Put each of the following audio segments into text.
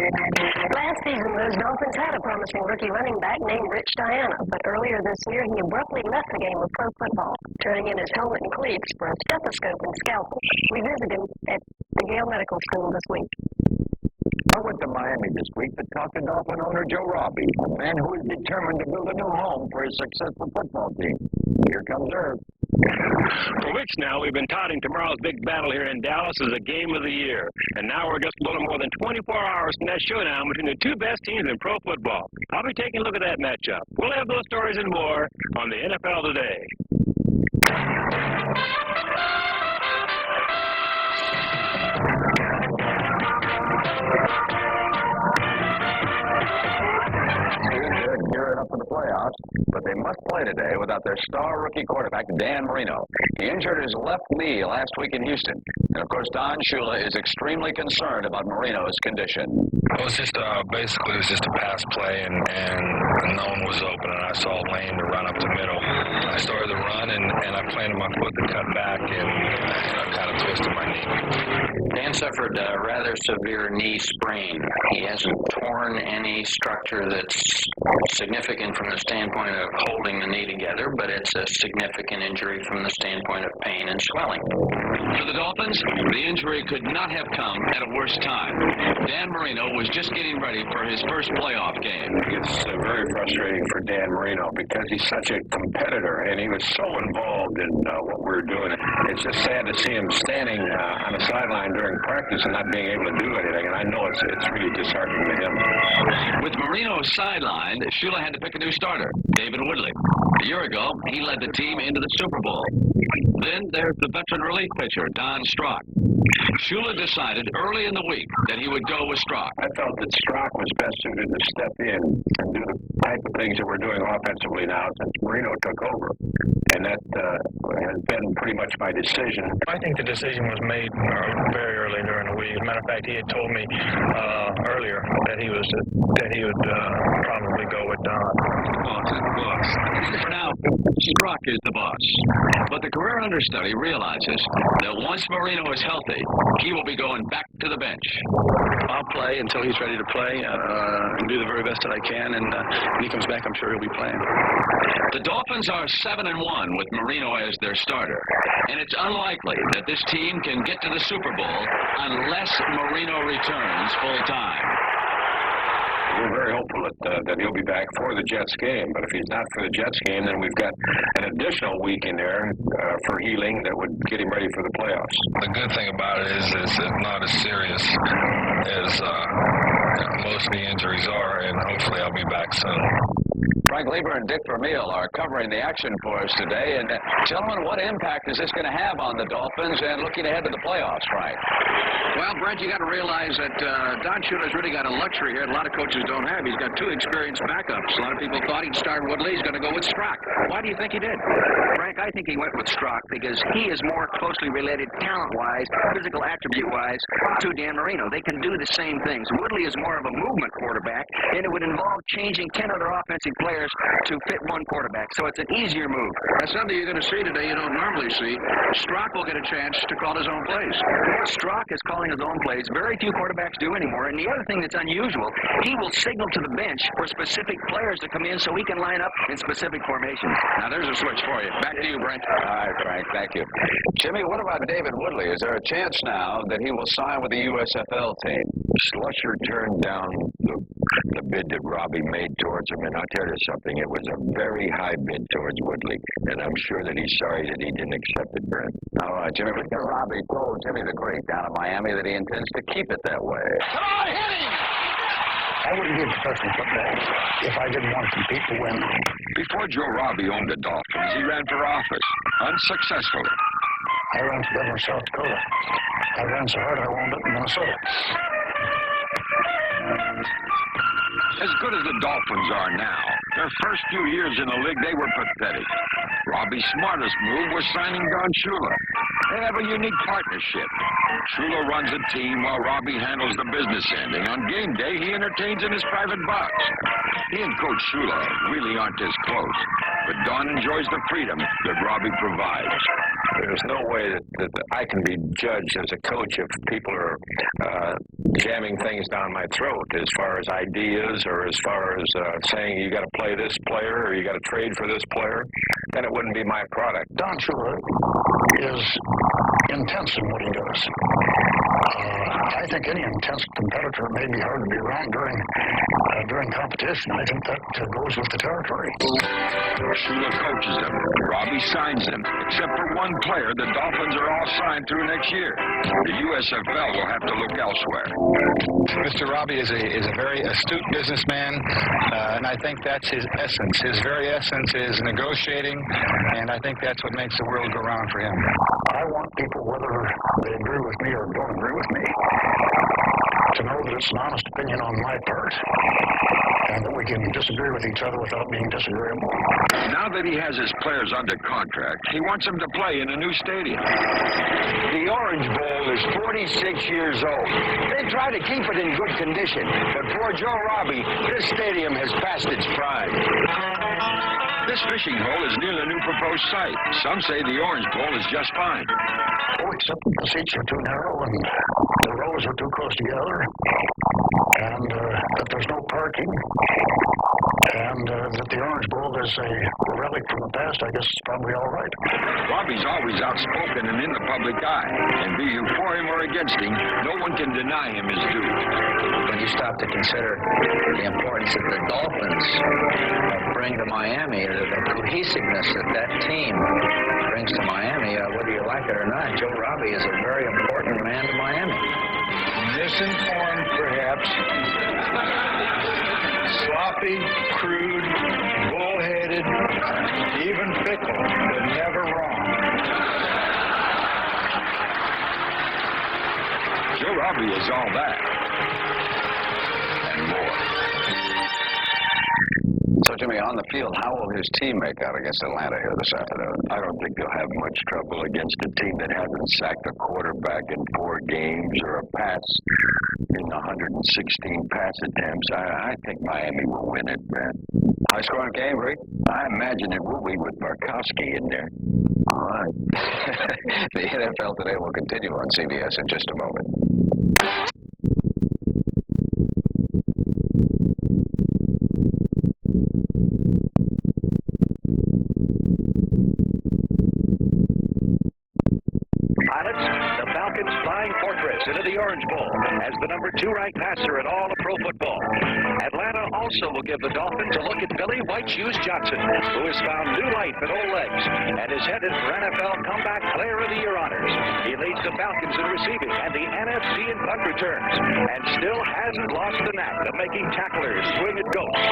Last season, those Dolphins had a promising rookie running back named Rich Diana, but earlier this year he abruptly left the game of pro football, turning in his helmet and cleats for a stethoscope and scalpel. We visited him at the Yale Medical School this week. I went to Miami this week to talk to Dolphin owner Joe Robbie, a man who is determined to build a new home for his successful football team. Here comes Irv. For weeks now, we've been touting tomorrow's big battle here in Dallas as a game of the year. And now we're just a little more than 24 hours from that showdown between the two best teams in pro football. I'll be taking a look at that matchup. We'll have those stories and more on the NFL Today. They're gearing up for the playoffs, but they must play today without their star rookie quarterback, Dan Marino. He injured his left knee last week in Houston. And, of course, Don Shula is extremely concerned about Marino's condition. Well, it's just basically it was just a pass play, and no one was open, and I saw a lane to run up the middle. I started to run, and I planted my foot to cut back, and I kind of twisted my knee. Dan suffered a rather severe knee sprain. He hasn't torn any structure that's significant from the standpoint of holding the knee together, but it's a significant injury from the standpoint of pain and swelling. For the Dolphins, the injury could not have come at a worse time. Dan Marino was just getting ready for his first playoff game. It's very frustrating for Dan Marino because he's such a competitor, and he was so involved in what we were doing. It's just sad to see him standing on the sideline during practice and not being able to do anything, and I know it's really disheartening to him. With Marino sidelined, Shula had to pick a new starter, David Woodley. A year ago, he led the team into the Super Bowl. Then there's the veteran relief pitcher, Don Strock. Shula decided early in the week that he would go with Strock. I felt that Strock was best suited to step in and do the type of things that we're doing offensively now since Marino took over. And that has been pretty much my decision. I think the decision was made very early during the week. As a matter of fact, he had told me earlier that he would probably go with Don. Boss. For now, Strock is the boss. But the career understudy realizes that once Marino is healthy, he will be going back to the bench. I'll play until he's ready to play and do the very best that I can. And when he comes back, I'm sure he'll be playing. The Dolphins are 7-1 with Marino as their starter. And it's unlikely that this team can get to the Super Bowl unless Marino returns full-time. We're very hopeful that he'll be back for the Jets game. But if he's not for the Jets game, then we've got an additional week in there for healing that would get him ready for the playoffs. The good thing about it is it's not as serious as most of the injuries are, and hopefully I'll be back soon. Frank Lieber and Dick Vermeil are covering the action for us today. And, gentlemen, what impact is this going to have on the Dolphins and looking ahead to the playoffs, Frank? Well, Brent, you got to realize that Don Shula's really got a luxury here a lot of coaches don't have. He's got two experienced backups. A lot of people thought he'd start Woodley. He's going to go with Strock. Why do you think he did? Frank, I think he went with Strock because he is more closely related talent-wise, physical attribute-wise, to Dan Marino. They can do the same things. Woodley is more of a movement quarterback, and it would involve changing 10 other offensive players to fit one quarterback. So it's an easier move. That's something you're going to see today you don't normally see. Strock will get a chance to call his own plays. Strock is calling his own plays. Very few quarterbacks do anymore. And the other thing that's unusual, he will signal to the bench for specific players to come in so he can line up in specific formations. Now, there's a switch for you. Back to you, Brent. All right, Frank, thank you. Jimmy, what about David Woodley? Is there a chance now that he will sign with the USFL team? Slusher turned down the bid that Robbie made towards him, and I'll tell you something, it was a very high bid towards Woodley, and I'm sure that he's sorry that he didn't accept it, Brent. All right, Jimmy, Mr. Robbie told Jimmy the Great down in Miami that he intends to keep it that way. Come on, hit him! I wouldn't be a professional footballer if I didn't want to compete to win. Before Joe Robbie owned the Dolphins, he ran for office, unsuccessfully. I ran for governor of South Dakota. I ran so hard I wound up in Minnesota. As good as the Dolphins are now, their first few years in the league, they were pathetic. Robbie's smartest move was signing Don Shula. They have a unique partnership. Shula runs a team while Robbie handles the business end, and on game day, he entertains in his private box. He and Coach Shula really aren't as close, but Don enjoys the freedom that Robbie provides. There's no way that I can be judged as a coach if people are jamming things down my throat as far as ideas or as far as saying you got to play this player or you got to trade for this player, then it wouldn't be my product. Don Shula is intense in what he does. I think any intense competitor may be hard to be around during competition. I think that goes with the territory. Shula coaches them. Robbie signs them. Except for one player, the Dolphins are all signed through next year. The USFL will have to look elsewhere. Mr. Robbie is a very astute businessman, and I think that's his essence. His very essence is negotiating, and I think that's what makes the world go round for him. I want people, whether they agree with me or don't agree with me, to know that it's an honest opinion on my part, and that we can disagree with each other without being disagreeable. Now that he has his players under contract, he wants them to play in a new stadium. The Orange Bowl is 46 years old. They try to keep it in good condition, but poor Joe Robbie, this stadium has passed its prime. This fishing hole is near the new proposed site. Some say the Orange Bowl is just fine. Oh, except that the seats are too narrow and the rows are too close together, and that there's no parking, and that the Orange Bowl is a relic from the past. I guess it's probably all right. Robbie's always outspoken and in the public eye, and be you for him or against him, no one can deny him his due. When you stop to consider the importance that the Dolphins bring to Miami, or the cohesiveness that that team brings to Miami, whether you like it or not, Joe Robbie is a very important man to Miami. Misinformed, perhaps. Sloppy, crude, bullheaded, even fickle, but never wrong. Joe Robbie is all that and more. So, Jimmy, on the field, how will his team make out against Atlanta here this afternoon? I don't think they'll have much trouble against a team that hasn't sacked a quarterback in 4 games or a pass in 116 pass attempts. I think Miami will win it, man. High-scoring game, Rick? I imagine it will be with Markowski in there. All right. The NFL Today will continue on CBS in just a moment. The Falcons flying fortress into the Orange Bowl as the number 2 ranked passer in all of pro football. Atlanta also will give the Dolphins a look at Billy White Shoes Johnson, who has found new life at Old Legs and is headed for NFL Comeback Player of the Year honors. He leads the Falcons in receiving and the NFC in punt returns, and still hasn't lost the knack of making tacklers swing at goats.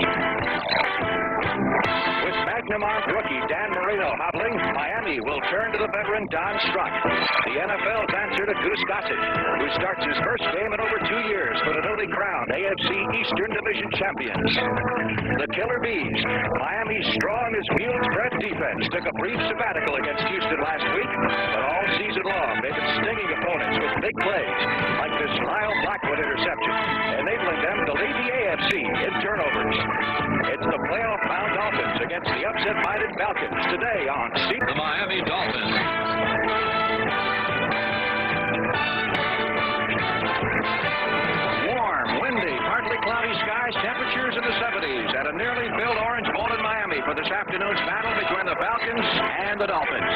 With Magnum-on rookie Dan Marino hobbling, Miami will turn to the veteran Don Strock, the NFL's answer to Goose Gossage, who starts his first game in over 2 years for the newly crowned AFC Eastern Division champions. The Killer Bees, Miami's strong as field-spread defense, took a brief sabbatical against Houston last week, but all season long they've been stinging opponents with big plays, like this Lyle Blackwood interception, enabling them to lead the AFC in turnovers. It's the playoff-bound Dolphins against the upset-minded Falcons today on The Miami Dolphins. Warm, windy, partly cloudy skies, temperatures in the 70s at a nearly filled Orange Bowl in Miami for this afternoon's battle between the Falcons and the Dolphins.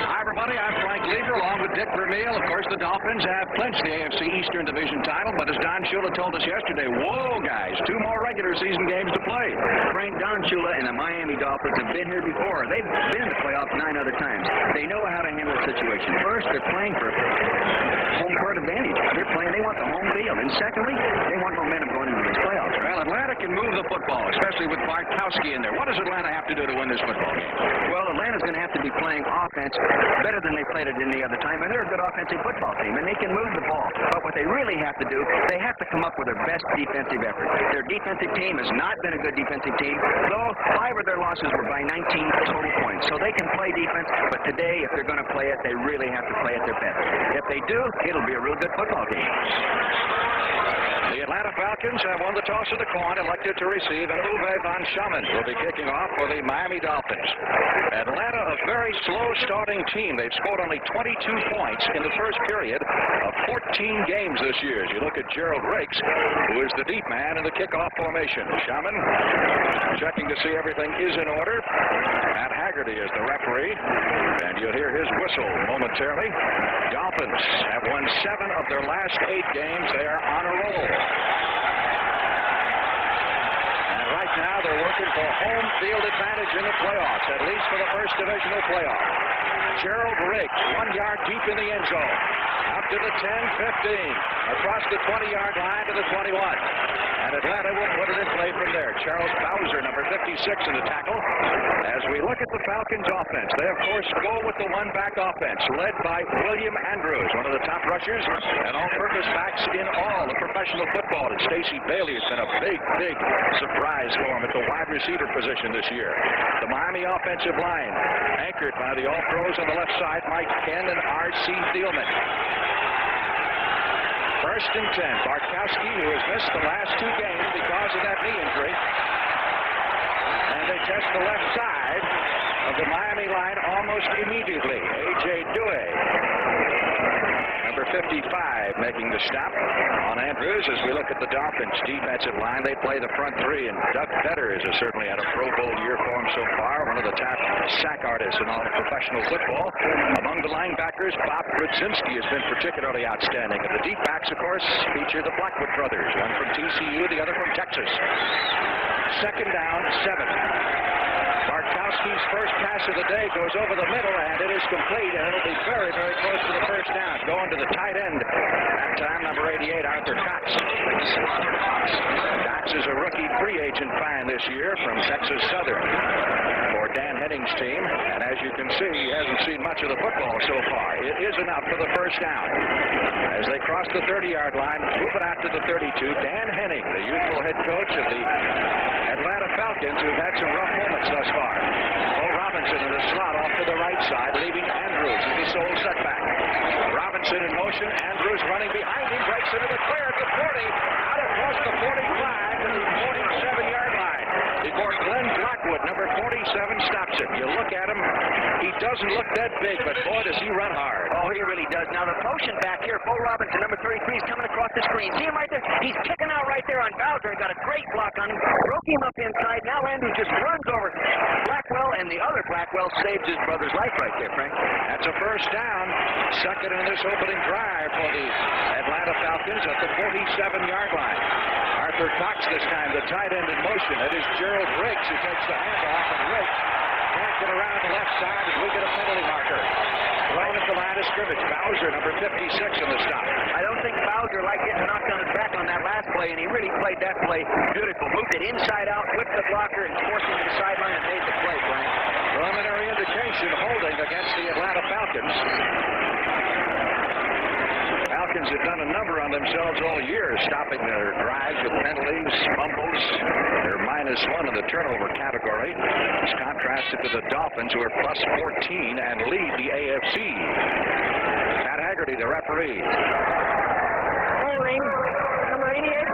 Hi, everybody. I'm Frank Lever along with Dick Vermeil. Of course, the Dolphins have clinched the AFC Eastern Division title, but as Don Shula told us yesterday, whoa, guys, 2 more regular season games to play. Frank, Don Shula and the Miami Dolphins have been here before. They've been in the playoffs 9 other times. They know how to handle the situation. First, they're playing for home court advantage. They want the home field. And secondly, they want momentum going into these playoffs. Well, Atlanta can move the football, especially with Markowski in there. What does Atlanta have to do to win this football game? Well, Atlanta's going to have to be playing offense better than they played it any other time, and they're a good offensive football team, and they can move the ball. But what they really have to do, they have to come up with their best defensive effort. Their defensive team has not been a good defensive team, though 5 of their losses were by 19 total points. So they can play defense, but today, if they're going to play it, they really have to play at their best. If they do, it'll be a real good football game. The Atlanta Falcons Falcons have won the toss of the coin, elected to receive, and Uwe von Schamann will be kicking off for the Miami Dolphins. Atlanta, a very slow starting team. They've scored only 22 points in the first period of 14 games this year. As you look at Gerald Rakes, who is the deep man in the kickoff formation. Schamann checking to see everything is in order. Matt Haggerty is the referee, and you'll hear his whistle momentarily. Dolphins have won 7 of their last 8 games. They are on a roll. And right now they're working for home field advantage in the playoffs, at least for the first divisional playoff. Gerald Riggs, 1 yard deep in the end zone. Out to the 10-15. Across the 20-yard line to the 21. And Atlanta will put it in play from there. Charles Bowser, number 56 in the tackle. As we look at the Falcons offense, they of course go with the one-back offense, led by William Andrews, one of the top rushers and all-purpose backs in all of professional football. And Stacey Bailey has been a big surprise for him at the wide receiver position this year. The Miami offensive line, anchored by the all-pros on the left side, Mike Penn and R.C. Thielman. First and 10, Bartkowski, who has missed the last 2 games because of that knee injury. And they test the left side of the Miami line almost immediately. A.J. Dewey, number 55, making the stop on Andrews. As we look at the Dolphins defensive line, they play the front 3, and Doug Vetter has certainly had a Pro Bowl year for him so far, one of the top sack artists in all of professional football. Among the linebackers, Bob Grudzinski has been particularly outstanding. And the deep backs, of course, feature the Blackwood brothers, one from TCU, the other from Texas. Second down, 7. Bartkowski's first pass of the day goes over the middle, and it is complete, and it'll be very close to the first down. Going to the tight end. That time, number 88, Arthur Cox. Cox is a rookie free agent find this year from Texas Southern for Dan Henning's team. And as you can see, he hasn't seen much of the football so far. It is enough for the first down. As they cross the 30-yard line, move it out to the 32. Dan Henning, the youthful head coach of the Atlanta Falcons, who've had some rough moments thus far. Bo Robinson in the slot off to the right side, leaving Andrews as the sole setback. Robinson in motion, Andrews running behind him, breaks into the clear at the 40, out across the 45 to the 47-yard line. Before Glenn Blackwood, number 47, stops him. You look at him, he doesn't look that big, but boy, does he run hard. Oh, he really does. Now, the motion back here, Bo Robinson, number 33, is coming across the screen. See him right there? He's kicking out right there on Bowser and got a great block on him. Broke him up inside. Now Andrews just runs over Blackwell, and the other Blackwell saves his brother's life right there, Frank. That's a first down. Second in this opening drive for the Atlanta Falcons at the 47-yard line. Arthur Cox this time, the tight end in motion. That is Gerald Riggs who takes the handoff, and Riggs can't get around the left side as we get a penalty marker. Thrown at the line of scrimmage. Bowser, number 56 in the stop. I don't think Bowser liked getting knocked on his back on that last play, and he really played that play beautiful. Moved it inside out, whipped the blocker, and forced him to the sideline and made the play, Frank. Preliminary indication holding against the Atlanta Falcons. Falcons have done a number on themselves all year, stopping their drives with penalties, fumbles. They're -1 in the turnover category. It's contrasted to the Dolphins, who are +14 and lead the AFC. Matt Haggerty, the referee. Holding, number 88,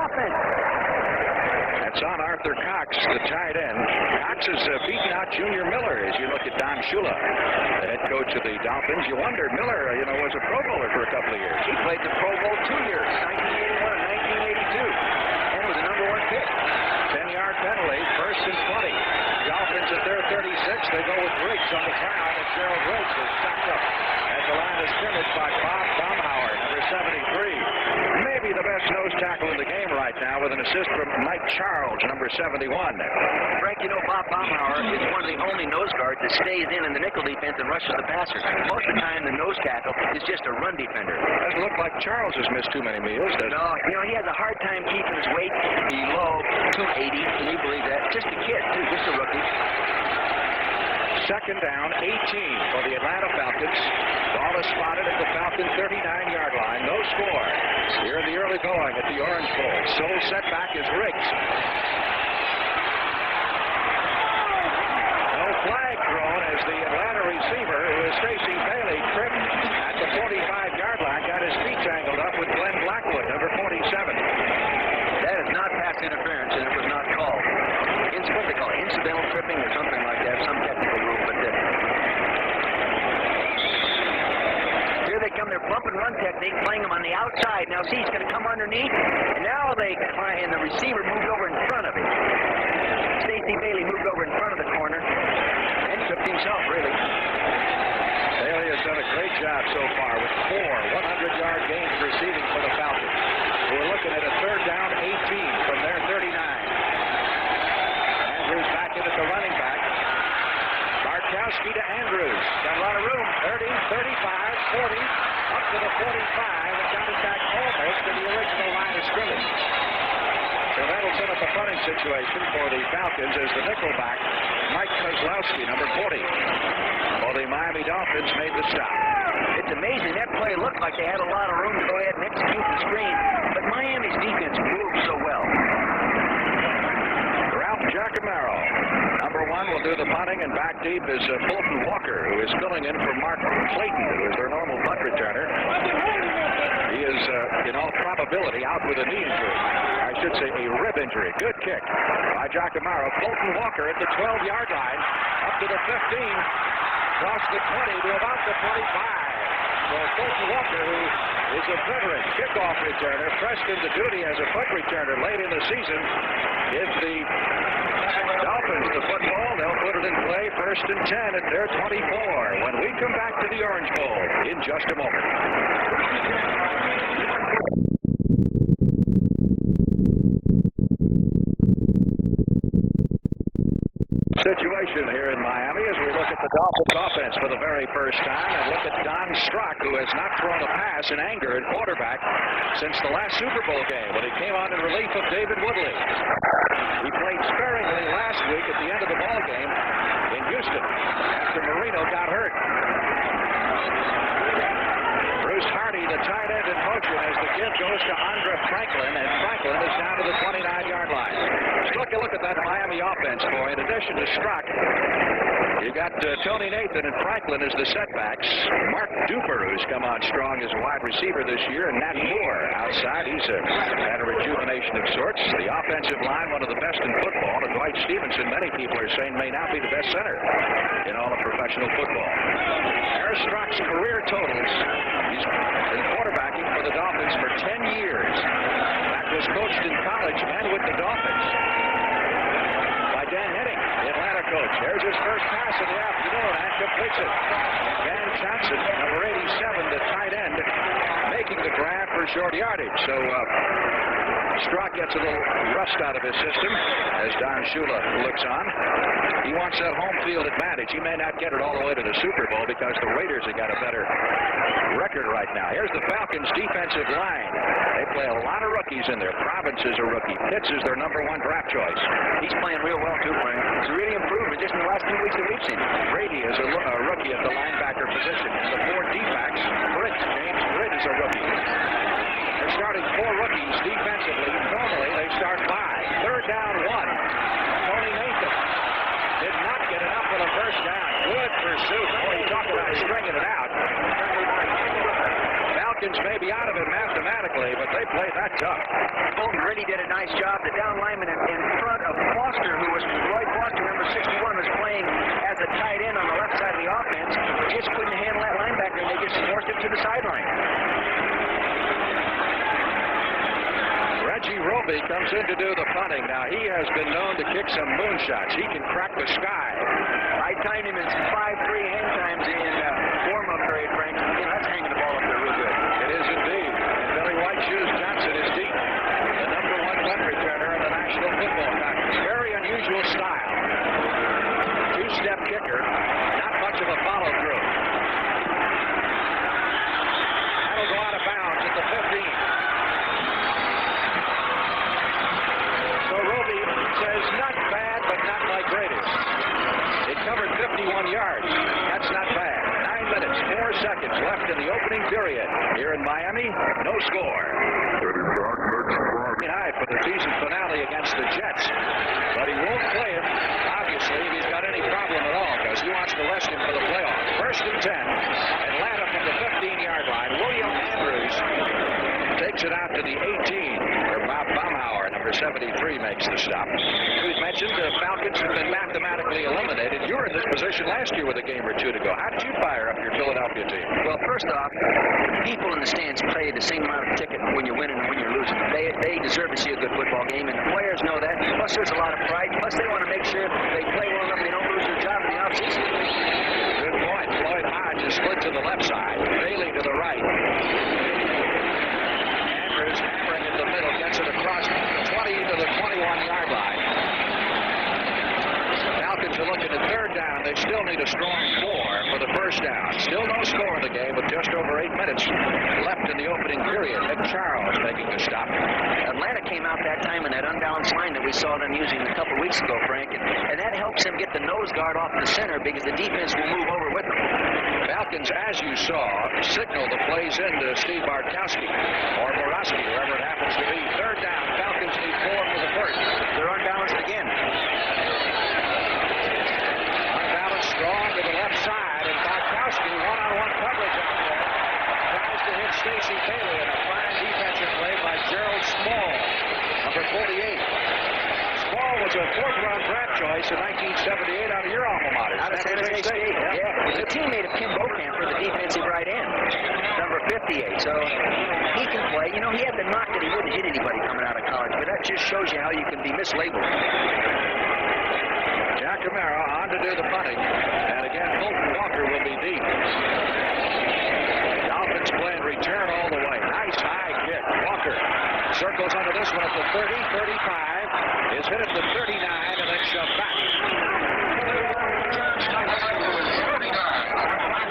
offense. That's on Arthur Cox, the tight end. Cox has beaten out Junior Miller as you look at Don Shula, the head coach of the Dolphins. You wonder, Miller, was a Pro Bowler for a couple of years. He played the Pro Bowl 2 years, 1981 and 1982, and was the number 1 pick. 10-yard penalty, first and 20. Dolphins at their 36. They go with Riggs on the ground, and Gerald Riggs is stopped up at the line of scrimmage by Bob Baumhauer, number 73. Maybe the best nose tackle in the game right now, with an assist from Mike Charles, number 71. Frank, Bob Baumhauer is one of the only nose guards that stays in the nickel defense and rushes the passer. Most of the time, the nose tackle is just a run defender. Doesn't look like Charles has missed too many meals, does it? No, he has a hard time keeping his weight below 280. Can you believe that? Just a kid, too, just a rookie. Second down, 18 for the Atlanta Falcons. Ball is spotted at the Falcon 39-yard line. No score here in the early going at the Orange Bowl. Sole setback is Riggs. No flag thrown as the Atlanta receiver, who is Stacey Bailey, tripped at the 45-yard line, got his feet tangled up with Glenn Blackwood, number 47. Now see, he's going to come underneath, and now and the receiver moved over in front of him. Stacey Bailey moved over in front of the corner and tripped himself, really. Bailey has done a great job so far with 4 100-yard gains receiving for the Falcons. We're looking at a 3rd down 18 from their 39. Andrews back in at the running back. Bartkowski to Andrews. Got a lot of room. 30, 35, 40, up to the 45, and got it back almost to the original line of scrimmage. So that'll set up a punting situation for the Falcons as the nickelback, Mike Kozlowski, number 40. Well, the Miami Dolphins made the stop. It's amazing. That play looked like they had a lot of room to go ahead and execute the screen, but Miami's defense moved so well. Ralph Giacomaro, number 1, will do the punting, and back deep is Fulton Walker, who is filling in for Mark Clayton, who is their normal punt returner. He is, in all probability, out with a knee injury. I should say a rib injury. Good kick by Giacomaro. Fulton Walker at the 12-yard line, up to the 15, across the 20 to about the 25. So Fulton Walker, who is a veteran kickoff returner, pressed into duty as a punt returner late in the season, gives the Dolphins the football. They'll put it in play 1st and 10 at their 24 when we come back to the Orange Bowl in just a moment. Situation here in Miami as we look at the Dolphins offense for the very first time and look at Don Strock, who has not thrown a pass in anger at quarterback since the last Super Bowl game when he came on in relief of David Woodley. He played sparingly last week at the end of the ball game in Houston after Marino got hurt. Bruce Hardy, the tight end, in motion as the give goes to Andre Franklin, and Franklin is down to the 29-yard line. Just take a look at that Miami offense, boy. In addition to Strock, you got Tony Nathan and Franklin as the setbacks. Mark Duper, who's come on strong as a wide receiver this year, and Nat Moore outside. He's had a rejuvenation of sorts. The offensive line, one of the best in football. And Dwight Stevenson, many people are saying, may now be the best center in all of professional football. Harris Strock's career totals. He's been quarterbacking for the Dolphins for 10 years. That was coached in college and with the Dolphins by Dan Henning, the Atlanta coach. There's his first pass of the afternoon and completes it. Van Johnson, number 87, the tight end, making the grab for short yardage. So Strock gets a little rust out of his system as Don Shula looks on. He wants that home field advantage. He may not get it all the way to the Super Bowl because the Raiders have got a better record right now. Here's the Falcons' defensive line. They play a lot of rookies in there. Province is a rookie. Pitts is their number 1 draft choice. He's playing real well, too, Frank. He's really improved just in the last 2 weeks that we've seen him. Brady is a rookie at the linebacker position. And the 4 D-backs, James Britt is a rookie. They're starting 4 rookies defensively. Normally, they start 5. 3rd down 1. Tony Nathan did not get enough for the first down. Good pursuit. Boy, you talk about stringing it out. Falcons may be out of it mathematically, but they played that tough. Bolton really did a nice job. The down lineman in front of Foster, who was Roy Foster, number 61, was playing as a tight end on the left side of the offense. Just couldn't handle that linebacker, and they just forced him to the sideline. Reggie Roby comes in to do the punting. Now, he has been known to kick some moonshots. He can crack the sky. I timed him in 5-3 hang times in warm-up period, Frank. That's hanging the ball up there real good. It is indeed. And Billy White Shoes Johnson is deep. The number 1 punt returner in the National Football Conference. Very unusual style. 2-step kicker. Not much of a follow-through. That'll go out of bounds at the 15. Says not bad, but not my greatest. It covered 51 yards. That's not bad. 9 minutes, 4 seconds left in the opening period. Here in Miami, no score. Tonight for the season finale against the Jets. But he won't play him, obviously, if he's got any problem at all, because he wants to rest him for the playoffs. 1st and 10. Atlanta from the 15-yard line. William Andrews takes it out to the 18 for Bob Baumhauer, number Number 73 makes the stop. We've mentioned the Falcons have been mathematically eliminated. You were in this position last year with a game or two to go. How did you fire up your Philadelphia team? Well, first off, people in the stands pay the same amount of ticket when you're winning and when you're losing. They deserve to see a good football game, and the players know that. Plus, there's a lot of pride. Plus, they want to make sure they play well enough they don't lose their job in the offseason. Good point. Floyd Hodge is split to the left side. Bailey to the right. Andrews hammering in the middle. Gets it across 20 to the 21-yard line. Falcons are looking at third down. They still need a strong 4 for the first down. Still no score in the game with just over 8 minutes left in the opening period. Nick Charles making the stop. Atlanta came out that time in that unbalanced line that we saw them using a couple weeks ago, Frank, and that helps them get the nose guard off the center because the defense will move over with them. Falcons, as you saw, signal the plays into Steve Bartkowski or Borowski, whoever it happens to be. Third down. Falcons need 4 for the first. They're unbalanced again. Unbalanced, strong to the left side, and Bartkowski one-on-one coverage out there. Tries to hit Stacey Bailey in a fine defensive play by Gerald Small, number 48. Small was a 4th-round draft choice in 1978 out of your alma mater. Out of San Jose State. Yeah. The teammate of Kim Bokamp for the defensive right end, number 58. So he can play. You know, he had been mocked that he wouldn't hit anybody coming out of college, but that just shows you how you can be mislabeled. Jack Camara on to do the punting, and again, Fulton Walker will be deep. Dolphins playing return all the way. Nice high kick. Walker circles under this one at the 30, 35, is hit at the 39, and then shoved back.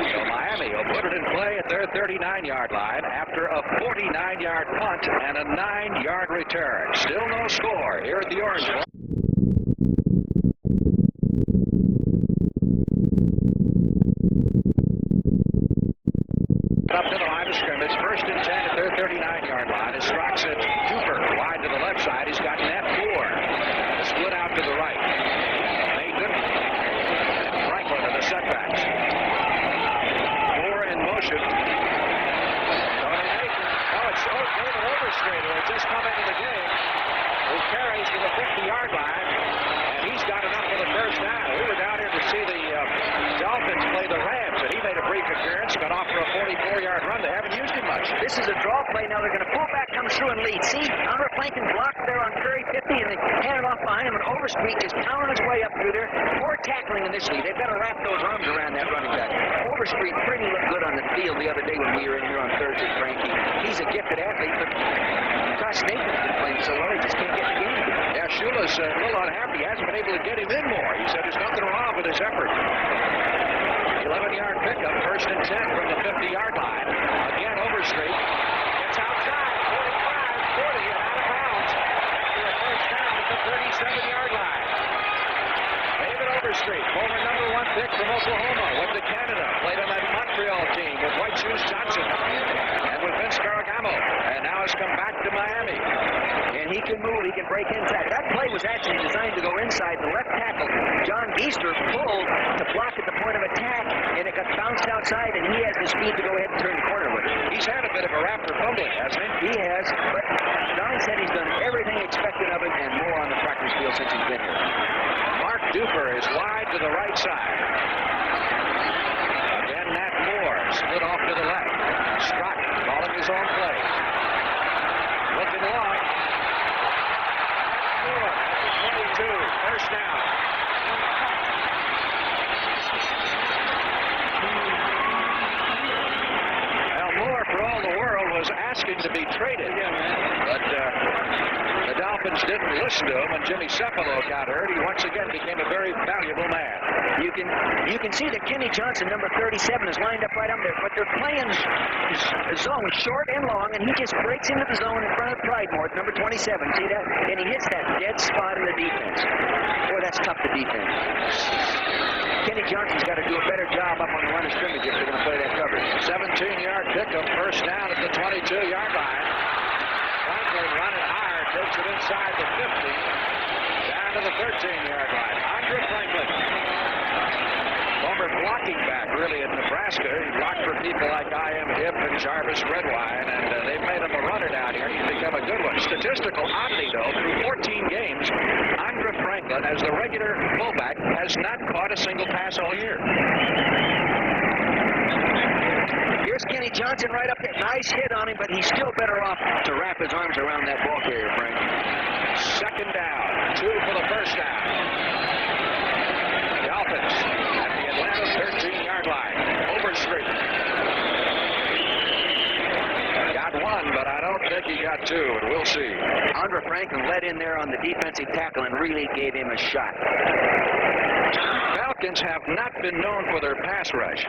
So Miami will put it in play at their 39-yard line after a 49-yard punt and a 9-yard return. Still no score here at the Orange Bowl. Up to the line of scrimmage, 1st and 10 at their 39-yard line. As Strock sits Cooper wide to the left side. He's got net 4. Split out to the right. Nathan and Franklin are the setbacks. 4 in motion. Tony Nathan. Oh, it's David Overstreet who had just come into the game, who carries to the 50-yard line, and he's got enough for the first down. We were down here to see the Dolphins play the Rams, and he made a brief appearance, got off for a 44-yard run. They haven't used him much. This is a draw play. Now they're going to pull back, come through, and lead. See, Hunter Plankin blocked there on Curry 50, and they hand it off behind him, and Overstreet just pounding his way up through there. Poor tackling initially. They've got to wrap those arms around that running back. Overstreet pretty looked good on the field the other day when we were in here on Thursday, Frankie. He's a gifted athlete, but gosh, Nathan's been playing so well, he just can't get the game. Yeah, Shula's a little unhappy. He hasn't been able to get him in more. He said there's nothing wrong with his effort. 11-yard pickup, 1st and 10 from the 50-yard line. Again, Overstreet gets outside, 45, 40, and out of bounds after a first down at the 37-yard line. David Overstreet, former number 1 pick from Oklahoma, went to Canada, played on that Montreal team with White Shoes Johnson and with Vince Ferragamo, and now has come back to Miami. And he can move, he can break inside. That play was actually designed to go inside. The left tackle, John Geester, pulled to block at the point of attack, and it got bounced outside, and he has the speed to go ahead and turn the corner with it. He's had a bit of a raptor fumbling, hasn't he? He has, but Don said he's done everything expected of him and more on the practice field since he's been here. Mark Duper is wide to the right side. Again, Nat Moore split off to the left. Strock calling his own play. Looking long. Moore at the 22. First down. Well, Moore, for all the world, was asking to be traded. But the Dolphins didn't listen to him, and Jimmy Cepalo got hurt. He once again became a very valuable man. You can see that Kenny Johnson, number 37, is lined up right up there, but they're playing zone short and long, and he just breaks into the zone in front of Pridemore, number 27. See that? And he hits that dead spot in the defense. Boy, that's tough to defend. Kenny Johnson's got to do a better job up on the line of scrimmage if they're going to play that coverage. 17-yard pickup, first down at the 22-yard line. Franklin running hard, takes it inside the 50, down to the 13-yard line. Andre Franklin. former blocking back, really, at Nebraska. He blocked for people like I.M. Hipp and Jarvis Redwine, and they've made him a runner down here. He's become a good one. Statistical oddity, though, through 14 games, Andre Franklin, as the regular fullback, has not caught a single pass all year. Here's Kenny Johnson right up there. Nice hit on him, but he's still better off to wrap his arms around that ball carrier, Frank. Second down. 2 for the first down. Dolphins at the Atlanta 13-yard line. Overstreet. Got 1, but I don't think he got 2, and we'll see. Andre Franklin led in there on the defensive tackle and really gave him a shot. Falcons have not been known for their pass rush.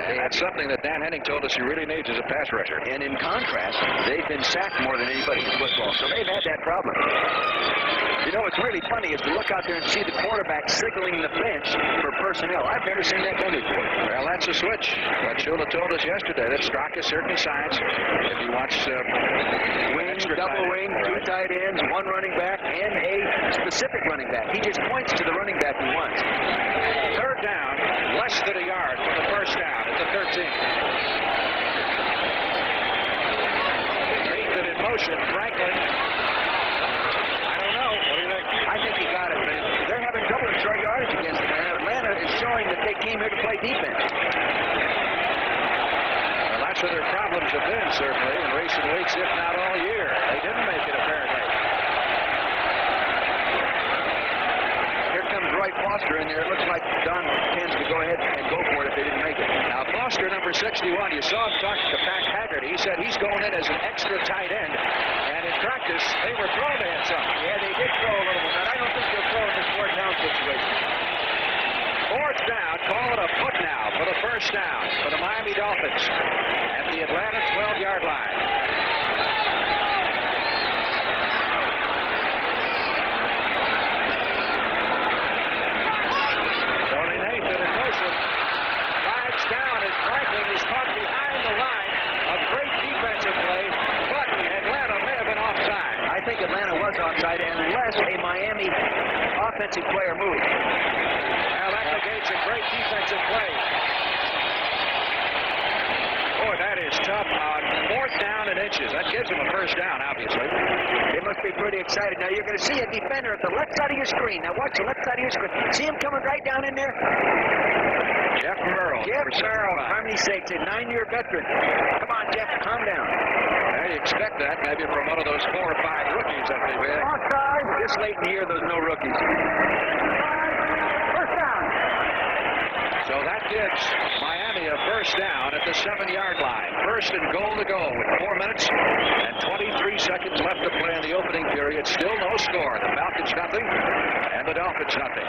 And that's something that Dan Henning told us he really needs as a pass rusher. And in contrast, they've been sacked more than anybody in football, so they've had that problem. You know, what's really funny is to look out there and see the quarterback signaling the bench for personnel. I've never seen that done before. Well, that's a switch. But Shula told us yesterday that Strock has certain signs. If you watch wing, double wing, 2 tight ends, 1 running back, and a specific running back. He just points to the running back he wants. Third down, less than a yard for the first down at the 13. Nathan in motion. Franklin. I don't know. What do you think? I think he got it, but they're having trouble in short yardage against Atlanta. Atlanta is showing that they came here to play defense. Well, that's where their problems have been, certainly, in recent weeks, if not all year. They didn't make it, apparently. Here comes Roy Foster in there. It looks like Don tends to go ahead and go for it if they didn't make it. Now, Foster, number 61, you saw him talk to Pat Haggard. He said he's going in as an extra tight end. And in practice, they were throwing to him some. Yeah, they did throw a little bit, but I don't think they'll throw in this 4th down situation. 4th down, call it a foot now for the first down for the Miami Dolphins at the Atlanta 12-yard line. Tony Nathan in motion. Flags down as Franklin is caught behind the line. A great defensive play, but Atlanta may have been offside. I think Atlanta was offside unless a Miami offensive player moved. Well, that negates a great defensive play. Boy, that is tough on 4th down and inches. That gives them a first down, obviously. They must be pretty excited. Now, you're going to see a defender at the left side of your screen. Now, watch the left side of your screen. See him coming right down in there? Jeff Merrill. Jeff Merrill, for harmony's sake, a 9-year veteran. Come on, Jeff, calm down. Well, you expect that maybe from one of those 4 or 5 rookies that they've had. Offside. This late in the year, there's no rookies. First down. So that gives Miami a first down at the 7-yard line. First and goal to go with 4 minutes and 23 seconds left to play in the opening period. Still no score. The Falcons nothing and the Dolphins nothing.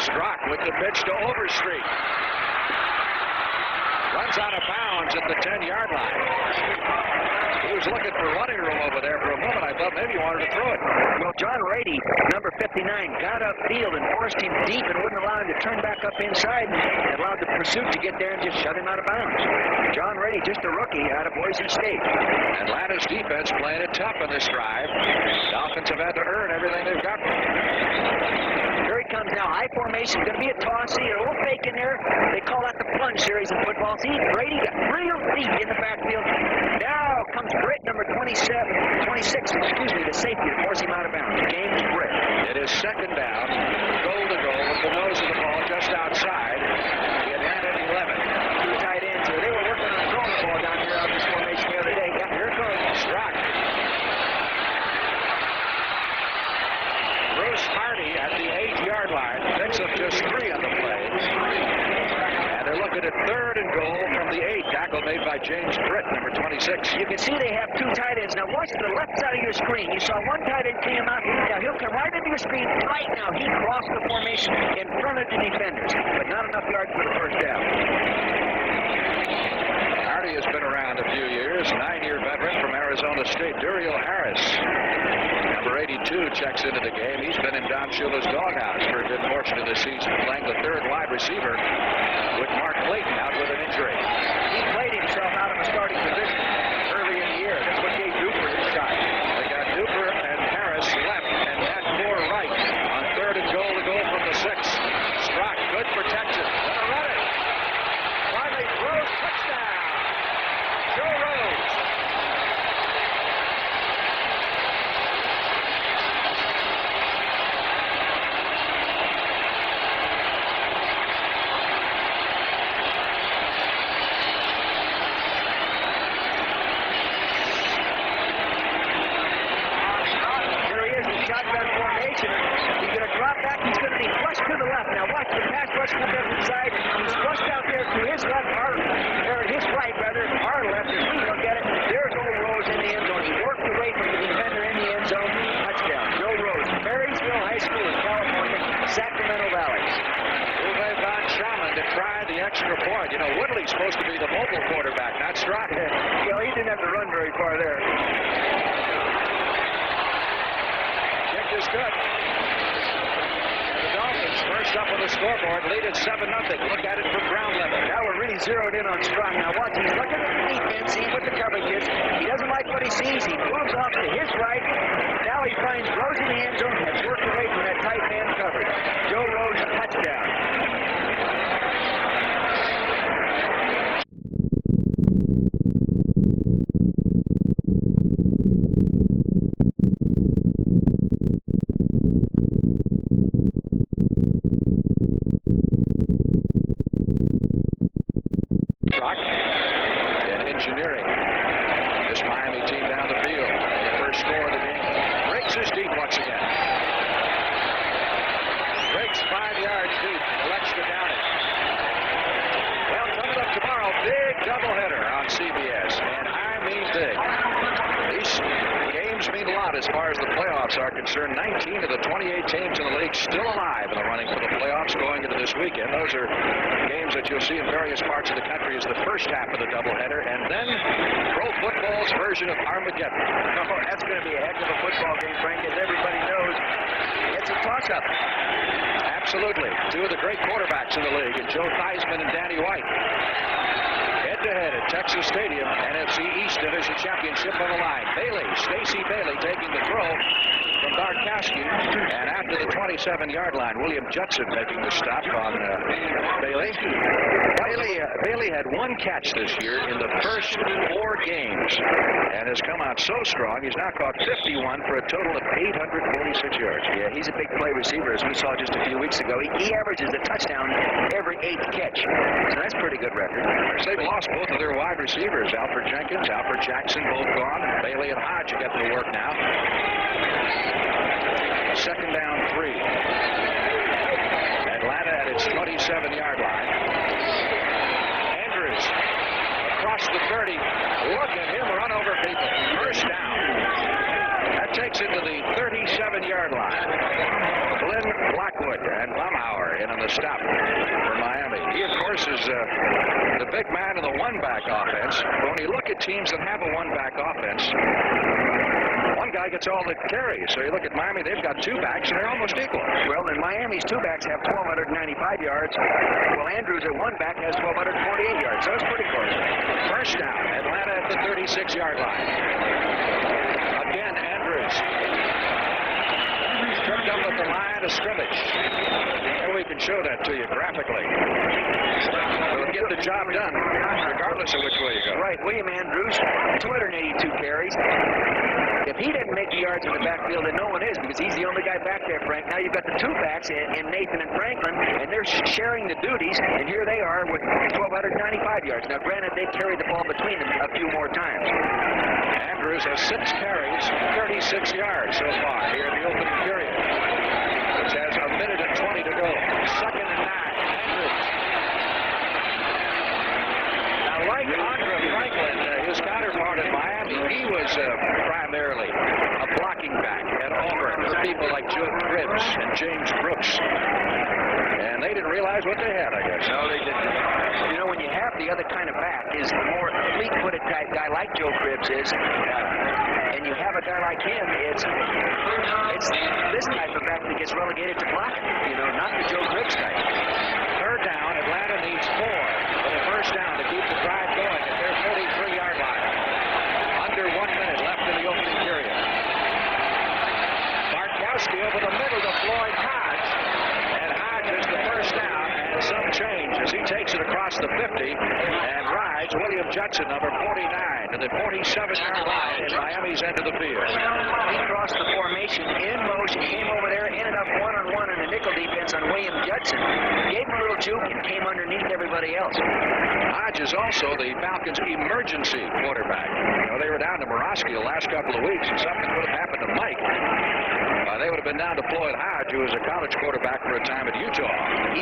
Strock with the pitch to Overstreet. Runs out of bounds at the 10-yard line. He was looking for running room over there for a moment. I thought maybe he wanted to throw it. Well, John Rady, number 59, got upfield and forced him deep and wouldn't allow him to turn back up inside and allowed the pursuit to get there and just shut him out of bounds. John Rady, just a rookie out of Boise State. Atlanta's defense playing it tough in this drive. Dolphins have had to earn everything they've got. Here he comes now. High formation. Going to be a toss. See a little fake in there. They call that the plunge series in football. See, Brady got real deep in the backfield. Now comes Britt, number 26, the safety to force him out of bounds. James Britt. It is second down. Goal to goal with the nose of the ball just outside the Atlanta 11. 2 tight ends here. They were working on throwing the ball down here out of this formation the other day. Yeah, here it comes. Strock. Bruce Hardy at the 8-yard line. Picks up just 3 on the play. And they're looking at 3rd and goal from the 8. Tackle made by James Britt, number 26. You can see they have 2 tight ends. Now watch the left side of your screen. You saw 1 tight end came out. Now he'll come right into your screen right now. He crossed the formation in front of the defenders, but not enough yards for the first down. Hardy has been around a few years. 9-year veteran from Arizona State. Duriel Harris, number 82, checks into the game. He's been in Don Shula's doghouse for a good portion of the season, playing the 3rd wide receiver with Mark Clayton out with an injury. He played himself out of a starting position early in the year. Russ comes up inside. He's flushed out there to his left, his right, rather, our left, as we look at it. There's old Rose in the end zone. He worked away from the defender in the end zone. Touchdown. Joe Rose, Marysville High School in California, Sacramento Valley. Uwe von Schaman to try the extra point. You know, Woodley's supposed to be the mobile quarterback, not Strock. Well, he didn't have to run very far there. Kick is good. The Dolphins first up on the scoreboard, lead at 7-0. Look at it from ground level. Now we're really zeroed in on Strock. Now watch, he's looking at the defense, seeing what the coverage is. He doesn't like what he sees. He moves off to his right. Now he finds Rose in the end zone, has worked away from that tight man coverage. Joe Rose, touchdown. Engineering. This Miami team down the field. The first score of the game. Briggs is deep once again. Briggs 5 yards deep. Elects to down it. Well, coming up tomorrow, big doubleheader on CBS. And I mean big. These games mean a lot as far as the playoffs are concerned. 19 of the 28 teams in the league still alive in the running for the playoffs going into this weekend. Those are games that you'll see in various parts of the country as the first half of the doubleheader. And then pro football's version of Armageddon. Oh, that's going to be a heck of a football game, Frank, as everybody knows. It's a toss-up. Absolutely. Two of the great quarterbacks in the league, and Joe Theismann and Danny White. Head-to-head at Texas Stadium, NFC East Division Championship on the line. Stacey Bailey taking the throw from Bartkowski, and after the 27-yard line, William Judson making the stop on Bailey. Bailey had one catch this year in the first 4 games, and has come out so strong, he's now caught 51 for a total of 846 yards. Yeah, he's a big play receiver, as we saw just a few weeks ago. He averages a touchdown every 8th catch, so that's a pretty good record. They've lost both of their wide receivers, Alfred Jenkins, Alfred Jackson, both gone. Bailey and Hodge are getting to work now. Second down 3. Atlanta at its 27-yard line. Andrews across the 30. Look at him run over people. First down. That takes it to the 37-yard line. Glenn Blackwood and Baumhauer in on the stop for Miami. He, of course, is the big man in the one-back offense. When you look at teams that have a one-back offense, one guy gets all the carries. So you look at Miami, they've got 2 backs, and they're almost equal. Well, then Miami's 2 backs have 1,295 yards. Well, Andrews at 1 back has 1,248 yards. So it's pretty close. First down, Atlanta at the 36-yard line. Again, Andrews. Tripped up at the line of scrimmage. And we can show that to you graphically. It'll get the job done, regardless of which way you go. Right, William Andrews, 282 carries. If he didn't make the yards in the backfield, then no one is, because he's the only guy back there, Frank. Now you've got the 2 backs in Nathan and Franklin, and they're sharing the duties, and here they are with 1,295 yards. Now, granted, they carried the ball between them a few more times. Andrews has 6 carries, 36 yards so far here in the opening period, which has 1 minute and 20 to go. Second and 9, Andrews. Now, like Andre Franklin, his counterpart in Miami, he was primarily a blocking back at Auburn for people like Joe Cribbs and James Brooks. And they didn't realize what they had, I guess. No, they didn't. You know, when you have the other kind of back is the more fleet-footed type guy like Joe Cribbs is, and you have a guy like him, it's this type of back that gets relegated to blocking, you know, not the Joe Cribbs type. Third down, Atlanta needs 4 for the first down to keep the drive going at their 43-yard line. Under 1 minute left in the opening period. Bartkowski over the middle to Floyd Hodge, and Hodge is the first down and some change as he takes it across the 50 and rides William Judson, number 49, to the 47-yard line in Miami's end of the field. He crossed the formation in motion, came over there, ended up one-on-one in the nickel defense on William Judson, gave him a little juke and came underneath everybody else. Hodge is also the Falcons' emergency quarterback. You know, they were down to Morosky the last couple of weeks, and something would have happened to Mike. They would have been down to Floyd Hodge, who was a college quarterback for a time at Utah. He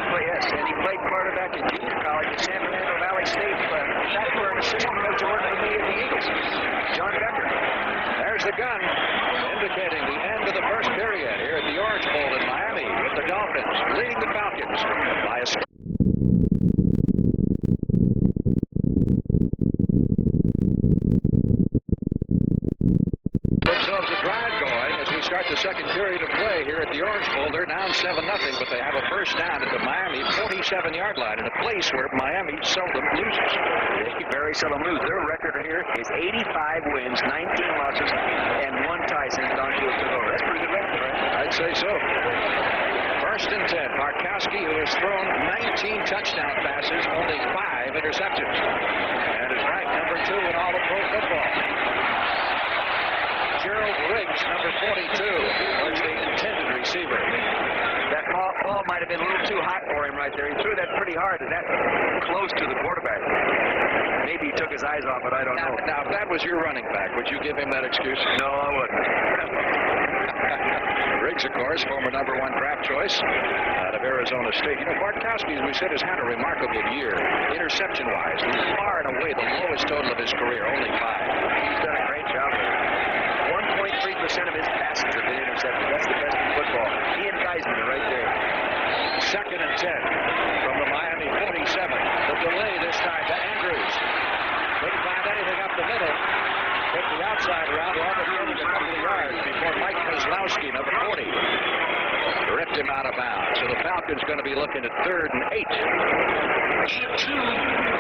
37-yard line in a place where Miami seldom loses. They very seldom lose. Their record here is 85 wins, 19 losses, and 1 tie since Don Shula took over. That's a pretty good record, right? I'd say so. First and 10. Barkowski, who has thrown 19 touchdown passes, only 5 interceptions. And is ranked number 2 in all of pro football. Gerald Riggs, number 42, was the intended receiver. That ball might have been a little too hot for him right there. He threw that pretty hard and that close to the quarterback. Maybe he took his eyes off it. I don't know. Now, if that was your running back, would you give him that excuse? No, I wouldn't. Riggs, of course, former number 1 draft choice out of Arizona State. You know, Barkowski, as we said, has had a remarkable year, interception-wise. Far and away the lowest total of his career, only 5. He's done a great job. 1.3% of his passes have been intercepted. That's the best in football. He and Geisman are right there. Second and 10 from the Miami 47. The delay this time to Andrews. Couldn't find anything up the middle. Took the outside route, almost only a couple of yards before Mike Kozlowski, number 40, ripped him out of bounds. So the Falcons going to be looking at 3rd and 8.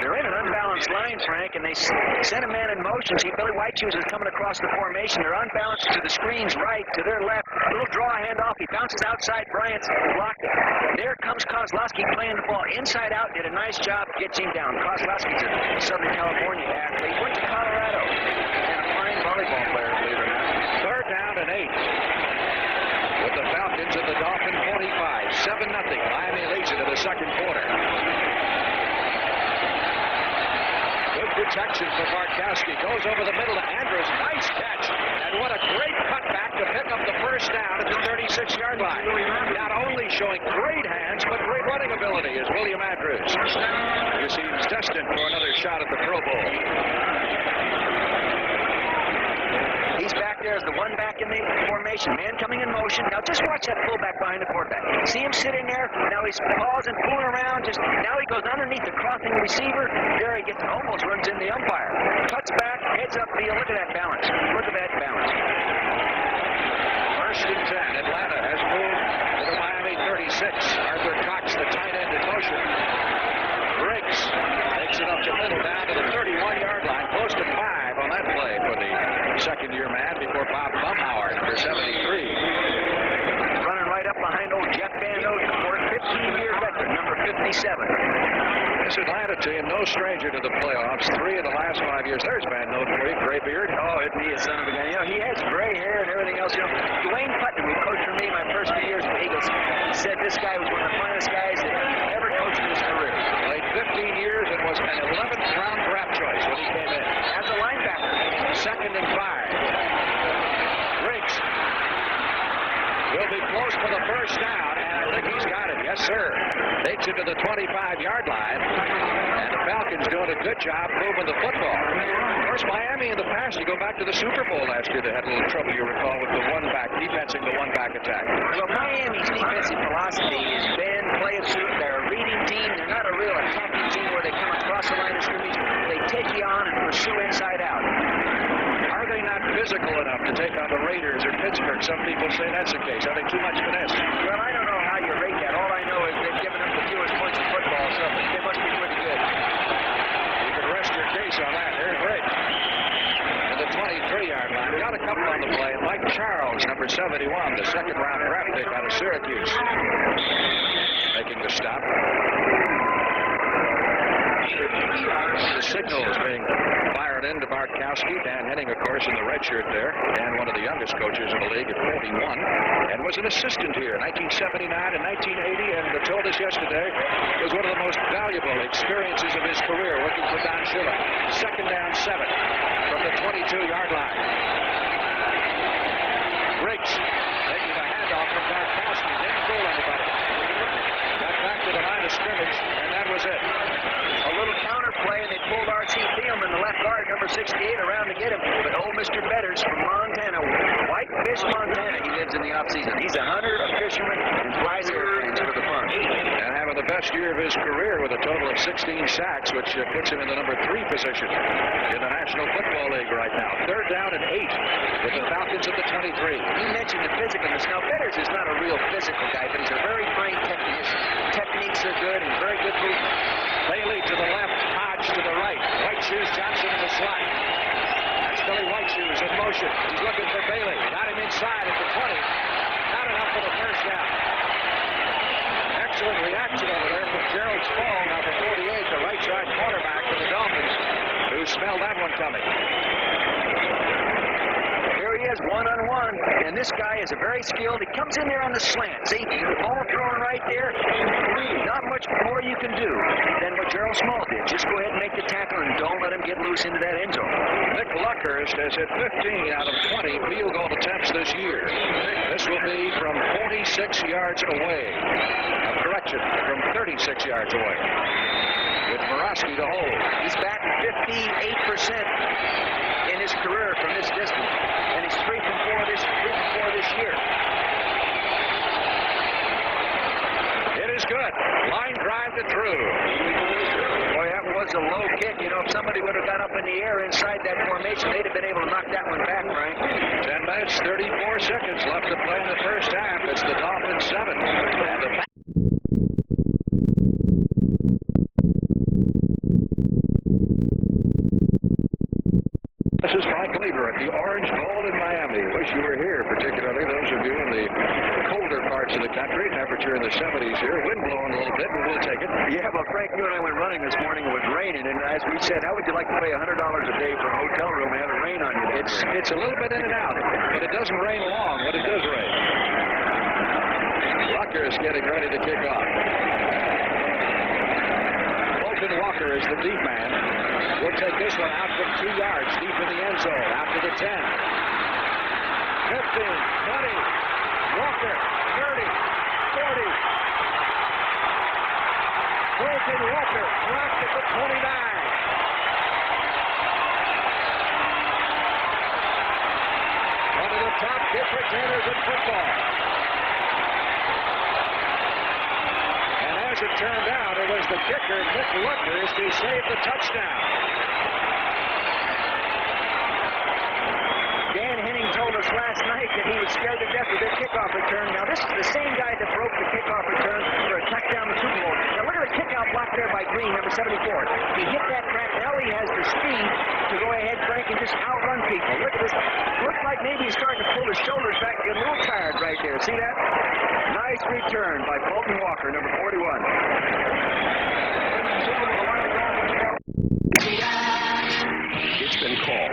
They're in an unbalanced line, Frank, and they sent a man in motion. See, Billy White Shoes is coming across the formation. They're unbalanced to the screen's right, to their left. A little draw handoff. He bounces outside. Bryant's blocked it. There comes Kozlowski playing the ball inside out. Did a nice job. Gets him down. Kozlowski's a Southern California athlete. Went to Colorado. And a fine volleyball player, believe it or not. 3rd down and 8. With the Falcons at the Dolphin 45. 7-0. Miami leads it in the second quarter. Protection for Barkowski. Goes over the middle to Andrews. Nice catch. And what a great cutback to pick up the first down at the 36-yard line. Not only showing great hands, but great running ability is William Andrews. He seems destined for another shot at the Pro Bowl. He's back there as the 1 back in the formation. Man coming in motion. Now just watch that fullback behind the quarterback. See him sitting there. Now he's pausing, fooling around. Now he goes underneath the crossing receiver. There he gets almost runs in the umpire. Cuts back, heads up field. Look at that balance. Look at that balance. First and 10. Atlanta has moved to the Miami 36. Arthur Cox, the tight end, in motion. Riggs takes it up the middle down to the 31-yard line. Close to 5 on that play for the second-year man before Bob Bumhauer, number 73. Running right up behind old Jeff Van Odenford, 15-year veteran, number 57. This Atlanta team, no stranger to the playoffs. 3 in the last 5 years. There's Van Odenford, gray beard. Oh, isn't he a son of a gun? You know, he has gray hair and everything else. You know, Dwayne Putnam, who coached for me my first 2 years with the Eagles, said this guy was one of the finest guys that ever coached in his career. Played 15 years and was an 11th-round draft choice when he came in. As a linebacker. 2nd and 5. Riggs will be close for the first down, and I think he's got it. Yes, sir. Takes it to the 25-yard line, and the Falcons doing a good job moving the football. Of course, Miami in the past, you go back to the Super Bowl last year, they had a little trouble, you recall, with the one-back, defensing the one-back attack. Well, Miami's defensive philosophy is bend, play it suit. They're a reading team. They're not a real attacking team where they come across the line of scrimmage. They take you on and pursue inside out. Are they not physical enough to take on the Raiders or Pittsburgh? Some people say that's the case. Are they too much finesse? Well, I don't know how you rate that. All I know is they've given up the fewest points in football, so they must be pretty good. You can rest your case on that. Here's Riggs. To the 23-yard line. Got a couple on the play. Mike Charles, number 71, the second-round draft pick out of Syracuse, making the stop. The signal is being fired into Barkowski. Dan Henning, of course, in the red shirt there. Dan, one of the youngest coaches in the league at 41, and was an assistant here in 1979 and 1980, and told us yesterday it was one of the most valuable experiences of his career working for Don Shula. 2nd down 7 from the 22-yard line. Riggs taking the handoff from Barkowski. Didn't fool anybody. Got back to the line of scrimmage, and that was it. A little counter play, and they pulled R.C. Thielman, the left guard, number 68, around to get him. But old Mr. Betters from Montana, Whitefish, Montana, he lives in the offseason. He's a hunter, a fisherman, and flies airplanes for the fun. And having the best year of his career with a total of 16 sacks, which puts him in the number 3 position in the National Football League right now. 3rd down and 8 with the Falcons at the 23. You mentioned the physicalness. Now, Betters is not a real physical guy, but he's a very fine technician. Techniques are good and very good movement. Bailey to the left, Hodge to the right. White Shoes Johnson in the slot. That's Billy White Shoes in motion. He's looking for Bailey. Got him inside at the 20. Not enough for the first down. Excellent reaction over there from Gerald Spall, number 48, the right side quarterback for the Dolphins, who smelled that one coming. Here he is, one-on-one, and this guy is a very skilled. He comes in there on the slant. See, the ball thrown right there. Not much more you can do than what Gerald Small did. Just go ahead and make the tackle and don't let him get loose into that end zone. Nick Luckhurst has hit 15 out of 20 field goal attempts this year. This will be from 46 yards away. Correction, from 36 yards away. With Morosky to hold. He's batting 58% in his career from this distance, and he's 3 from 4 this year. It is good. Line drive to through. Boy, that was a low kick. You know, if somebody would have got up in the air inside that formation, they'd have been able to knock that one back, Frank. 10 minutes, 34 seconds left to play in the first half. It's the Dolphins 7. And the This is Frank Lieber at the Orange Bowl in Miami. Wish you were here, particularly those of you in the colder parts of the country. Temperature in the 70s here. Wind blowing a little bit, but we'll take it. Yeah, well, Frank, you and I went running this morning. It was raining, and as we said, how would you like to pay $100 a day for a hotel room and have it rain on you? It's a little bit in and out, but it doesn't rain long, but it does rain. Rucker is getting ready to kick off. Bolton Walker is the deep man. We'll take this one out from 2 yards deep in the end zone after the 10. 15, 20, Walker, 30, 40. Bolton Walker blocked at the 29. One of the top kick returners in football. And as it turned out, it was the kicker, Nick Luckhurst, who saved the touchdown. Dan Henning told us last night that he was scared to death of their kickoff return. Now, this is the same guy that broke the kickoff return for a touchdown in the Super Bowl. Now, look at the kickout block there by Green, number 74. He hit that crack. Now he has the speed to go ahead, Frank, and just outrun people. Look at this. Looks like maybe he's starting to pull his shoulders back. Get a little tired right there. See that? Nice return by Bolton Walker, number 41. It's been called.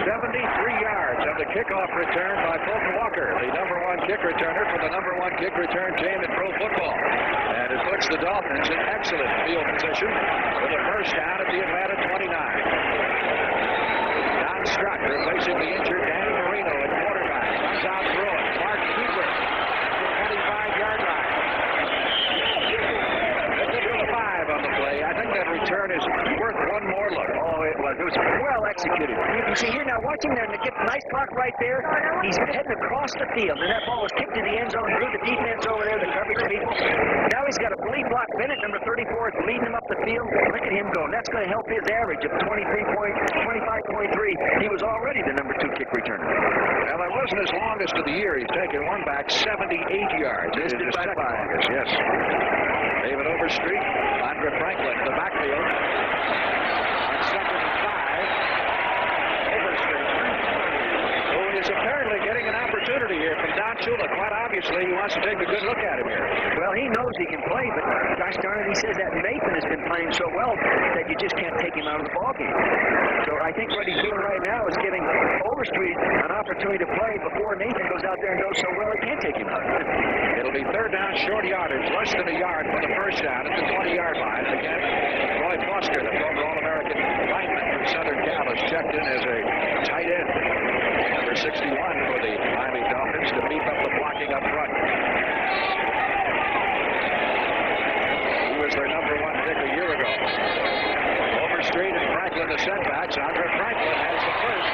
73 yards of the kickoff return by Bolton Walker, the number 1 kick returner for the number 1 kick return team in pro football. And it puts the Dolphins in excellent field position for the first down at the Atlanta 29. Don Struck replacing the injured Danny Marino at quarterback. Runs out throwing. Mark Cooper at the 25-yard line. At 5 on the play. I think that return is worth one more look. Oh, it was. It was well executed. You can see here now, watching there, and get a nice block right there. He's heading across the field, and that ball was kicked to the end zone, drew the defense over there, the coverage people. Now he's got a lead block. Bennett, number 34, is leading him up the field. Look at him go. That's going to help his average of 25.3. He was already the number 2 kick returner. Well, that wasn't his longest of the year. He's taken one back 78 yards. Missed it by 5. Longest, yes. David Overstreet, Andre Franklin in the backfield. On 2nd and 5, Overstreet, who is apparently getting an opportunity here from Don Shula. Quite obviously, he wants to take a good look at him here. Well, he knows he can play, but gosh darn it, he says that Nathan has been playing so well that you just can't take him out of the ballgame. So I think what he's doing right now is giving Overstreet an opportunity to play before Nathan goes out there and goes so well he can't take him out. It'll be 3rd down, short yardage, less than a yard for the first down at the 20-yard line. And again, Roy Foster, the former All-American lineman from Southern Cal, is checked in as a tight end. Number 61 for the Miami Dolphins to beef up the blocking up front. He was their number 1 pick a year ago. Overstreet and Franklin the setbacks. Andre Franklin has the first.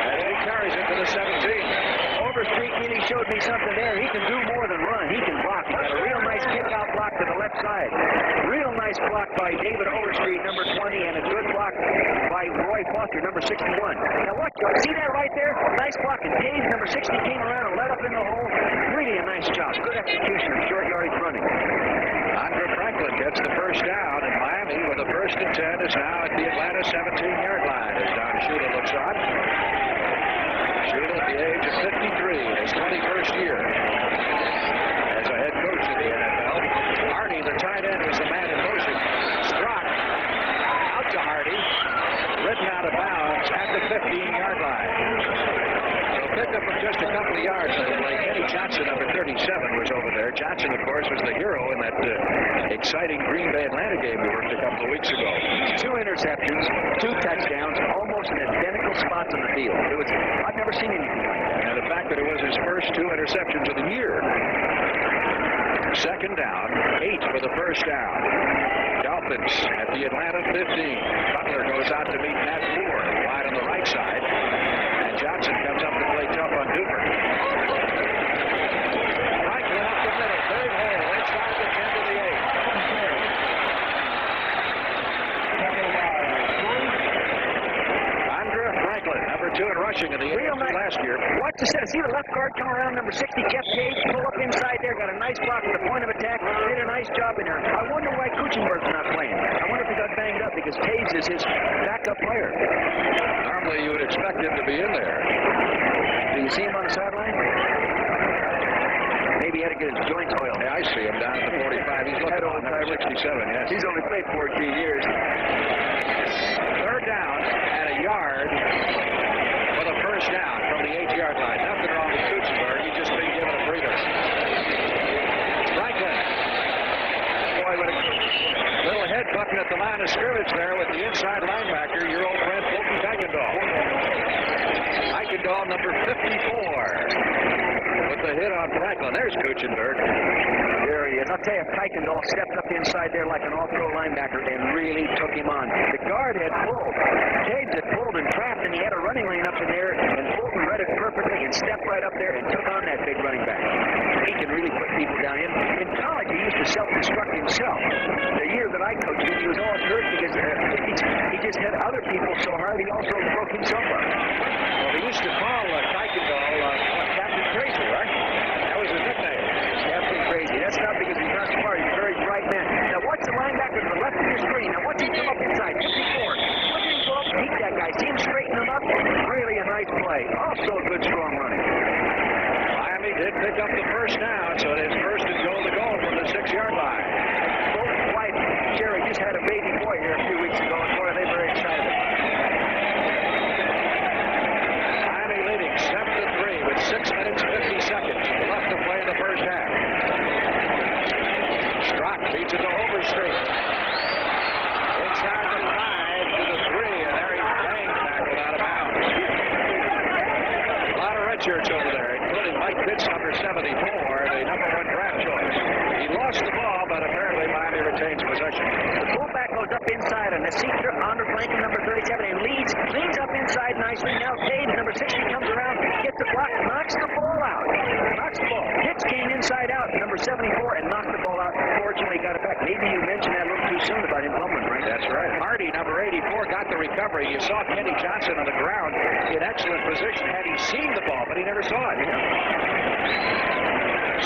And he carries it to the 17. Overstreet really showed me something there. He can do more than run. He can block. He got a real nice kick-out block to the side. Real nice block by David Overstreet, number 20, and a good block by Roy Foster, number 61. Now watch, see that right there? Nice block. And Taves, number 60, came around and let up in the hole. Really a nice job. Good execution of short yardage running. Andre Franklin gets the first down, and Miami with a 1st and 10 is now at the Atlanta 17-yard line as Don Shula looks on. Shula at the age of 53 in his 21st year as a head coach in the NFL. Hardy, the tight end, was the man in motion. Strock out to Hardy, written out of bounds at the 15-yard line. So picked up from just a couple of yards on the play. Kenny Johnson, number 37, was over there. Johnson, of course, was the hero in that exciting Green Bay Atlanta game we worked a couple of weeks ago. 2 interceptions, 2 touchdowns, almost in identical spots on the field. I've never seen anything like that. And the fact that it was his first 2 interceptions of the year. 2nd down, 8 for the first down. Dolphins at the Atlanta 15. Butler goes out to meet Matt Moore wide on the right side. And Johnson comes up to play tough on Duper. Franklin up the middle. Big hole inside the 10 to the 8. Andre Franklin, number 2 in rushing in the AFC last year. Watch the set. See the left guard come around, number 60, Jeff Taves, pull up inside there, got a nice block at the point of attack, did a nice job in there. I wonder why Kuchenberg's not playing. I wonder if he got banged up because Taves is his backup player. Normally you would expect him to be in there. Do you see him on the sideline? Maybe he had to get his joints oiled. Yeah, I see him down at the 45. He's looking on number 67, yes. He's only played 14 years. 3rd down and a yard for the first down from the 8-yard line. Nothing wrong with Kuchenberg. He's just been given a breather. Franklin. Boy, what a little head button at the line of scrimmage there with the inside linebacker, your old friend Fulton Kuykendall. Kuykendall, number 54. With the hit on Franklin. There's Kuchenberg. There he is. I'll tell you, Kuykendall stepped up inside there like an all-pro linebacker and really took him on. The guard had pulled. Taves had pulled and trapped, and he had a running lane up in there, and Fulton read it perfectly and stepped right up there and took on that big running back. He can really put people down. In college, he used to self-destruct himself. The year that I coached him, he was always hurt because he just hit other people so hard, he also broke himself up. Well, they used to call Kuykendall Captain Crazy, right? That was his nickname. Captain Crazy. That's not because he's not smart. He's a very bright man. Now watch the linebacker to the left of your screen. Now watch him come up inside. 54. Look at him go up and beat that guy. See him straighten him up? Really a nice play. Also good strong running. Miami did pick up the first down, so it is 1st and goal to go from the 6-yard line. Fulton's wife, Jerry, just had a baby boy here a few weeks ago, and boy, they're very excited. Miami leading 7-3 with 6 minutes 50 seconds left to play in the first half. Strock beats it to Overstreet. Inside the 5 to the 3, and there he's bang tackled out of bounds. A lot of redshirts over there, including Mike Pitts, number 74, the number 1 draft choice. He lost the ball, but apparently Miami retains possession. The fullback goes up inside on the seat trip. Andre Franklin, number 37, and leads up inside nicely. Now Taves, number 60, comes around, gets the block, knocks the ball out. Knocks the ball. Hits came inside out, number 74, and knocked the ball out. Fortunately, got it back. Maybe you mentioned that a little too soon about him fumbling, Frank. That's right. Hardy, number 84, got the recovery. You saw Kenny Johnson on the ground in excellent position had he seen the ball, but he never saw it.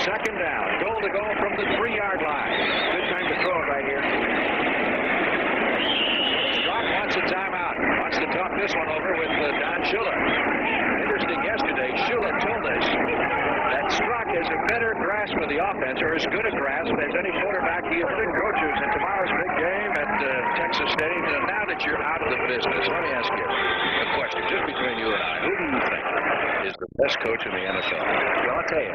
2nd down. Goal to go from the 3-yard line. Good time to throw it right here. Strock wants a timeout. Wants to talk this one over with Don Shula. Interesting yesterday, Shula told us that Strock has a better grasp of the offense, or as good a grasp as any quarterback he ever coaches in tomorrow's big game at Texas State. And now that you're out of the business, let me ask you a question, just between you and I. Who do you think is the best coach in the NFL? Well, I'll tell you,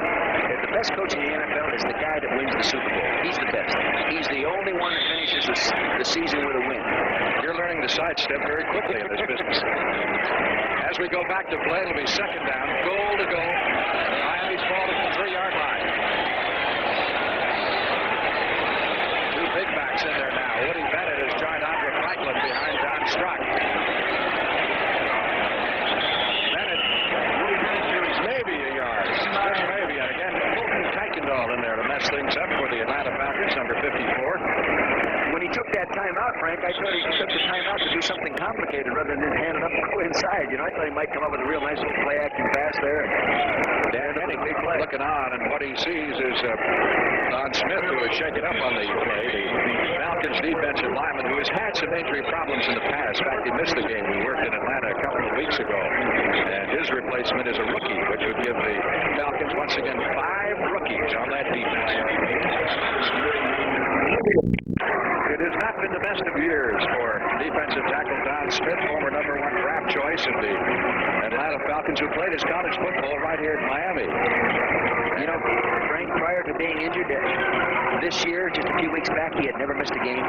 the best coach in the NFL is the guy that wins the Super Bowl. He's the best. He's the only one that finishes the season with a win. You're learning to sidestep very quickly in this business. As we go back to play, it'll be 2nd down. Goal to go. Miami's ball at the 3-yard line. 2 big backs in there now. Woody Bennett has joined Andre Franklin behind Don Strock. Bennett, maybe a yard. Just maybe. And again, Fulton Kuykendall in there to mess things up for the Atlanta Falcons, number 54. took that timeout, Frank. I thought he took the timeout to do something complicated rather than hand it up and go inside. You know, I thought he might come up with a real nice little play-action pass there. Dan Kenny looking on, and what he sees is Don Smith, who is shaken up on the play. The Falcons defensive lineman who has had some injury problems in the past. In fact, he missed the game. We worked in Atlanta a couple of weeks ago. And his replacement is a rookie, which would give the Falcons, once again, 5 rookies on that defense. It has not been the best of years for defensive tackle Don Smith, former #1 draft choice of the Atlanta Falcons, who played his college football right here in Miami. You know, Frank, prior to being injured this year, just a few weeks back, he had never missed a game.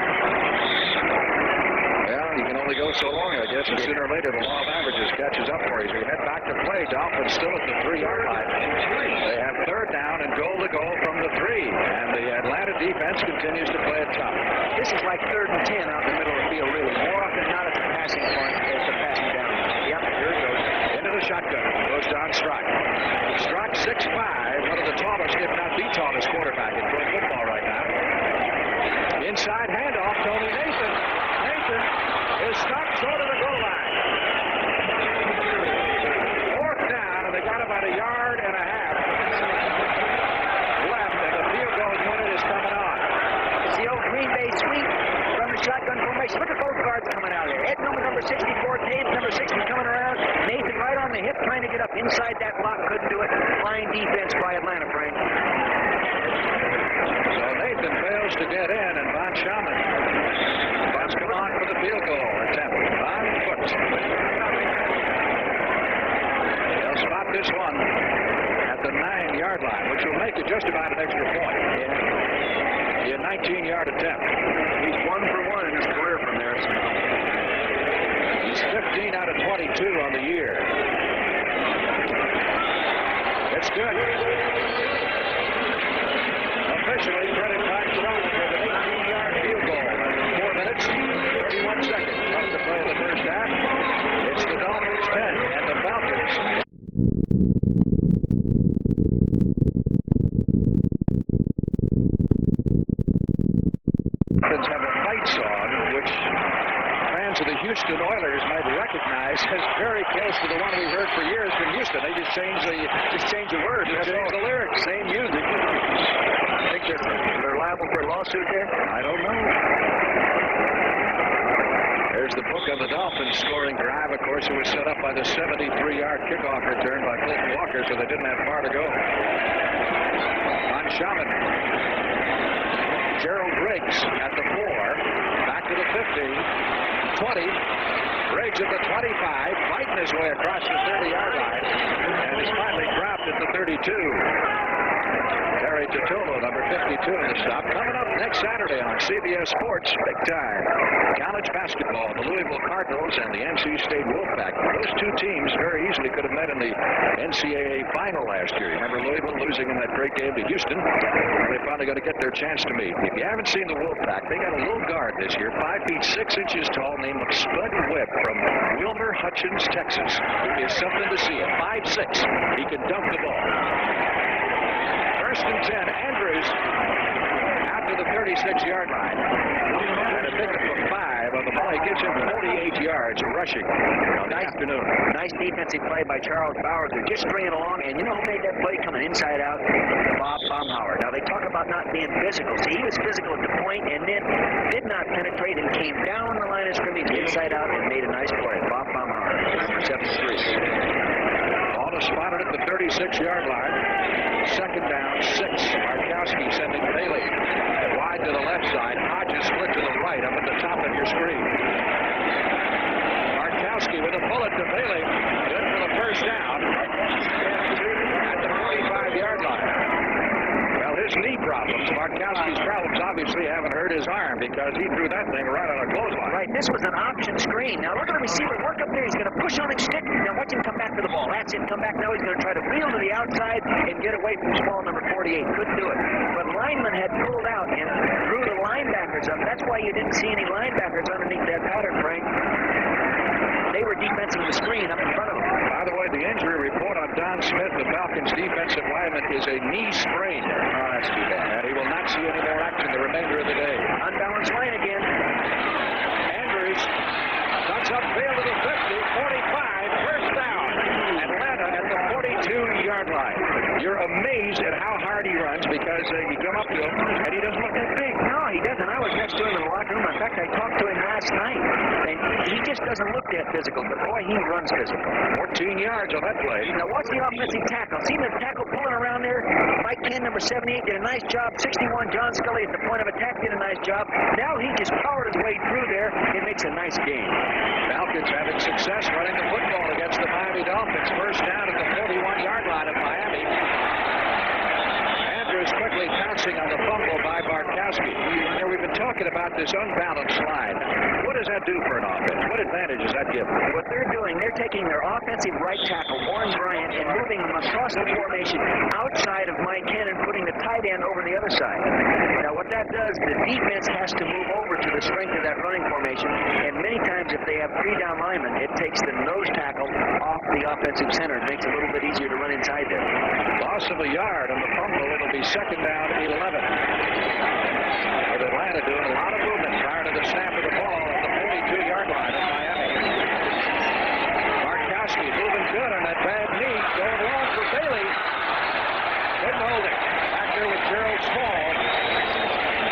Well, you can only go so long, I guess, and sooner or later the law of averages catches up for you. So we head back to play. Dolphins still at the 3-yard line. They have third down and goal to go from the 3. And the Atlanta defense continues to play it tough. This is like 3rd and 10 out in the middle of the field, really. More often than not, it's a passing point. It's a passing down. Yep, here it goes. Into the shotgun. Goes Don Strock. Strock 6'5", one of the tallest, if not the tallest quarterback in pro football right now. Inside handoff, Tony Nathan. Nathan is stopped short of the goal line. 4th down, and they got about 1.5 yards left, and the field goal unit is coming on. It's the old Green Bay sweep from the shotgun formation. Look at both guards coming out here. Ed Newman, number 64, Dave, number 60, coming around. Nathan right on the hip, trying to get up inside that block. Couldn't do it. Fine defense by Atlanta, Frank. So Nathan fails to get in, and Von Schaman has come on for the field goal attempt. On foot. They'll spot this one at the 9-yard line, which will make it just about an extra point. Yeah. A 19-yard attempt. He's 1 for 1 in his career from there. He's 15 out of 22 on the year. It's good. Officially, credit Todd Strong for the 18-yard field goal. 4 minutes, 51 seconds left to play in the first half. It's the Dolphins 10 and the Falcons. Dolphins have a fight song, which fans of the Houston Oilers might recognize as very close to the one we heard for years from Houston. They just changed the words, they changed the lyrics, same music. I think they're liable for a lawsuit there? I don't know. There's the book on the Dolphins scoring drive. Of course, it was set up by the 73-yard kickoff return by Colton Walker, so they didn't have far to go. On Schaman. Gerald Briggs at the 4. Back to the 15. 20. Briggs at the 25. Fighting his way across the 30-yard line. And is finally dropped at the 32. Terry Totolo, number 52 in the stop. Coming up next Saturday on CBS Sports, big time. College basketball, the Louisville Cardinals and the NC State Wolfpack. Those two teams very easily could have met in the NCAA final last year. Remember Louisville losing in that great game to Houston? They're finally going to get their chance to meet. If you haven't seen the Wolfpack, they got a little guard this year, 5 feet 6 inches tall, named Spud Webb from Wilmer Hutchins, Texas. He is something to see. At 5'6", he can dunk the ball. 1st and 10, Andrews out to the 36-yard line. And a pickup of 5 on the ball. He gives him 48 yards rushing. Nice afternoon. Nice defensive play by Charles Bowers. They're just stringing along, and you know who made that play coming inside out? Bob Baumhauer. Now, they talk about not being physical. See, he was physical at the point and then did not penetrate and came down the line of scrimmage inside out and made a nice play. Bob Baumhauer, number 73. Ball is spotted at the 36-yard line. 2nd down, 6. Markowski sending Bailey wide to the left side. Hodges split to the right up at the top of your screen. Markowski with a bullet to Bailey. Good for the first down. At the 45-yard line. Well, his knee problems, Markowski's problems, obviously haven't hurt his arm because he threw that thing right on a clothesline. Right, this was an option screen. Now look at the receiver work up there. He's going to push on his stick. Now watch him come back to the ball. That's it. Come back now. He's going to try to reel to the outside and get away from small number 48. Couldn't do it. But lineman had pulled out and drew the linebackers up. That's why you didn't see any linebackers underneath that pattern, Frank. They were defensing the screen up in front of them. By the way, the injury report on Don Smith, the Falcons' defensive lineman, is a knee sprain. Oh, that's too bad. And he will not see any more action the remainder of the day. Unbalanced line again. locker room. In fact, I talked to him last night, and he just doesn't look that physical, but boy, he runs physical. 14 yards on that play. Now watch the offensive tackle. See the tackle pulling around there? Mike Ken, number 78, did a nice job. 61, John Scully at the point of attack did a nice job. Now he just powered his way through there. It makes a nice game. Falcons having success running the football against the Miami Dolphins. First down at the 41-yard line of Miami. Andrews quickly pouncing on the fumble by Bartkowski. We've been talking about this unbalanced line. What does that do for an offense? What advantage does that give them? What they're doing, they're taking their offensive right tackle, Warren Bryant, and moving him across the formation outside of Mike Ken and putting the tight end over the other side. Now, what that does, the defense has to move over to the strength of that running formation, and many times if they have 3 down linemen, it takes the nose tackle off the offensive center. It makes it a little bit easier to run inside there. Loss of a yard on the fumble. It'll be second down, 11. With Atlanta doing a lot of movement prior to the snap of the ball at the 42-yard line of Miami. Bartkowski moving good on that bad knee. Going long for Bailey. Couldn't hold it. Back there with Gerald Small.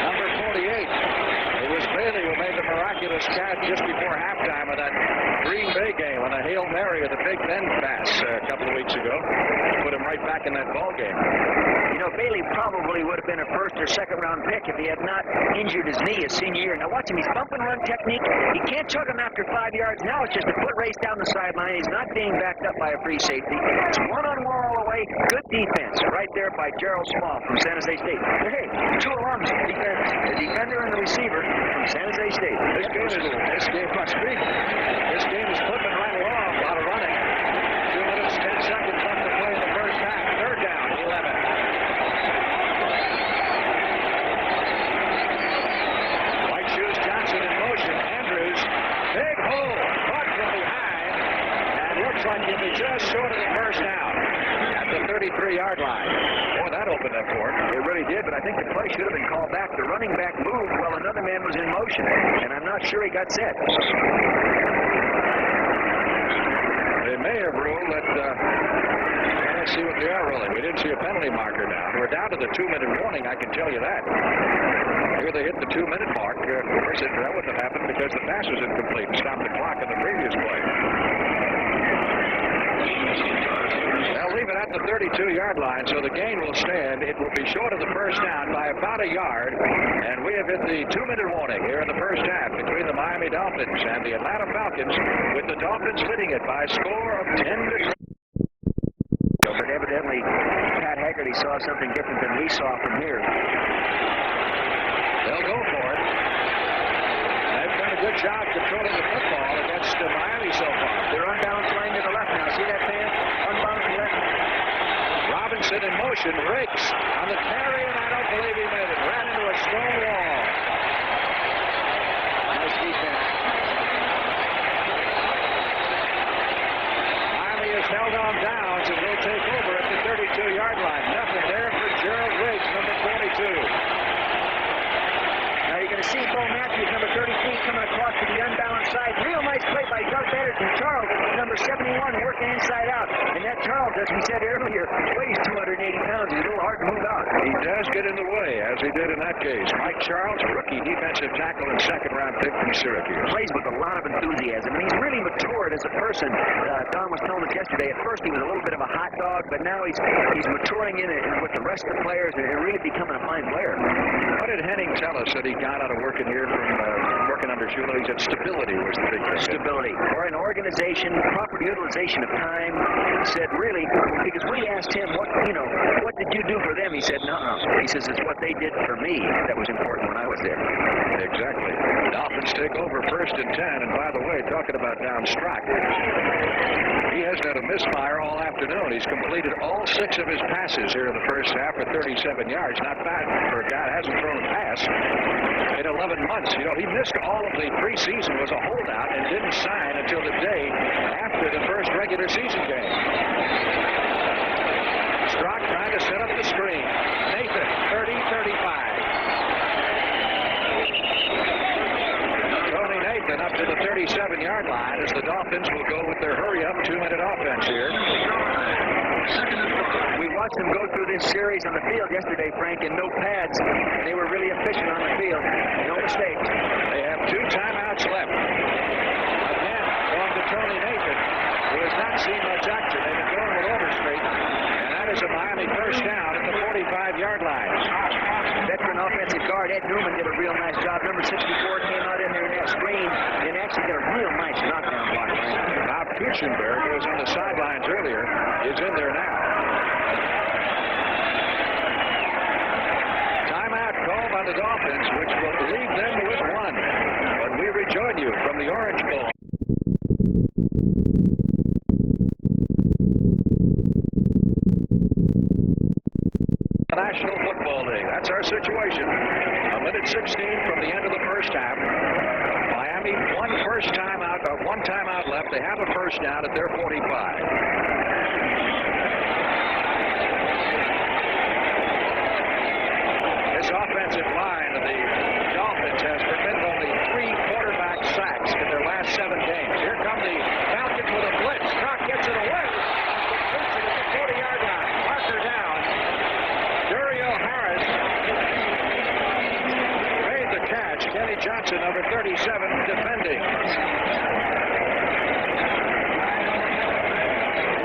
Number 48. It was Bailey who made the miraculous catch just before halftime of that Green Bay game on a Hail Mary of the Big Ben pass a couple of weeks ago. Put him right back in that ball game. You know, Bailey probably would have been a first or second round pick if he had not injured his knee his senior year. Now watch him, he's bump and run technique. He can't chug him after 5 yards. Now it's just a foot race down the sideline. He's not being backed up by a free safety. It's one-on-one all the way. Good defense right there by Gerald Small from San Jose State. Hey, 2 alums, defense, the defender and the receiver from San Jose State. This game is flipping right along. A lot of running. 2 minutes, 10 seconds left to play in the first half. Third down, 11. White Shoes Johnson in motion. Andrews, big hole, caught from behind, and looks like he'll be just short of the first down at the 33-yard line. Boy, that opened up for him. It really did, but I think the play should have been called back. The running back moved while another man was in motion, and I'm not sure he got set. They may have ruled that, let's see what they are ruling. We didn't see a penalty marker now. We're down to the 2-minute warning, I can tell you that. Here they hit the 2-minute mark. Of course, that wouldn't have happened because the pass was incomplete and stopped the clock in the previous play. They'll leave it at the 32-yard line, so the gain will stand. It will be short of the first down by about a yard, and we have hit the 2-minute warning here in the first half between the Miami Dolphins and the Atlanta Falcons, with the Dolphins leading it by a score of 10-3. But evidently, Pat Haggerty saw something different than we saw from here. They'll go for it. They've done a good job controlling the football against Miami so far. They're unbalanced line to the left now. See that, fan? Unbalanced left. Robinson in motion. Riggs on the carry, and I don't believe he made it. Ran into a stone wall. Nice defense. Miami is held on downs and will take over at the 32-yard line. Nothing there for Gerald Riggs, number 42. Now you're going to see Bo Matthews, number 33, coming across to the unbalanced side. Real nice play by Doug Betterton. Charles, number 71, working inside out. And that Charles, as we said earlier, weighs 280 pounds. He's a little hard to move out. He does get in the way, as he did in that case. Mike Charles, rookie defensive tackle and second-round pick from Syracuse. Plays with a lot of enthusiasm, and he's really matured as a person. Tom was telling us yesterday, at first he was a little bit of a hot dog, but now he's maturing in it with the rest of the players and really becoming a fine player. What did Henning tell us that he got out of working here from working under Shula? He said stability was the big thing. Stability, or an organization, proper utilization of time. He said, really, because we asked him, what did you do for them? He said, no. He says, it's what they did for me that was important when I was there. Exactly. Dolphins take over 1st and 10, and by the way, talking about down Strock, he hasn't had a misfire all afternoon. He's completed all 6 of his passes here in the first half for 37 yards. Not bad for a guy that hasn't thrown a pass in 11 months. You know, he missed all of the preseason, was a holdout, and didn't sign until the day after the first regular season game. Strock trying to set up the screen. Nathan, 30-35. Tony Nathan up to the 37-yard line as the Dolphins will go with their hurry-up 2-minute offense here. We watched them go through this series on the field yesterday, Frank, and no pads. They were really efficient on the field. No mistakes. They have 2 timeouts left. Again, going to Tony Nathan, who has not seen much action. They've been going with Overstreet, and that is a Miami first down at the 45-yard line. Veteran offensive guard Ed Newman did a real nice job. Number 64 came out in there in that screen and actually did a real nice knockdown block. Bob Kuchenberg, who was on the sidelines earlier, is in there now. Timeout called by the Dolphins, which will leave them with 1. When we rejoin you from the Orange Bowl. National Football League. That's our situation. A minute 16 from the end of the first half. Miami, 1 timeout left. They have a first down at their 45. This offensive line of the Dolphins has permitted only 3 quarterback sacks in their last 7 games. Here come the Falcons with a blitz. Croc gets it away. Gets it at the 40-yard line. Parker down. Harris made the catch. Kenny Johnson, number 37, defending.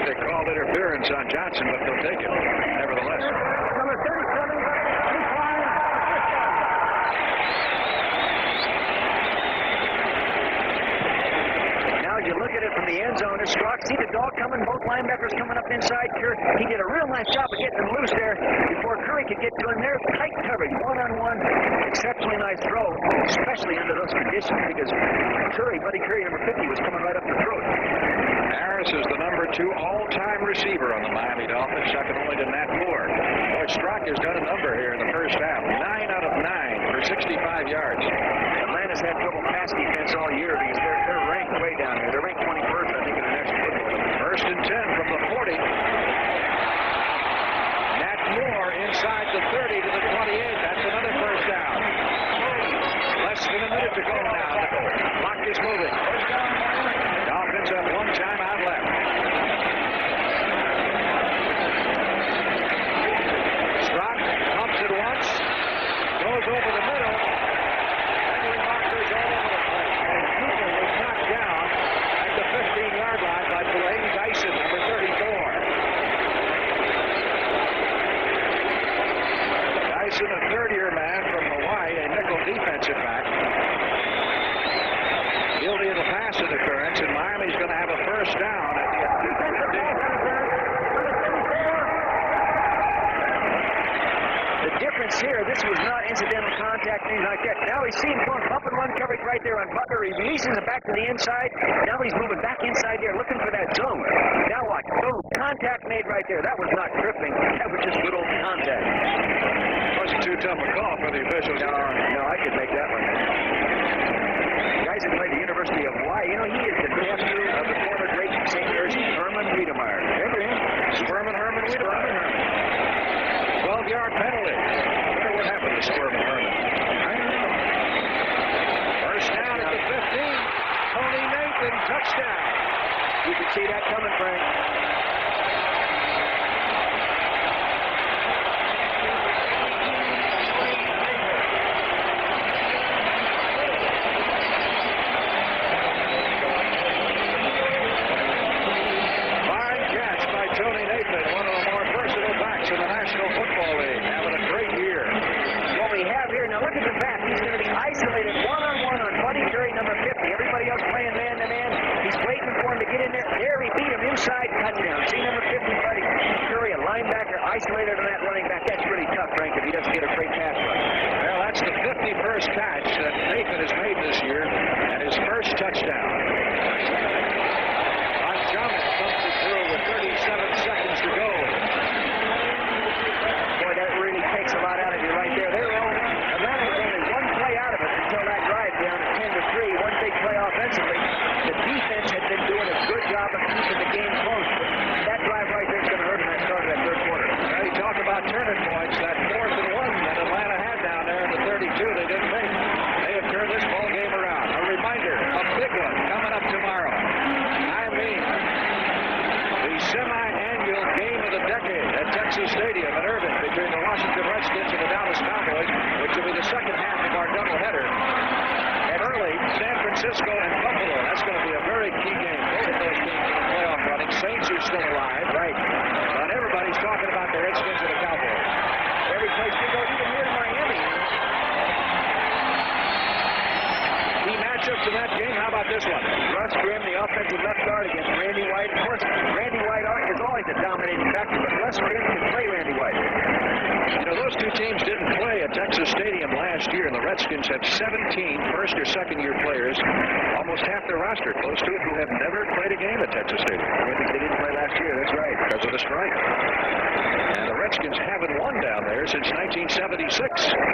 They called interference on Johnson, but they'll take it nevertheless. Number 37, Now as you look at it from the end zone, it's Strock. See the dog coming, both linebackers coming up inside. He did a real nice job of getting them loose there before Curry could get to him there. Tight coverage, one-on-one. Exceptionally nice throw, especially under those conditions because Buddy Curry, number 50, was coming right up the throat. Harris is the number 2 all-time receiver on the Miami Dolphins, second only to Nat Moore. Boy, Strock has done a number here in the first half. 9 out of 9 for 65 yards. Atlanta's had trouble pass defense all year because they're ranked way down here. They're ranked 21st, I think, in the National Football League. First and 10 from the 40. Nat Moore inside the 30 to the 28. That's another first down. Less than a minute to go now. The clock is moving. Dolphins have 1 timeout left. Strock pumps it once. Goes over the middle. Many markers all over the place. And Cooper was knocked down at the 15-yard line by Blaine Dyson, number 34. Dyson, a third-year man from Hawaii, a nickel defensive back. Guilty of the pass interference, and Miami's going to have a first down at the 15. The difference here, this was not incidental contact, things like that. Now he's seen one bump and run coverage right there on Butler. He releases it back to the inside. Now he's moving back inside there looking for that zone. Now watch. Boom. Contact made right there. That was not tripping. That was just good old contact. Wasn't too tough a call for the officials. No, I could make that one. The guys that played at the University of Hawaii, you know, he is the nephew of the former great St. Mary's Herman Wiedemeyer. Remember him? Sperman Herman Wiedemeyer. 12-yard penalty. I wonder what happened to Sperman Herman. First down at the 15. Tony Nathan, touchdown. You could see that coming, Frank. Fine catch by Tony Nathan, one of the more versatile backs in the National Football League, having a great year. What we have here, now look at the back. He's going to be isolated one-on-one on Buddy Curry, number 50. Everybody else playing man-to-man. He's waiting for him to get in there. There he beat him inside, touchdown. Francisco and Buffalo. That's going to be a very key game. Both of those teams in the playoff running. Saints are still alive, right? But everybody's talking about the Redskins and the Cowboys. Every place we go, even here in Miami. Key matchups in that game. How about this one? Russ Grimm, the offensive left guard against Randy White. Of course, Randy White is always a dominating factor, but Russ Grimm can play Randy White. You know, those two teams didn't play at Texas Stadium last year, and the Redskins have 17 first or second year players, almost half their roster, close to it, who have never played a game at Texas Stadium. I think they didn't play last year, that's right. Because of the strike. And the Redskins haven't won down there since 1976.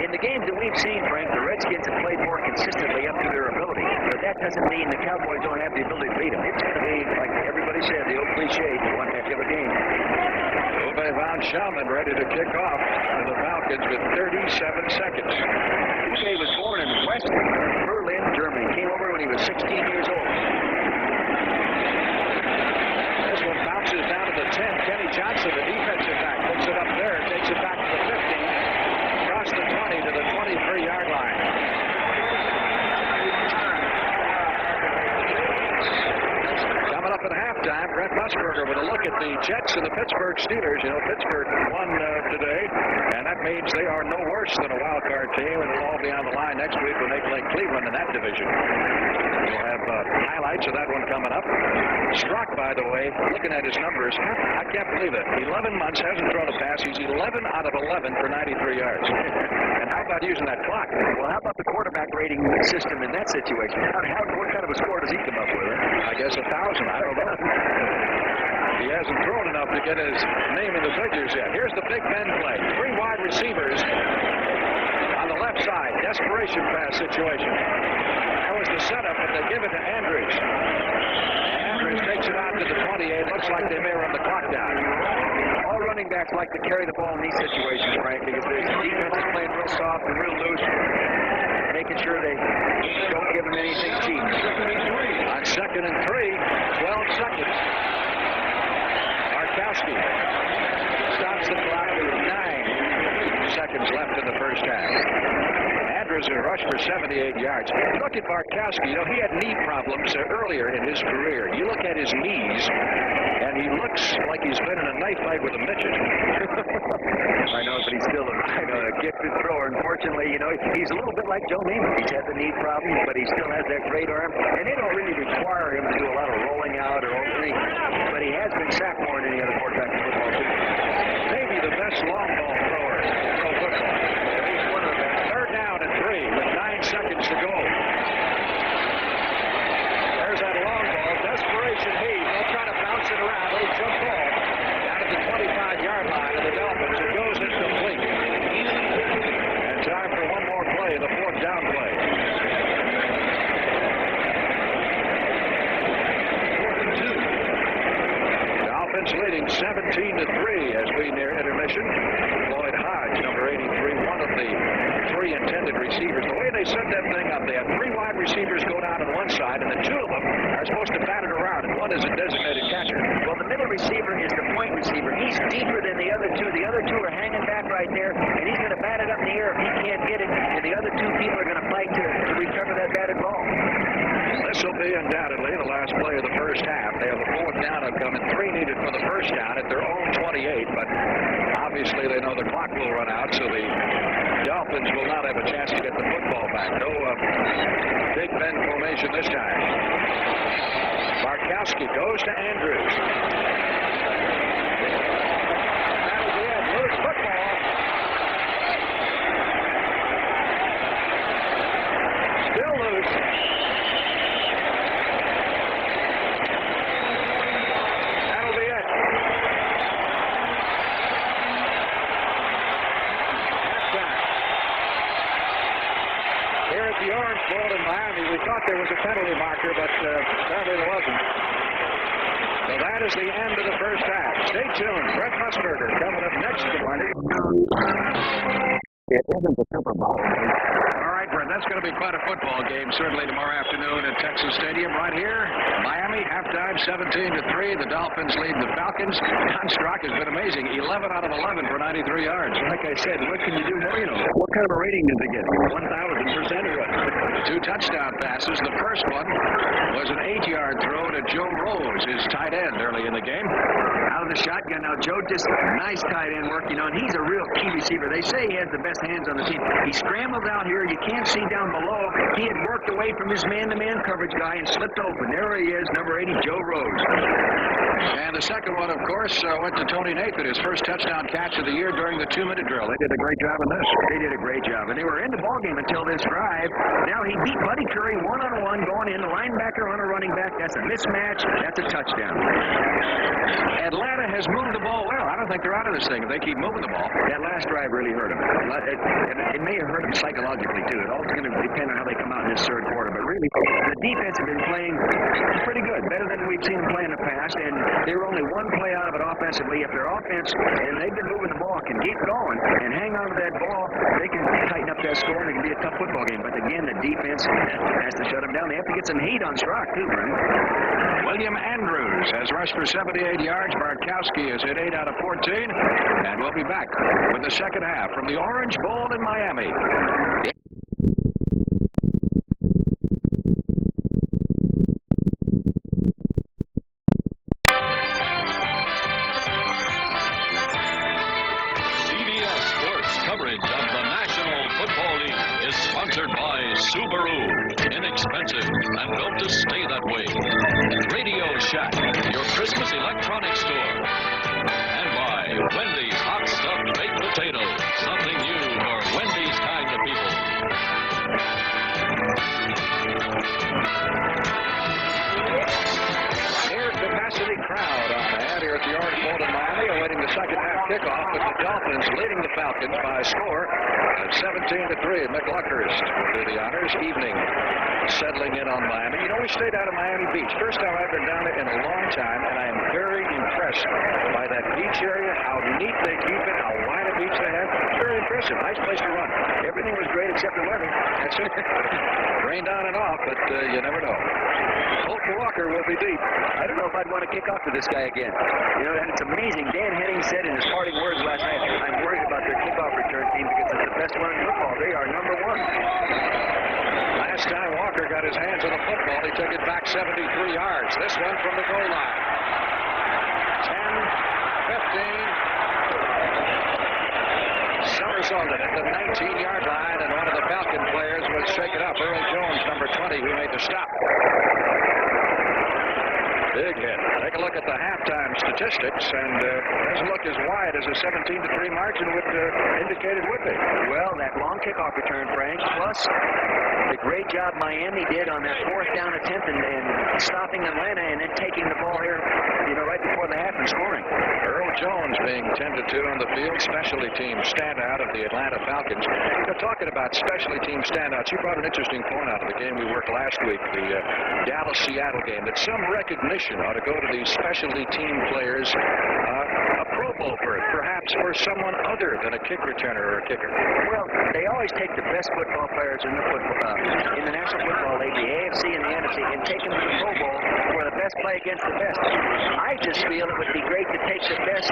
In the games that we've seen, Frank, the Redskins have played more consistently up to their ability. But that doesn't mean the Cowboys don't have the ability to beat them. It's going to be, like everybody said, the old cliche, one heck of a game. Uwe von Schaumann ready to kick off for the Falcons with 37 seconds. Uwe was born in West Berlin, Germany. Came over when he was 16 years old. This one bounces down to the 10. Kenny Johnson, the defensive back, picks it up there, takes it back to the 15, across the 20 to the 23-yard line. Coming up at halftime, Brett Musburger with a look at the Jets and the Pittsburgh Steelers. You know, Pittsburgh won today, and that means they are no worse than a wild card team, and it'll all be on the line next week when they play Cleveland in that division. We'll have highlights of that one coming up. Strzok, by the way, looking at his numbers, I can't believe it. 11 months, hasn't thrown a pass. He's 11 out of 11 for 93 yards. And how about using that clock? Well, how about the quarterback rating system in that situation? What kind of a score does he come up with? I guess 1,000. I don't know. He hasn't thrown enough to get his name in the figures yet. Here's the Big Ben play. 3 wide receivers on the left side. Desperation pass situation. That was the setup, but they give it to Andrews. Andrews takes it out to the 28. Looks like they may run the clock down. All running backs like to carry the ball in these situations, Frank, because the defense is playing real soft and real loose, making sure they don't give them anything cheap. On 2nd and 3, 12 seconds. Markowski stops the clock with 9 seconds left in the first half. Andrews has rushed for 78 yards. Look at Markowski. You know, he had knee problems earlier in his career. You look at his knees, and he looks like he's been in a knife fight with a midget. I know, but he's still a gifted thrower. Unfortunately, you know, he's a little bit like Joe Namath. He's had the knee problems, but he still has that great arm. And they don't really require him to do a lot of rolling out or anything. But he has been sacked more than any other quarterback in football, too. Maybe the best long ball thrower in pro football. He's one of the best. 3rd down and 3 with 9 seconds to go. There's that long ball. Desperation heave. They'll try to bounce it around. Little jump ball down at the 25-yard line of the Dolphins. It goes incomplete. And time for one more play, the 4th down play. 4th and 2. Dolphins leading 17-3 as we near intermission. Lloyd Hodge, number 83, one of the 3 intended receivers. The way they set that thing up, they have 3 wide receivers go down on one side, and the 2 of them are supposed to bat it around, and one is a designated catcher. Well, the middle receiver is the point receiver. He's deeper than the other 2. The other 2 are hanging back right there, and he's going to bat it up in the air if he can't get it, and the other 2 people are going to fight to recover that batted ball. This will be undoubtedly the last play of the first half. They have a 4th down upcoming, 3 needed for the first down at their own 28, but obviously they know the clock will run out, so the Dolphins will not have a chance to get the football back. No Big Ben formation this time. Markowski goes to Andrews. That'll be it. Loose football. Still loose. That'll be it. Halftime. Here at the Orange Bowl in Miami, we thought there was a penalty marker, but apparently there wasn't. So that is the end of the first half. Stay tuned. Brett Musburger coming up next to Marty. It isn't the Super Bowl. All right, Brett, that's going to be quite a football game, certainly tomorrow afternoon at Texas Stadium right here. Miami, halftime, 17-3. The Dolphins lead the Falcons. Don Strzok has been amazing. 11 out of 11 for 93 yards. Like I said, what can you do more? You know, what kind of a rating did they get? 1,000% or what? The 2 touchdown passes. The first one was an 8-yard throw to Joe Rose, his tight end, early in the game. Out of the shotgun now, Joe just nice tight end work. He's a real key receiver. They say he has the best hands on the team. He scrambled out here. You can't see down below. He had worked away from his man-to-man coverage guy and slipped open. There he is, number 80, Joe Rose. And the second one, of course, went to Tony Nathan, his first touchdown catch of the year during the 2-minute drill. They did a great job in this. They did a great job, and they were in the ballgame until this drive. Now he beat Buddy Curry one-on-one, going in, the linebacker on a running back. That's a mismatch. That's a touchdown. Atlanta has moved the ball well. I don't think they're out of this thing if they keep moving the ball. That last drive really hurt them. It may have hurt them psychologically, too. It all is going to depend on how they come out in this third quarter. But really, the defense has been playing pretty good, better than we've seen them play in the past. And they were only one play out of it offensively. If their offense, and they've been moving the ball, can keep going and hang on to that ball, they can tighten up that score, and it can be a tough football game. But again, the defense has to shut them down. They have to get some heat on Strock, too, Brian. William Andrews has rushed for 78 yards. Bartkowski has hit 8 out of 14. And we'll be back with the second half from the Orange Bowl in Miami. CBS Sports coverage of the National Football League is sponsored by Subaru. Inexpensive and built to stay that way. Radio Shack, your Christmas electronics store. And by Wendy's Hot Stuffed Baked Potatoes. Something new for Wendy's kind of people. Near capacity crowd on hand here at the Orange Bowl in Miami, awaiting the second half kickoff with the Dolphins leading the Falcons by a score of 17-3. McLuckhurst do the honors. Evening settling in on Miami. We stayed out of Miami Beach. First time I've been down there in a long time, and I am very impressed by that beach area, how neat they keep it, how wide a beach they have. Very impressive. Nice place to run. Everything was great except the weather. That's it. Rained on and off, but you never know. Holt Walker will be deep. I don't know if I'd want to kick off to this guy again. And it's amazing. Dan Henning said in his parting words last night, I'm worried about their kickoff return team because it's the best one in football. They are number 1. Last time Walker got his hands on the football, he took it back 73 yards. This one from the goal line. 10, 15. Somersaulted at the 19-yard line, and one of the Falcon players was shaken up. Earl Jones, number 20, who made the stop. Big hit. Take a look at the halftime statistics, and doesn't look as wide as a 17-3 margin would indicate it would be. Well, that long kickoff return, Frank, plus the great job Miami did on that 4th down attempt and stopping Atlanta and then taking the ball here, right before the half and scoring. Earl Jones being tended to on the field, specialty team standout of the Atlanta Falcons. Talking about specialty team standouts, you brought an interesting point out of the game we worked last week, the Dallas-Seattle game, that some recognition ought to go to these specialty team players, a Pro Bowl berth, perhaps for someone other than a kick returner or a kicker. Well, they always take the best football players in the National Football League, the AFC and the NFC, and take them to the Pro Bowl for the best play against the best. I just feel it would be great to take the best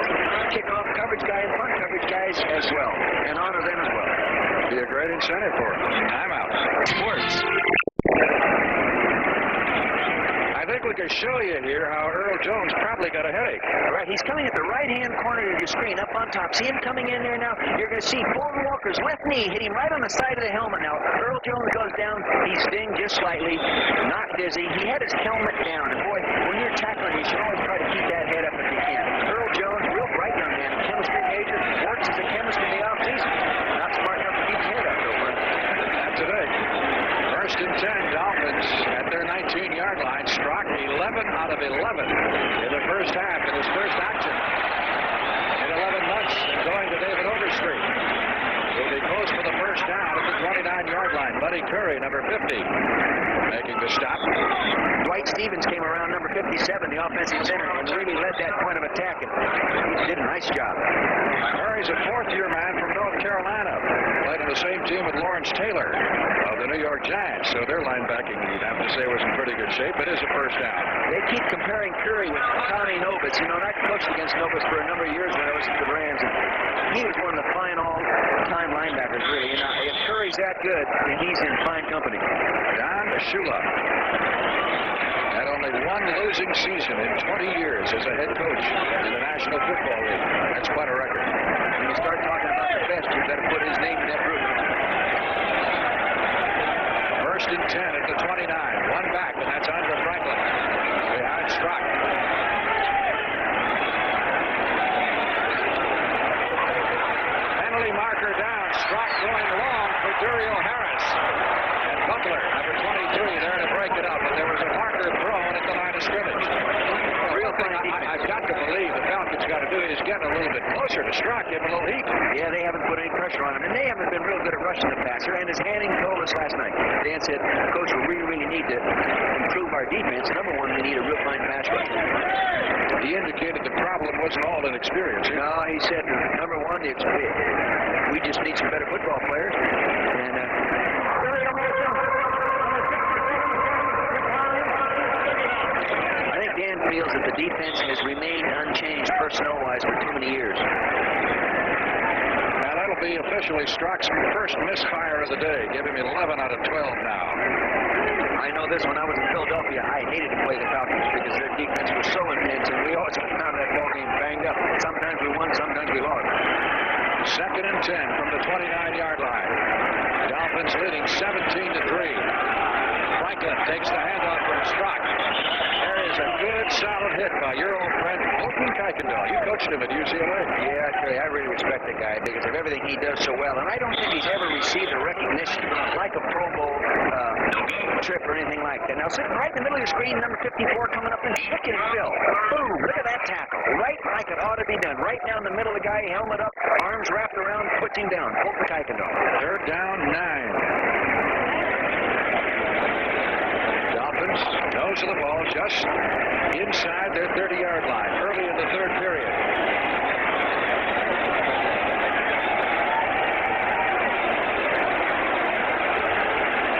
kickoff coverage guy and punt coverage guys as well, and honor them as well. Be a great incentive for them. Timeout. Sports. I think we can show you here how Earl Jones probably got a headache. Right, he's coming at the right-hand corner of your screen, up on top. See him coming in there now? You're going to see Fulton Walker's left knee hit him right on the side of the helmet. Now, Earl Jones goes down. He's dinged just slightly, not dizzy. He had his helmet down. And, boy, when you're tackling, you should always try to keep that head up if you can. Earl Jones, real bright young man, a chemistry major, works as a chemist in the offseason. Not smart enough to keep his head up, though, Brian. Not today. 1st and 10, Dolphins at their 19-yard line. Strock 11 out of 11 in the first half in his first action. In 11 months, and going to David Overstreet. Will be close for the first down at the 29-yard line. Buddy Curry, number 50, making the stop. Dwight Stevens came around number 57, the offensive center, and really led that point of attack, and he did a nice job. Murray's a 4th-year man from North Carolina. Played on the same team with Lawrence Taylor of the New York Giants. So their linebacking, you'd have to say, was in pretty good shape. It is a first down. They keep comparing Curry with Tommy Novitz. You know, I coached against Novitz for a number of years when I was at the Rams, and he was one of the fine all-time linebackers, really. You know, if Curry's that good, then he's in fine company. Don Shula had only one losing season in 20 years as a head coach in the National Football League. That's quite a record. When you start talking about the best, you better put his name in that group. First and 10 at the 29. One back, and that's Andre Franklin behind Strock. Penalty marker down. Strock going long for Duriel Harris. And Butler, number 23, there to break it up. But there was a marker thrown at the line of scrimmage. The real thing I've got to believe the Falcons got to do is get a little bit closer to Strock, give him a little heat. Yeah, they haven't put any pressure on him, and they haven't been real good at rushing the passer. And as Hanning told us last night, Dan said, Coach, we really need to improve our defense. Number one, we need a real fine pass rush. He indicated the problem wasn't all inexperience. No, he said, number one, we just need some better football players. And I think Dan feels that the defense has remained unchanged personnel-wise for too many years. Now, that'll be officially Strock's first misfire of the day. Give him 11 out of 12 now. I know this when I was in Philadelphia, I hated to play the Falcons because their defense was so intense, and we always came out of that ball game banged up. Sometimes we won, sometimes we lost. Second and 10 from the 29-yard line. Dolphins leading 17-3. Franklin takes the handoff from Strock. There is a good, solid hit by your old friend, Holton Kuykendall. You coached him at UCLA. Yeah, actually, I really respect the guy because of everything he does so well. And I don't think he's ever received a recognition like a Pro Bowl trip or anything like that. Now, sitting right in the middle of your screen, number 54 coming up and kicking Phil. Boom, look at that tackle. Right like it ought to be done. Right down the middle of the guy, helmet up, arms wrapped around, puts him down. Holton Kuykendall. Third down, 9. Dolphins, nose of the ball, just inside their 30-yard line, early in the third period.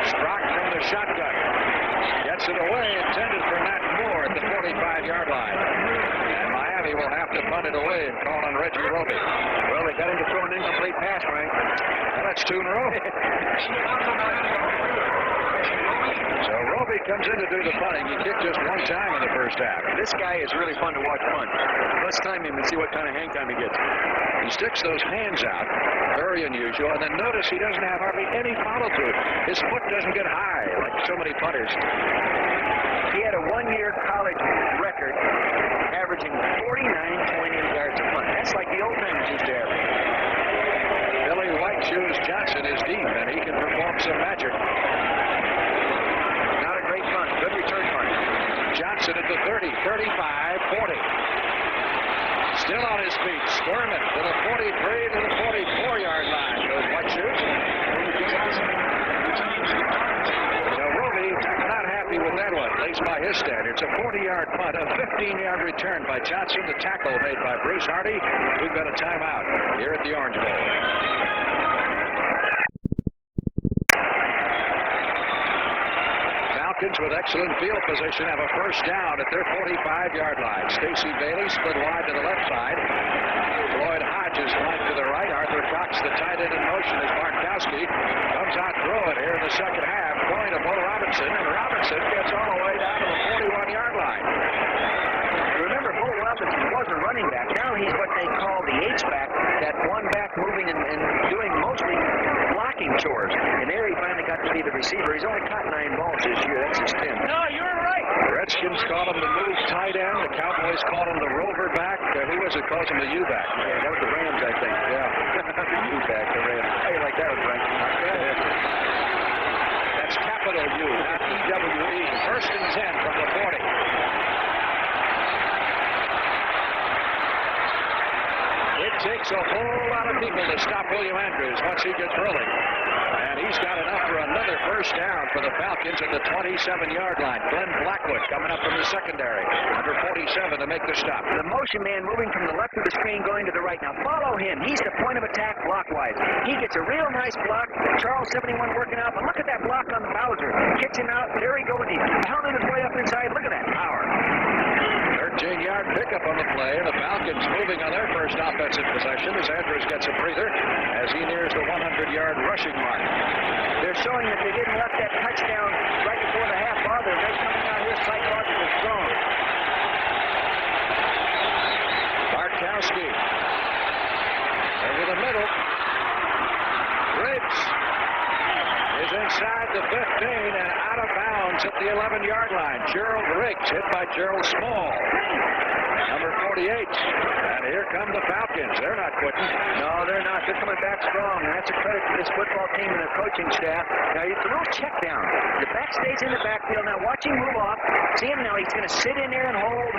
Strock from the shotgun. Gets it away, intended for Matt Moore at the 45-yard line. And Miami will have to punt it away and call on Reggie Roby. Well, they got him to throw an incomplete pass, Frank. Well, that's two in a row. So Roby comes in to do the punting. He kicked just one time in the first half. This guy is really fun to watch punt. Let's time him and see what kind of hang time he gets. He sticks those hands out, very unusual, and then notice he doesn't have hardly any follow-through. His foot doesn't get high like so many punters. He had a one-year college record averaging 49.8 yards a punt. That's like the old timers used to average. Billy White Shoes Johnson is deep, and he can perform some magic. Not a great punt. Good return punt. Johnson at the 30, 35, 40. Still on his feet, squirming to the 43 to the 44-yard line. Goes White Shoes. So Roby not happy with that one, at least by his standards. A 40-yard punt, a 15-yard return by Johnson. The tackle made by Bruce Hardy. We've got a timeout here at the Orange Bowl. Falcons with excellent field position have a first down at their 45-yard line. Stacey Bailey split wide to the left side. Floyd Hodges flanked to the right. Arthur Cox, the tight end in motion, as Bartkowski comes out throwing here in the second half, going to Bo Robinson, and Robinson gets all the way down to the 41-yard line. Remember, Bo Robinson was a running back. Now he's what they call the H-back, that one back moving and doing mostly blocking chores. And there he finally got to be the receiver. He's only caught 9 balls this year. That's his 10. No, you're right. The Redskins call him the move tight end. The Cowboys call him the rover back. Who was it calls him the U-back? Yeah, that was the Rams, I think. Yeah. The U-back, the Rams. How you like that one, Frank? That's capital U, not E-W-E. First and 10 from the 40. It takes a whole lot of people to stop William Andrews once he gets rolling. And he's got enough for another first down for the Falcons at the 27-yard line. Glenn Blackwood coming up from the secondary. Number 47 to make the stop. The motion man moving from the left of the screen going to the right. Now follow him. He's the point of attack block-wise. He gets a real nice block. Charles 71 working out. But look at that block on the Bowser. Kicks him out. There he goes. He's pounding his way up inside. Look at that power. 13-yard pickup on the play. The Falcons moving on their first offensive possession as Andrews gets a breather as he nears the 100-yard rushing mark. They're showing that they didn't let that touchdown right before the half bother. They're coming out here psychologically strong. Bartkowski over the middle. Riggs is inside the 15 and out of bounds at the 11-yard line. Gerald Riggs hit by Gerald Small. Number 48. And here come the Falcons. They're not quitting. No, they're not. They're coming back strong. And that's a credit to this football team and their coaching staff. Now, it's a little check down. The back stays in the backfield. Now, watch him move off. See him now. He's going to sit in there and hold.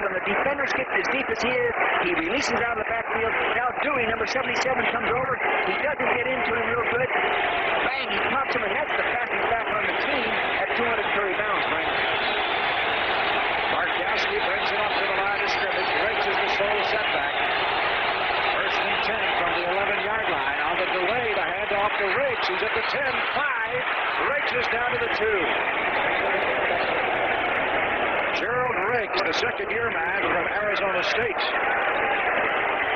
When the defenders get as deep as he is, he releases out of the backfield. Now, Dewey, number 77, comes over. He doesn't get into him real good. Bang, he pops him, and that's the fastest back on the team at 230 pounds, Frank. Bartkowski brings it up to the line of scrimmage. Riggs is the sole setback. First and 10 from the 11-yard line. On the delay, the handoff to Riggs. He's at the 10, 5. Riggs is down to the 2. Gerald Riggs, the second-year man from Arizona State,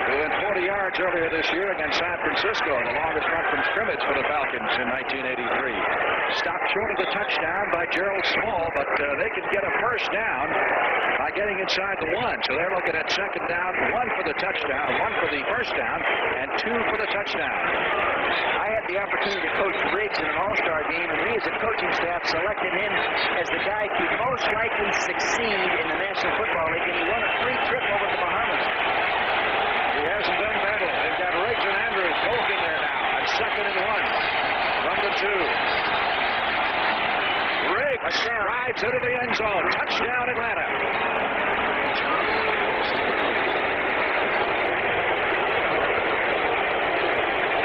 who went 40 yards earlier this year against San Francisco, the longest run from scrimmage for the Falcons in 1983. Stopped short of the touchdown by Gerald Small, but they could get a first down by getting inside the 1. So they're looking at second down, 1 for the touchdown, 1 for the first down, and 2 for the touchdown. I had the opportunity to coach Riggs in an all-star game, and we as a coaching staff selected him as the guy to most likely succeed in the National Football League, and he won a free trip over to the Bahamas. He hasn't done battle. They've got Riggs and Andrews both in there now. And second and 1 from the 2. Riggs drives into the end zone. Touchdown, Atlanta.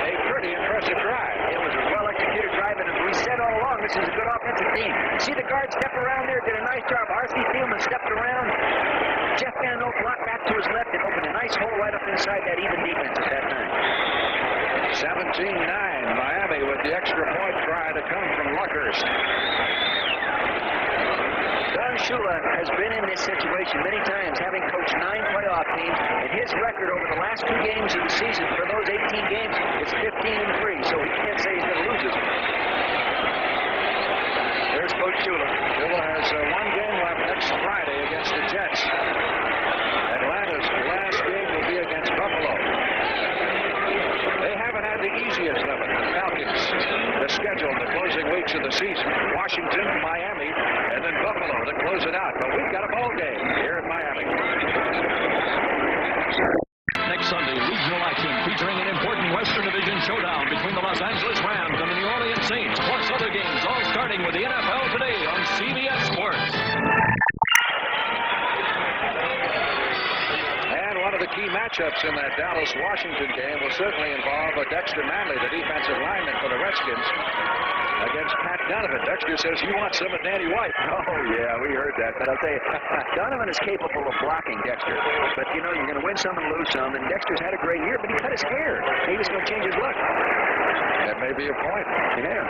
A pretty impressive drive. It was a well-executed drive, and as we said all along, this is a good offensive team. See the guard step around there, did a nice job. R.C. Thielman stepped around. Jeff Van Note blocked back to his left and opened a nice hole right up inside that even defense at that time. 17-9, Miami with the extra point try to come from Luckhurst. Don Shula has been in this situation many times, having coached 9 playoff teams, and his record over the last 2 games of the season for those 18 games is 15-3, so he can't say he's going to lose this one. There's Coach Shula. Shula has 1 game left next Friday against the Jets. Atlanta's last game will be against Buffalo. They haven't had the easiest of it. The Falcons, the schedule, the closing weeks of the season. Washington, Miami, and then Buffalo to close it out. But we've got a ball game here in Miami. Next Sunday, regional action featuring an important Western Division showdown between the Los Angeles Rams and the New Orleans Saints, plus other games, all starting with the NFL today on CBS Sports. And one of the key matchups in that Dallas-Washington game will certainly involve Dexter Manley, the defensive lineman for the Redskins, against Pat Donovan. Dexter says he wants some of Danny White. Oh, yeah, we heard that. But I'll tell you, Donovan is capable of blocking Dexter. But, you know, you're going to win some and lose some. And Dexter's had a great year, but he cut his hair. Maybe he's going to change his look. That may be a point. Yeah.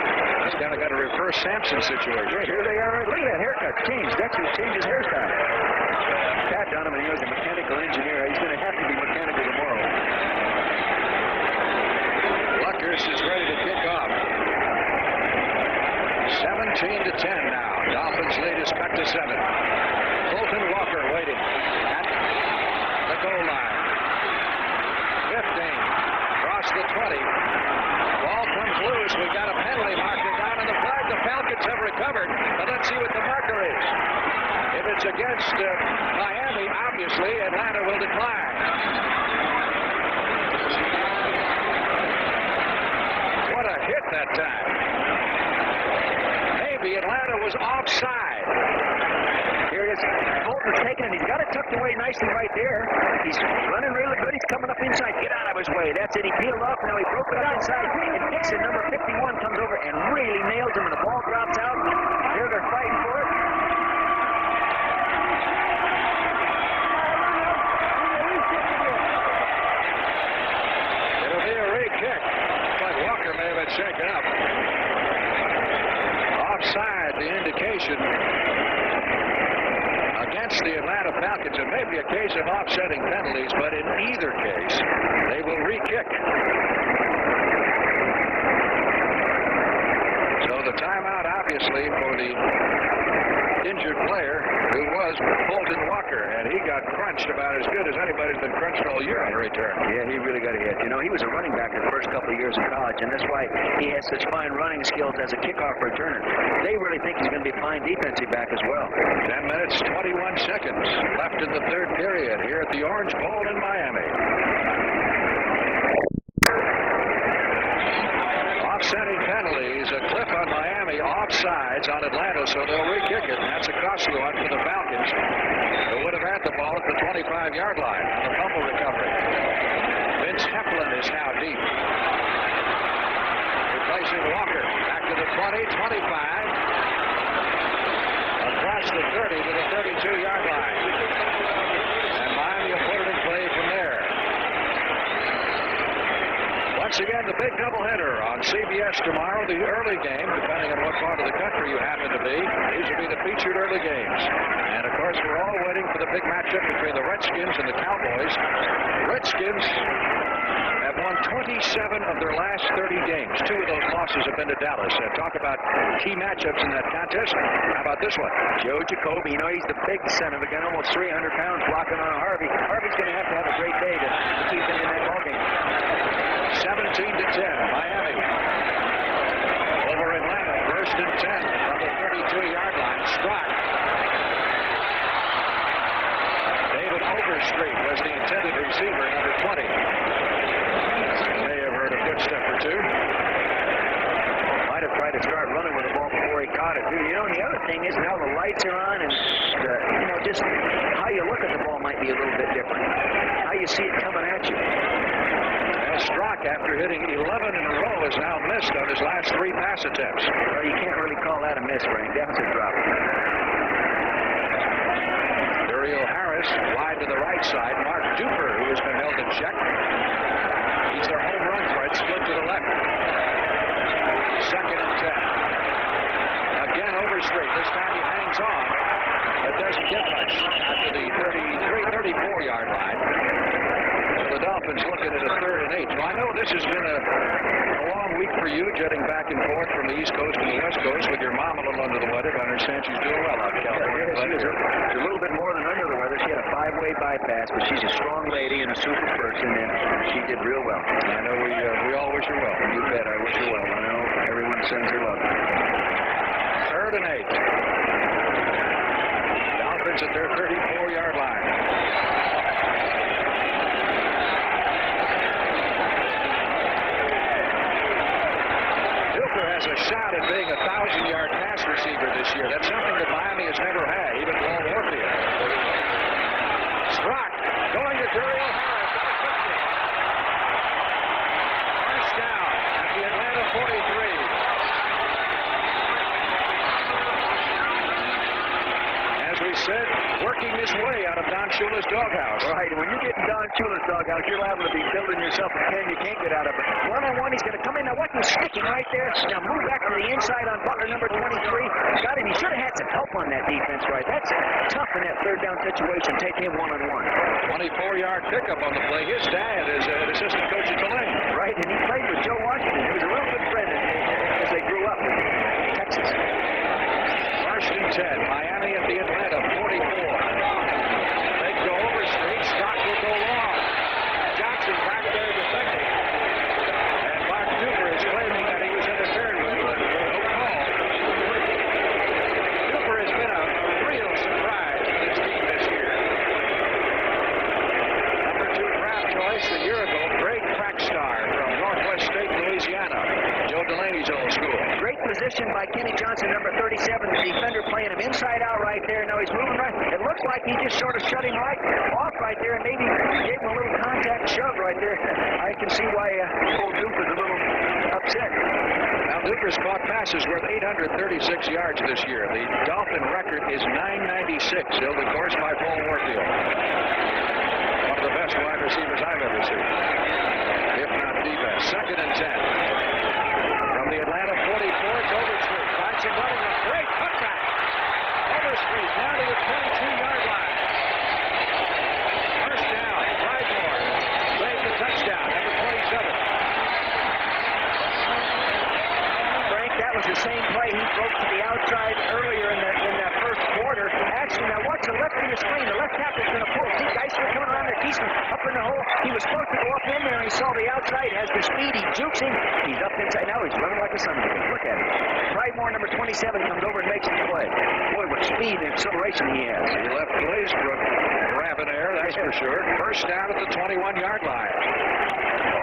He's kind of got a reverse Sampson situation. Yeah, here they are. Look at that haircut change. Dexter's changed his hairstyle. Pat Donovan, he was a mechanical engineer. He's going to have to be mechanical tomorrow. Luckhurst is ready to kick off. 17-10 now. Dolphins lead is cut to 7. Colton Walker waiting at the goal line. 15. Across the 20. Ball comes loose. We got a penalty marker down on the flag. The Falcons have recovered. But let's see what the marker is. If it's against Miami, obviously Atlanta will decline. What a hit that time. Atlanta was offside. Here it is. Bolton's taking it. He's got it tucked away nicely right there. He's running really good. He's coming up inside. Get out of his way. That's it. He peeled off. Now he broke it up inside. And Dixon, number 51, comes over and really nails him, and the ball drops out. Here they're fighting for it. It'll be a re-kick. Looks like Walker may have been shaken up. Offside, the indication against the Atlanta Falcons. It may be a case of offsetting penalties, but in either case, they will re-kick. So the timeout, obviously, for the injured player who was Bolton Walker, and he got crunched about as good as anybody's been crunched all year on a return. Yeah, he really got a hit. You know, he was a running back the first couple of years in college, and that's why he has such fine running skills as a kickoff returner. They really think he's going to be a fine defensive back as well. 10 minutes, 21 seconds left in the third period here at the Orange Bowl in Miami. Offsetting penalties, a cliff on Miami, offsides on Atlanta, so they'll re-kick it. And that's a costly one for the Falcons, who would have had the ball at the 25-yard line on the fumble recovery. Vince Heflin is now deep. Replacing Walker. Back to the 20, 25. Across the 30 to the 32-yard line. And Miami will put it in play from there. Once again, the big doubleheader on CBS tomorrow, the early game, depending on what part of the country you happen to be. These will be the featured early games. And, of course, we're all waiting for the big matchup between the Redskins and the Cowboys. Redskins have won 27 of their last 30 games. 2 of those losses have been to Dallas. Talk about key matchups in that contest. How about this one? Joe Jacoby, you know, he's the big son of a gun, almost 300 pounds, blocking on Harvey. Harvey's going to have a great day to keep him in that ballgame. 17-10, Miami. Over Atlanta, first and 10 from the 32-yard line. Strock. David Overstreet was the intended receiver, number 20. May have heard a footstep or two. Might have tried to start running with the ball before he caught it, too. You know, and the other thing is now the lights are on, and, you know, just how you look at the ball might be a little bit different. How you see it coming at you. Strock, after hitting 11 in a row, has now missed on his last 3 pass attempts. Well, you can't really call that a miss, Frank. That's a drop. Uriel Harris wide to the right side. Mark Duper, who has been held in check. He's their home run threat, split to the left. Second and 10. Again, Overstreet. This time he hangs on, but doesn't get much after the 34-yard line. The Dolphins looking at a 3rd and 8. So I know this has been a long week for you, jetting back and forth from the East Coast to the West Coast with your mom a little under the weather. I understand she's doing well out in California. Yeah, she's a little bit more than under the weather. She had a 5-way bypass, but she's a strong lady and a super person, and she did real well. I know we all wish her well. You bet, I wish her well. I know everyone sends her love. 3rd and 8. Dolphins at their 34-yard line. Has a shot at being a 1,000-yard pass receiver this year. That's something that Miami has never had, even Paul Warfield. Strock going to Uriel Harris. First down at the Atlanta 43. As we said, working his way out of Don Shula's doghouse. Right, and when you get in Don Shula's doghouse, you're liable to be building yourself a pen you can't get out of it. One-on-one, he's going to come in. Now, watch him sticking right there. Now, move back to the inside on Butler, number 23. Got it. He should have had some help on that defense, right? That's tough in that 3rd down situation. Take him one-on-one. 24-yard pickup on the play. His dad is an assistant coach at Tulane. Right, and he played with Joe Washington. He was a real good friend as they grew up in Texas. First and 10. Miami at the Atlanta 44. They go Overstreet. Strock will go long. Johnson back there defending. And Mark Duper is claiming that he was interfered with, but no call. Duper has been a real surprise for this team this year. Number 2 draft choice a year ago, great track star from Northwest State, Louisiana. Joe Delaney's old school. Great position by Kenny Johnson, number 37, the defender playing him right out right there. Now he's moving right. It looks like he just sort of shut him right off right there and maybe gave him a little contact shove right there. I can see why old Duke was a little upset. Now, Duke has caught passes worth 836 yards this year. The Dolphin record is 996, held, of course, by Paul Warfield. One of the best wide receivers I've ever seen, if not the best. 2nd and 10. From the Atlanta 44, it's Overstreet. Finds him running a great cutback. Overstreet down to the 22-yard line. First down, Frydmore. Made the touchdown, number 27. That was the same play he broke to the outside earlier in that first quarter. Actually, now watch the left of your screen. The left tackle's going to pull. See Geisler coming around there. Keeson up in the hole. He was supposed to go up in there, and he saw the outside. Has the speed. He jukes him. He's up inside. Now he's running like a son of a bitch. Look at him. Frydmore, number 27, comes over and makes the play. Boy, what speed and acceleration he has. He left Glazebrook grabbing air, that's for sure. First down at the 21-yard line.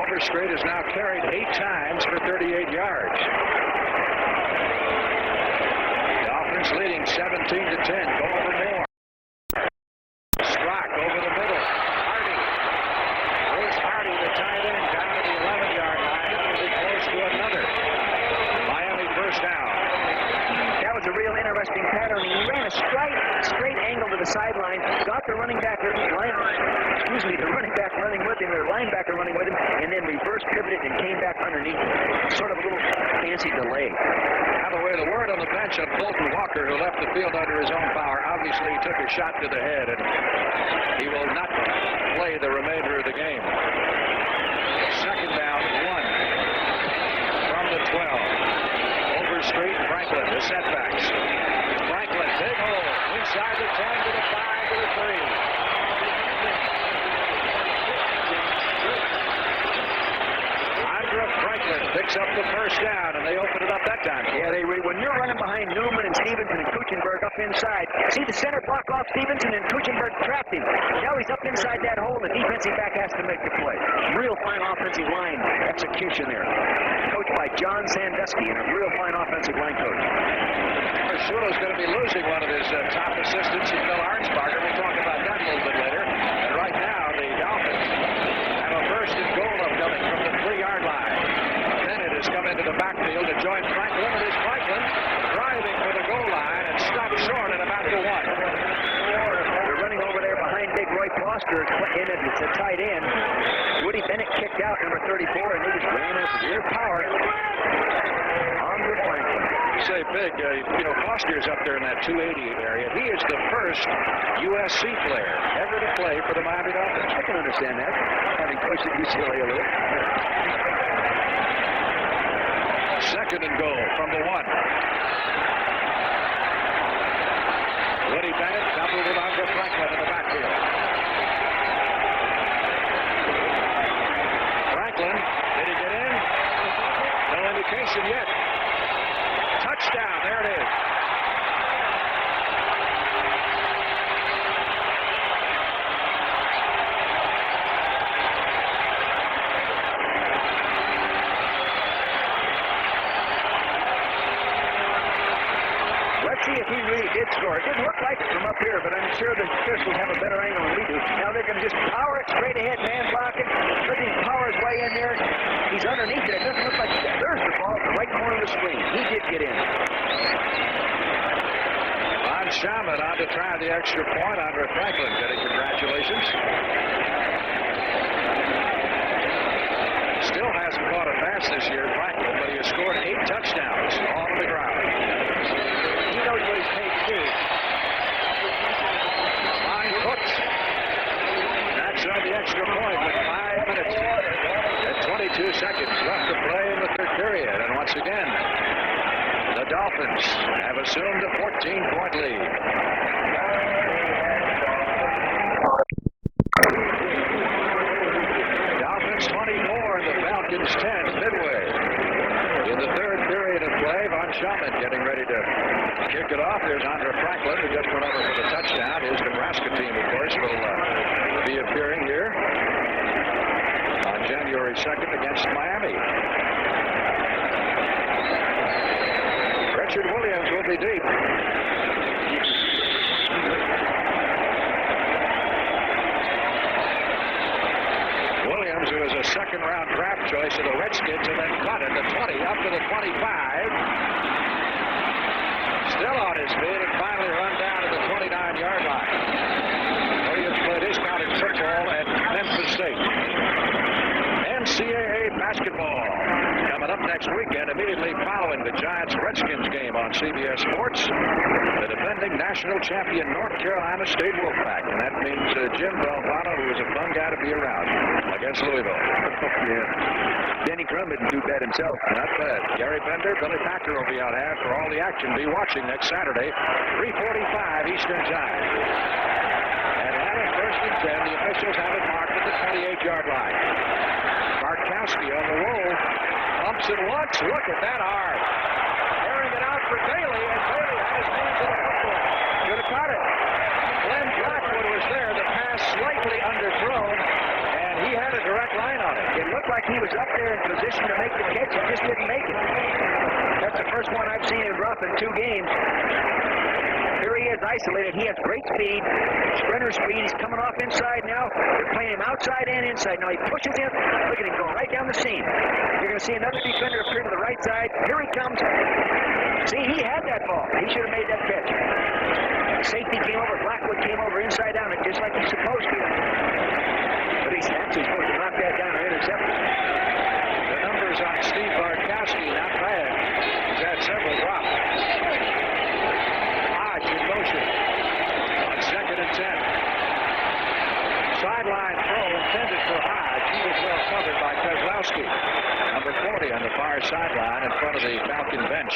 Overstreet has now carried 8 times for 38 yards. Leading 17-10. Go over more. Strock over the middle. Hardy. Here's Hardy, the tight end, down to the 11-yard line. It'll be close to another. Miami first down. That was a real interesting pattern. He ran a straight angle to the sideline. Got the running back running with him, or linebacker running with him, and then reverse pivoted and came back underneath. Sort of a little fancy delay. By the way, the word on the bench on Bolton Walker, who left the field under his own power, obviously he took a shot to the head, and he will not play the remainder of the game. 2nd down, 1 from the 12. Overstreet, Franklin, the setbacks. Franklin, big hole, inside the 10 to the 5 to the 3. Franklin picks up the first down, and they open it up that time. Yeah, when you're running behind Newman and Stevenson and Kuchenberg up inside, see the center block off Stevenson, and Kuchenberg trapped him. Now he's up inside that hole, and the defensive back has to make the play. Real fine offensive line execution there. Coached by John Sandusky, and a real fine offensive line coach. Shula's going to be losing one of his top assistants in Bill Arnsparger. We'll talk about that a little bit later. And right now, the Dolphins have a first and goal upcoming from the 3-yard line. Has come into the backfield to join Franklin. It is Franklin driving for the goal line and stopped short at about the 1. They're running over there behind big Roy Foster in it. It's a tight end. Woody Bennett kicked out number 34, and they just ran with real power on the Franklin. You say big, Foster's up there in that 280 area. He is the first USC player ever to play for the Miami Dolphins. I can understand that, having coached at UCLA a little. 2nd and goal from the 1. Woody Bennett doubled it onto Franklin in the backfield. Franklin, did he get in? No indication yet. Touchdown, there it is. See if he really did score. It didn't look like it from up here, but I'm sure the officials have a better angle than we do. Now they're going to just power it straight ahead, man blocking. Let him power his way in there. He's underneath it. It doesn't look like there's the ball at the right corner of the screen. He did get in. Ron Shaman on to try the extra point. Andre Franklin getting congratulations. Still hasn't caught a pass this year, Franklin, but he has scored 8 touchdowns on the ground. He knows what he's paid to do. Line hooked. That's on the extra point with 5 minutes and 22 seconds left to play in the 3rd period. And once again, the Dolphins have assumed a 14-point lead. Dolphins 24 and the Falcons 10 midway. In the 3rd period of play, Von Schumann getting ready to kick it off. There's Andre Franklin, who just went over for the touchdown. His Nebraska team, of course, will be appearing here on January 2nd against Miami. Richard Williams will be deep. choice of the Redskins, and then cut at the 20, up to the 25. Still on his feet, and finally run down to the 29-yard line. Williams played his college football at Memphis State. NCAA basketball coming up next weekend, immediately following the Giants-Redskins game on CBS Sports. The defending national champion North Carolina State Wolfpack, and that means Jim Valvano, who is a fun guy to be around, against Louisville. Yeah. Denny Crum didn't do bad himself. Not bad. Gary Bender, Billy Packer will be on hand for all the action. Be watching next Saturday, 3:45 Eastern Time. And at it, first and 10, the officials have it marked at the 28-yard line. Bartkowski on the roll, pumps it once. Look at that arm. Airing it out for Bailey, and Bailey had his hands in the football. Should have caught it. Glenn Blackwood was there. The pass slightly underthrown, and he had a direct line on it. It looked like he was up there in position to make the catch. He just didn't make it. That's the first one I've seen him drop in 2 games. Here he is isolated. He has great speed, sprinter speed. He's coming off inside now. They're playing him outside and inside. Now he pushes in. Look at him going right down the seam. You're going to see another defender appear to the right side. Here he comes. See, he had that ball. He should have made that catch. Safety came over. Blackwood came over inside down, just like he's supposed to. But he's actually supposed to knock that down or intercept it. The numbers on Steve Bartkowski, not bad. He's had several drops. Motion on 2nd and 10. Sideline throw intended for Hodge. He was well covered by Kozlowski. Number 40 on the far sideline in front of the Falcon bench.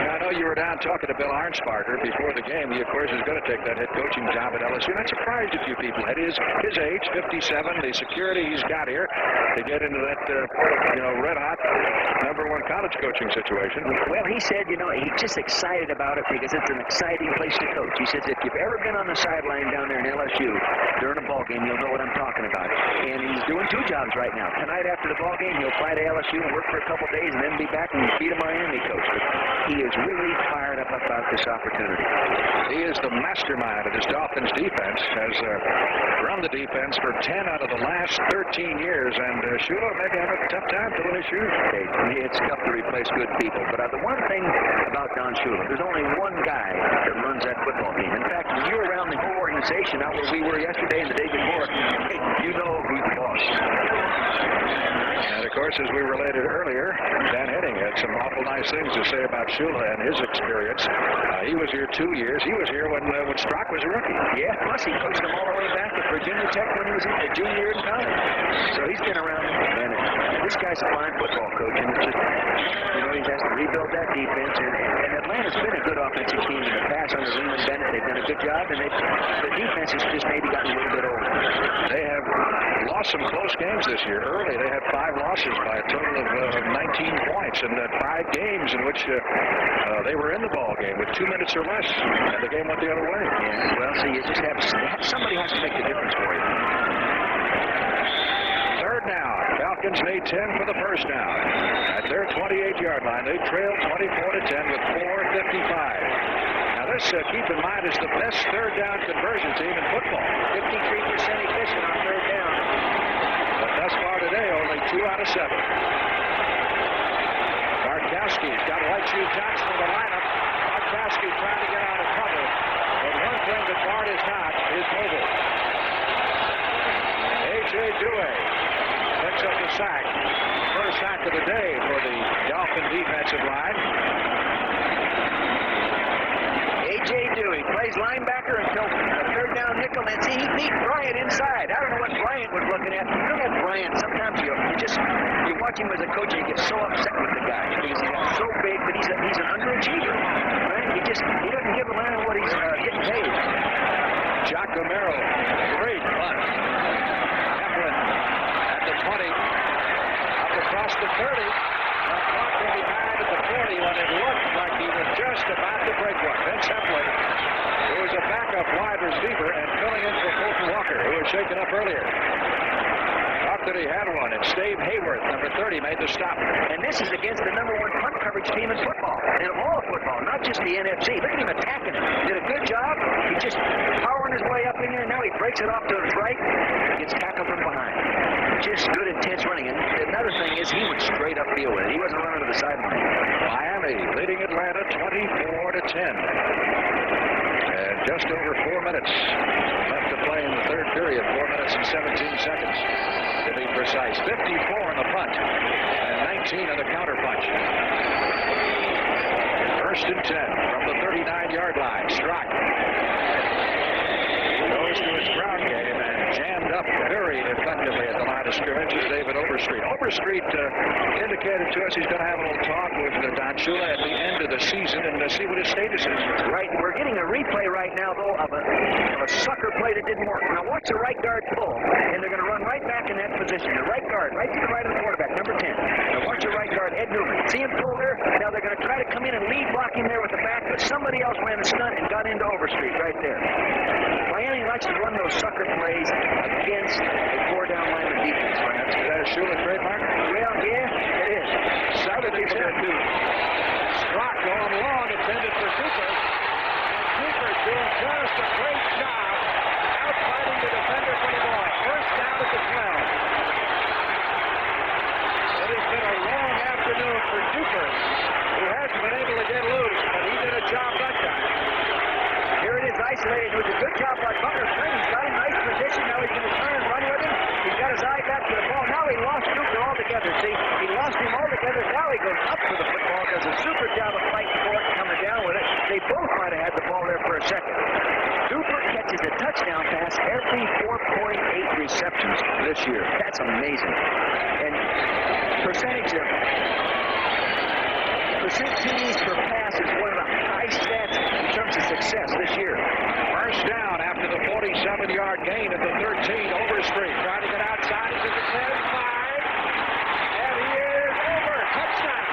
I know you were down talking to Bill Arnsparger before the game. He, of course, is going to take that head coaching job at LSU. That surprised a few people. At his age, 57, the security he's got here to get into that, red-hot #1 college coaching situation. Well, he said, he's just excited about it because it's an exciting place to coach. He says, if you've ever been on the sideline down there in LSU during a ball game, you'll know what I'm talking about. And he's doing 2 jobs right now. Tonight after the ball game, he'll fly to LSU and work for a couple days and then be back and be the Miami coach. But he is really fired up about this opportunity. He is the mastermind of this Dolphins defense. Has run the defense for 10 out of the last 13 years. And Shula maybe having a tough time filling his shoes. It's tough to replace good people. But the one thing about Don Shula, there's only one guy that runs that football team. In fact, when you're around the whole organization, out where we were yesterday and the day before, you know who's the boss. And, of course, as we related earlier, Dan Henning had some awful nice things to say about Shula and his experience. He was here 2 years. He was here when Strock was a rookie. Yeah, plus he coached him all the way back at Virginia Tech when he was a junior in college. So he's been around. And this guy's a fine football coach, and it's just, he has to rebuild that defense. And Atlanta's been a good offensive team in the past under Lehman Bennett. They've done a good job, and the defense has just maybe gotten a little bit old. They have lost some close games this year. Early, they had 5 losses by a total of 19 points in 5 games in which they were in the ball game with 2 minutes or less, and the game went the other way. Yeah, well, see, you just have somebody has to make the difference for you. 3rd down. Falcons need 10 for the first down. At their 28-yard line, they trail 24-10 with 4:55. Now this, keep in mind, is the best 3rd down conversion team in football. 53% efficient on 3rd down. But thus far today, only 2 out of 7. Bartkowski's got White Shoe Johnson in the lineup. Bartkowski trying to get out of cover. But one thing that Bart is not is mobile. A.J. Dewey picks up the sack. First sack of the day for the Dolphin defensive line. A.J. Dewey plays linebacker until a 3rd down nickel. And see, he beat Bryant inside. I don't know what Bryant was looking at. Look at Bryant. Sometimes you watch him as a coach and you get so upset with the guy because he's so big, but he's an underachiever. Right? He doesn't give Atlanta what he's getting paid. Jock Romero, great punt. Heflin at the 20, up across the 30, and caught from behind at the 40 when it looked like he was just about to break one. Vince Heflin, who was a backup wide receiver and filling in for Fulton Walker, who was shaken up earlier. Off the but he had one. It's Dave Hayworth, number 30, made the stop. And this is against the number 1 punt coverage team in football, in all of football, not just the NFC. Look at him attacking it. Did a good job. He just powering his way up in there. Now he breaks it off to his right. Gets tackled from behind. Just good, intense running. And another thing is he went straight upfield with it. He wasn't running to the sideline. Miami leading Atlanta 24-10. And just over 4 minutes left to play in the third period. 4 minutes and 17 seconds to be precise. 54 in the punt and 19 in the counter punch. First and 10 from the 39-yard line. Strock goes to his ground game and jammed up very effectively at the line of scrimmage is David Overstreet. Overstreet indicated to us he's going to have a little talk with Don Shula at the end of the season and see what his status is. Right. We're getting a replay right now, though, of a sucker play that didn't work. Now watch the right guard pull, and they're going to run right back in that position. The right guard, right to the right of the quarterback, number 10. Now watch the right guard, Ed Newman. See him pull there? Now they're going to try to come in and lead block him there with the back, but somebody else ran a stunt and got into Overstreet right there. Miami likes to run those sucker plays against a 4-down lineman defense. Is that a Shula trademark? Well, yeah, it is. Saturday too. Strock going long, intended for Cooper. Cooper doing just a great job out fighting the defender for the ball. First down at the 12. It has been a long afternoon for Cooper, who hasn't been able to get loose, but he did a job that time. Here it is, isolated. It was a good job by Butler. He's got a nice position. Now he's going to turn and run with him. He's got his eye back to the ball. Now he lost Cooper altogether. See, he lost him altogether. Now he goes up for the football. Does a super job of fighting for it and coming down with it. They both might have had the ball there for a second. Cooper catches a touchdown pass every 4.8 receptions this year. That's amazing. And percentage of TDs per pass is one of the high stats in terms of success this year. First down after the 47-yard gain at the 13. Overstreet trying to get outside. He's at the 10, 5. And he is over. Touchdown.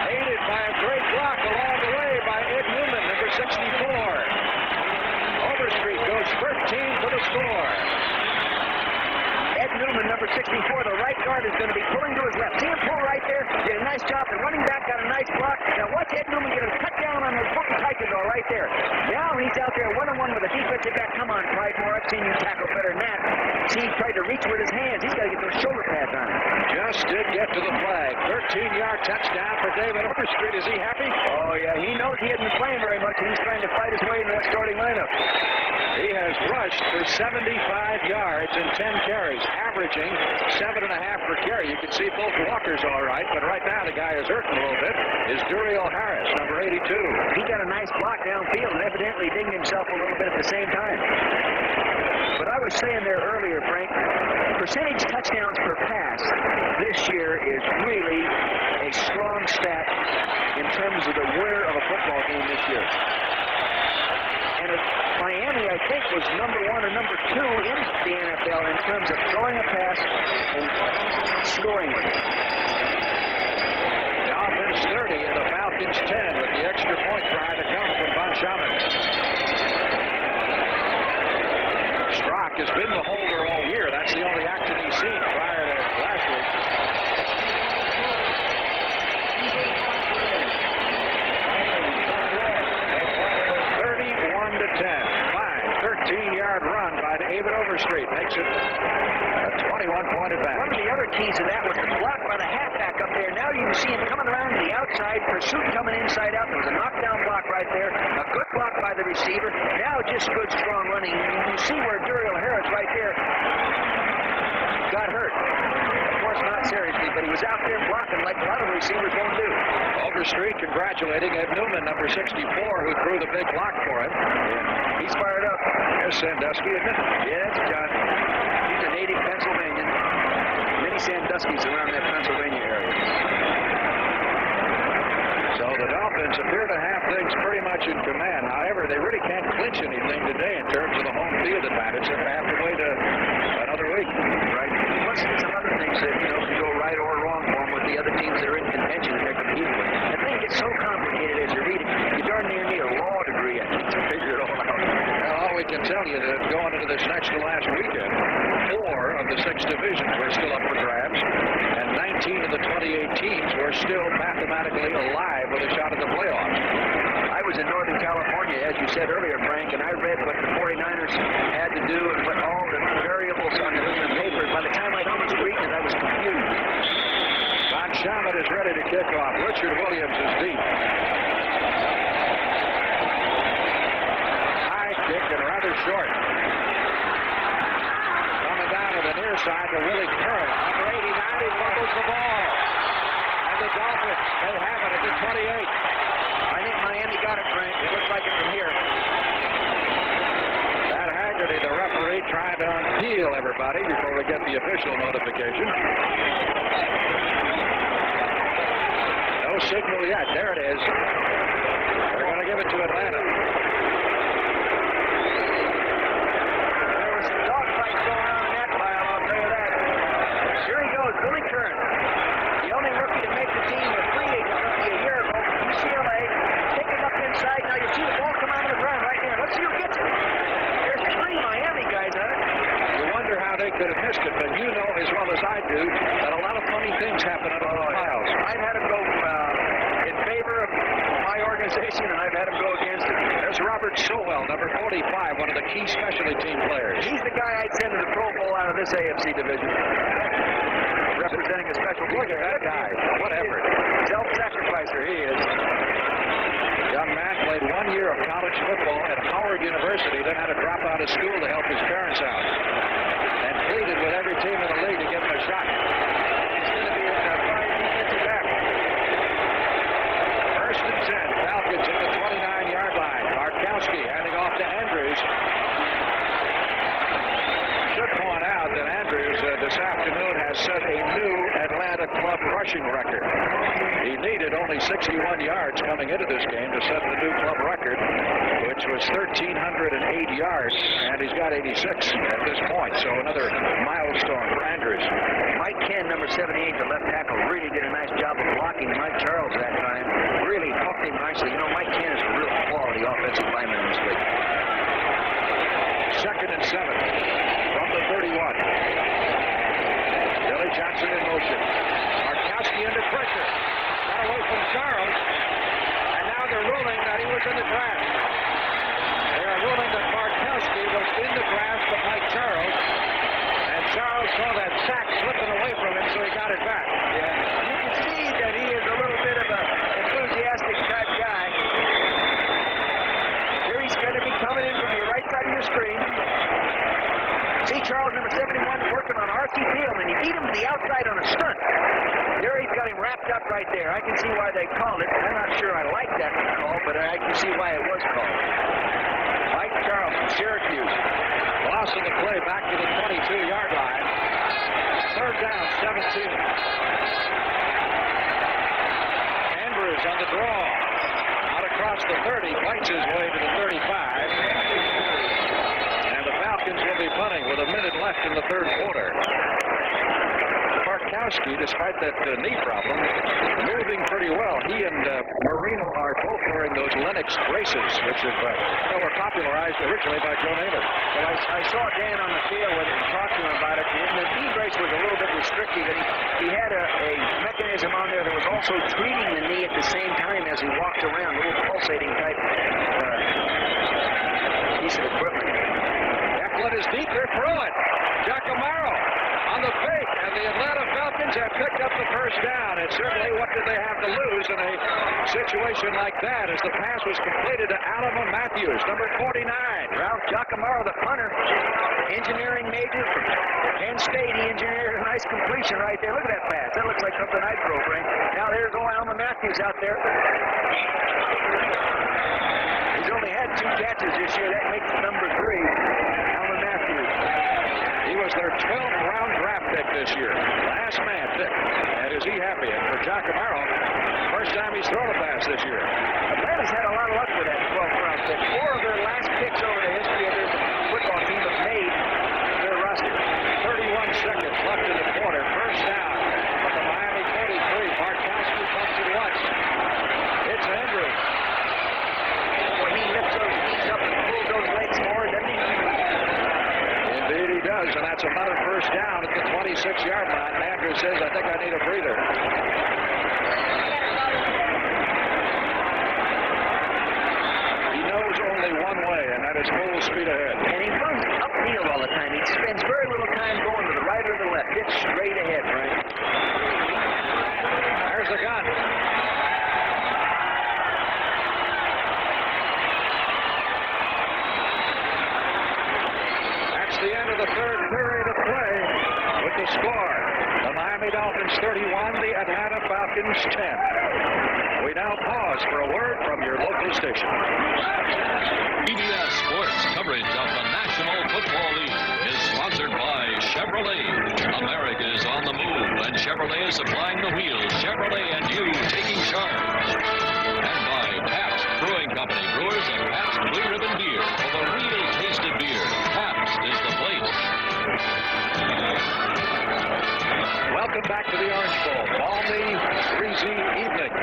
Aided by a great block along the way by Ed Newman, number 64. Overstreet goes 13 for the score. Ed Newman, number 64, the right guard is going to be pulling to his left. See him pull right there? Did a nice job. The running back got a nice block. Now watch Ed Newman get a cut down on the Fulton Kuykendall right there. Now he's out there one-on-one with a defensive back. Come on, Clydemore. I've seen you tackle better than that. See, he tried to reach with his hands. He's got to get those shoulder pads on him. Just did get to the flag. 13-yard touchdown for David Overstreet. Is he happy? Oh, yeah. He knows he hasn't been playing very much, and he's trying to fight his way into that starting lineup. He has rushed for 75 yards and 10 carries, averaging 7.5 per carry. You can see both Walker's all right, but right now the guy is hurting a little bit. Is Duriel Harris, number 82. He got a nice block downfield and evidently dinged himself a little bit at the same time. But I was saying there earlier, Frank, percentage touchdowns per pass this year is really a strong stat in terms of the winner of a football game this year. And Miami, I think, was number 1 or number 2 in the NFL in terms of throwing a pass and scoring with it. Dolphins 30 and the Falcons 10 with the extra point try to come from Von Schaman. Strock has been the holder all year. That's the only action he's seen prior to last week. 13-yard run by David Overstreet makes it a 21-point advantage. One of the other keys of that was the block by the halfback up there. Now you can see him coming around to the outside, pursuit coming inside out. There was a knockdown block right there, a good block by the receiver. Now just good, strong running. You see where Duriel Harris right there got hurt. Of course, not seriously, but he was out there blocking like a lot of receivers won't do. Overstreet congratulating Ed Newman, number 64, who threw the big block for him. Yeah, he's fired up. There's Sandusky, isn't it? Yeah, that's John. He's a native Pennsylvanian. Many Sanduskys around that Pennsylvania area. So the Dolphins appear to have things pretty much in command. However, they really can't clinch anything today in terms of the home field advantage. They're going to have to wait another week. Right. Plus, some other things that, can go right or wrong for them with the other teams that are in contention that they're competing into this next to last weekend, 4 of the 6 divisions were still up for grabs, and 19 of the 28 teams were still mathematically alive with a shot at the playoffs. I was in Northern California, as you said earlier, Frank, and I read what the 49ers had to do and what all the variables on the papers. By the time I finished reading it, I was confused. Don Shamit is ready to kick off. Richard Williams is deep. High kick and rather short. Coming down to the near side to Willie Curran. Number 89, he fumbles the ball. And the Dolphins, they have it at the 28. I think Miami got it, Frank. It looks like it from here. Matt Haggerty, the referee, trying to unpeel everybody before we get the official notification. No signal yet. There it is. They're going to give it to Atlanta. There was some dogfights going on in that pile, I'll tell you that. Here he goes, Willie Curran. The only rookie to make the team, a free agent rookie a year ago from UCLA. Take it up inside. Now you see the ball come out of the ground right there. Let's see who gets it. There's 3 Miami guys on it. You wonder how they could have missed it, but you know as well as I do that a lot of funny things happen under the piles. I've had him go in favor of my organization, and I've had him go against it. There's Robert Sowell, number 45, one of the key specialty team players. He's the guy I'd send to the Pro Bowl out of this AFC division. Representing a special team. Look at that guy. What effort. Self-sacrificer he is. Young man played 1 year of college football at Howard University, then had to drop out of school to help his parents out. And pleaded with every team in the league to give him a shot. He's going to be a fine defensive back. First and 10. Falcons at the 29-yard line. Bartkowski handing off to Andrews. Should point out that Andrews this afternoon has set a new Atlanta club rushing record. He needed only 61 yards coming into this game to set the new club record, which was 1,308 yards, and he's got 86 at this point, so another milestone for Andrews. Mike Ken, number 78, the left tackle, really did a nice job of blocking Mike Charles that time. Really hooked him nicely. You know, Mike Ken is a real quality offensive lineman in this league. Second and 7 from the 31. Billy Johnson in motion. Bartkowski under pressure. Got away from Charles. And now they're ruling that he was in the grass. They are ruling that Bartkowski was in the grass but Mike Charles. And Charles saw that sack slipping away from him, so he got it back. Yeah. You can see that he is a little bit of an enthusiastic type guy. Here he's going to be coming in from the right side of your screen. See Charles, number 71, working on R.C. Thielman. He beat him to the outside on a stunt. There he's got him wrapped up right there. I can see why they called it. I'm not sure I like that call, but I can see why it was called. Mike Charles from Syracuse. Loss of the play back to the 22-yard line. Third down, 17. Andrews on the draw. Out across the 30, fights his way to the 35. Falcons will be punting with a minute left in the third quarter. Bartkowski, despite that knee problem, moving pretty well. He and Marino are both wearing those Lennox braces, which were popularized originally by Joe Namath. Well, I saw Dan on the field with him, talked to him about it, and the knee brace was a little bit restrictive, and he had a mechanism on there that was also treating the knee at the same time as he walked around, a little pulsating type piece of equipment. Eklund is deep, they're through it. Giacomaro on the fake, and the Atlanta Falcons have picked up the first down. And certainly, what did they have to lose in a situation like that as the pass was completed to Alabama Matthews, number 49. Ralph Giacomaro, the punter, engineering major from Penn State. He engineered a nice completion right there. Look at that pass. That looks like something I'd throw, Frank. Now there's old Alma Matthews out there. He's only had 2 catches this year. That makes it number 3. Alma Matthews. He was their 12th round draft pick this year. Last man pick. And is he happy? And for Giacomaro, first time he's thrown a pass this year. Atlanta's had a lot of luck with that 12th round pick. 4 of their last picks over the history of their football team have made their roster. 31 seconds left in the quarter. First down from the Miami 43. Bartkowski bumps it once. It's Andrews. When he lifts those knees up and pulls those legs forward, doesn't he? yards, and that's another first down at the 26-yard line. And Andrews says, I think I need a breather. He knows only one way, and that is full speed ahead. And he runs upfield all the time. He spends very little time going to the right or the left. It's straight ahead, Frank. There's the gun. That's the end of the third period of play with the score. The Miami Dolphins 31, the Atlanta Falcons 10. We now pause for a word from your local station. CBS Sports coverage of the National Football League is sponsored by Chevrolet. America is on the move, and Chevrolet is supplying the wheels. Chevrolet and you taking charge. And by Pabst Brewing Company, brewers of Pabst Blue Ribbon Beer. For the real taste of beer, Pabst is the place. Welcome back to the Orange Bowl. Balmy, breezy evening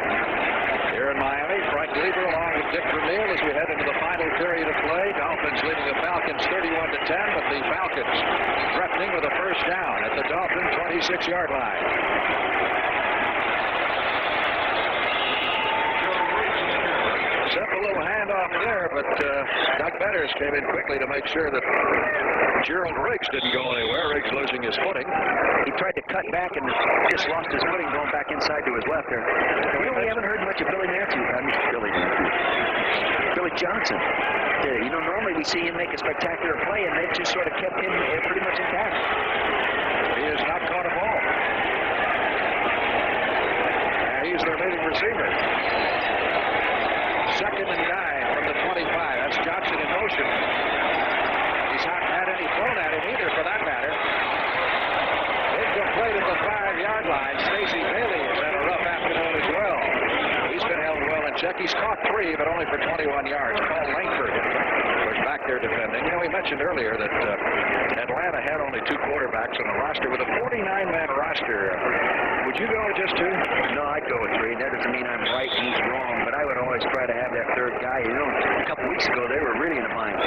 here in Miami. Frank Lieber along with Dick Vermeil as we head into the final period of play. Dolphins leading the Falcons 31-10, but the Falcons threatening with a first down at the Dolphin 26-yard line. Simple little handoff there, but Doug Betters came in quickly to make sure that Gerald Riggs didn't go anywhere. Riggs losing his footing. He tried to cut back and just lost his footing going back inside to his left there. We haven't heard much of Billy Johnson. You know, normally we see him make a spectacular play, and they've just sort of kept him pretty much intact. He has not caught a ball. And he's their leading receiver. 2nd and 9 from the 25. That's Johnson in motion. He's not had any thrown at him either, for that matter. Incomplete at the 5-yard line. Stacey Bailey has had a rough afternoon as well. He's been held well in check. He's caught 3, but only for 21 yards. Paul Langford was back there defending. You know, we mentioned earlier that Atlanta had only 2 quarterbacks on the roster. With a 49-man roster, would you go with just 2? No, I'd go with 3. That doesn't mean I'm right and he's wrong, but I would always try to have that third guy. You know, a couple weeks ago, they were really in a bind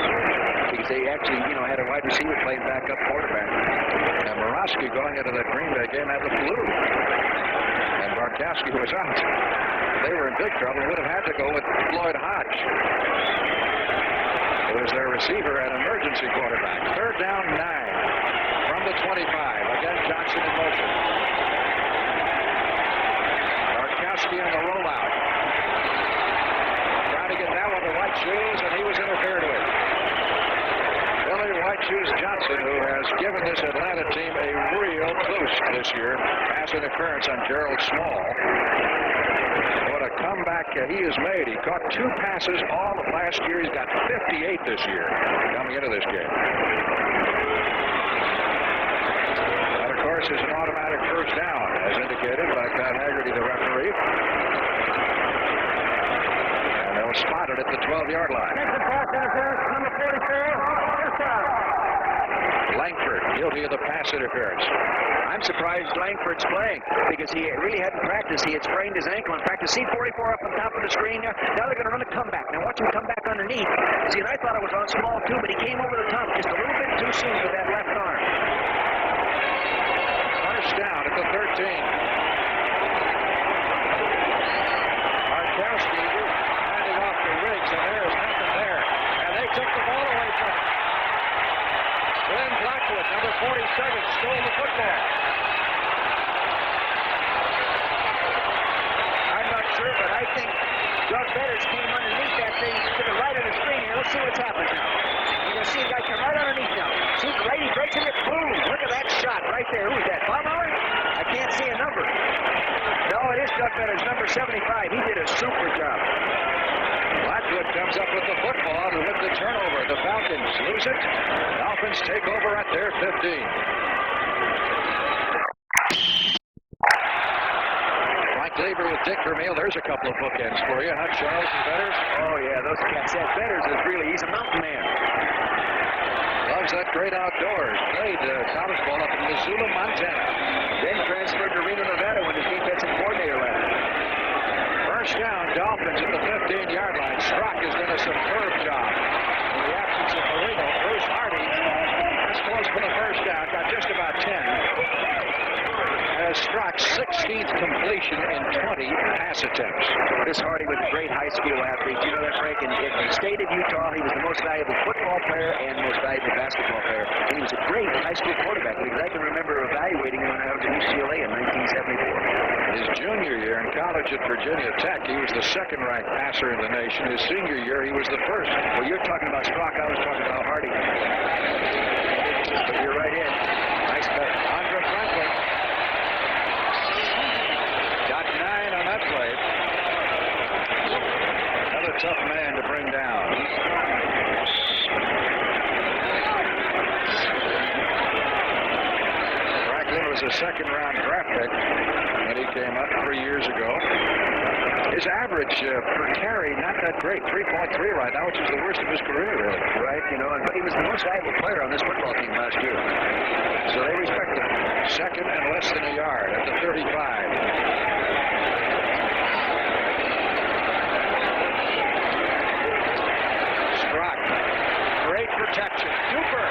because they actually, you know, had a wide receiver playing backup quarterback. And Morosky going into that Green Bay game had the flu. And Barkowski was out. They were in big trouble. Would have had to go with Floyd Hodge, who was their receiver and emergency quarterback. 3rd down 9 from the 25. Again, Johnson in motion. Barkowski on the rollout. Trying to get down with the White Shoes, and he was interfered with. Billy White Shoes Johnson, who has given this Atlanta team a real boost this year. Pass interference on Gerald Small. What a comeback he has made. He caught 2 passes all of last year. He's got 58 this year coming into this game. That, of course, is an automatic first down, as indicated by Pat Haggerty, the referee. And they'll spot it at the 12-yard line. Pass interference, number 44. Langford, guilty of the pass interference. I'm surprised Langford's playing because he really hadn't practiced. He had sprained his ankle. In fact, to see 44 up on top of the screen now they're going to run a comeback. Now watch him come back underneath. See, and I thought it was on Small too, but he came over the top just a little bit too soon with that left arm. First down at the 13. Barkowski handing off to Riggs, and there is nothing there. And they took the ball away from him. Glenn Blackwood, number 47, stole the football. I'm not sure, but I think Doug Betters came underneath that thing to the right of the screen here. Let's see what's happened now. You're going to see a guy come right underneath now. See the right, he breaks it, boom! Look at that shot right there. Who is that, Bob Howard? I can't see a number. No, it is Doug Betters, number 75. He did a super job. Blackwood comes up with the football to win the turnover. The Falcons lose it. Dolphins take over at their 15. Frank Lieber with Dick Vermeil. There's a couple of bookends for you, huh, Charles and Betters? Oh, yeah, those cats. That Betters is really, he's a mountain man. Loves that great outdoors. Played college ball up in Missoula, Montana. Then transferred to Reno, Nevada when his defensive coordinator left. First down, Dolphins at the 15-yard line. Strock has done a superb job. In the absence of Marino, Bruce Hardy is close for the first down. Strock's 16th completion in 20 pass attempts. Chris Hardy was a great high school athlete. You know that, Frank? In the state of Utah, he was the most valuable football player and most valuable basketball player. And he was a great high school quarterback because I can remember evaluating him when I was at UCLA in 1974. His junior year in college at Virginia Tech, he was the second-ranked passer in the nation. His senior year, he was the first. Well, you're talking about Strock. I was talking about Hardy. But you're right in. Nice play. Andre Franklin got 9 on that play. Another tough man to bring down. Franklin was a second-round draft pick when he came up 3 years ago. His average per carry, not that great, 3.3 right now, which is the worst of his career, really. Right, you know, but he was the most valuable player on this football team last year. So they respect him. Second and less than a yard at the 35. Strock, great protection. Cooper,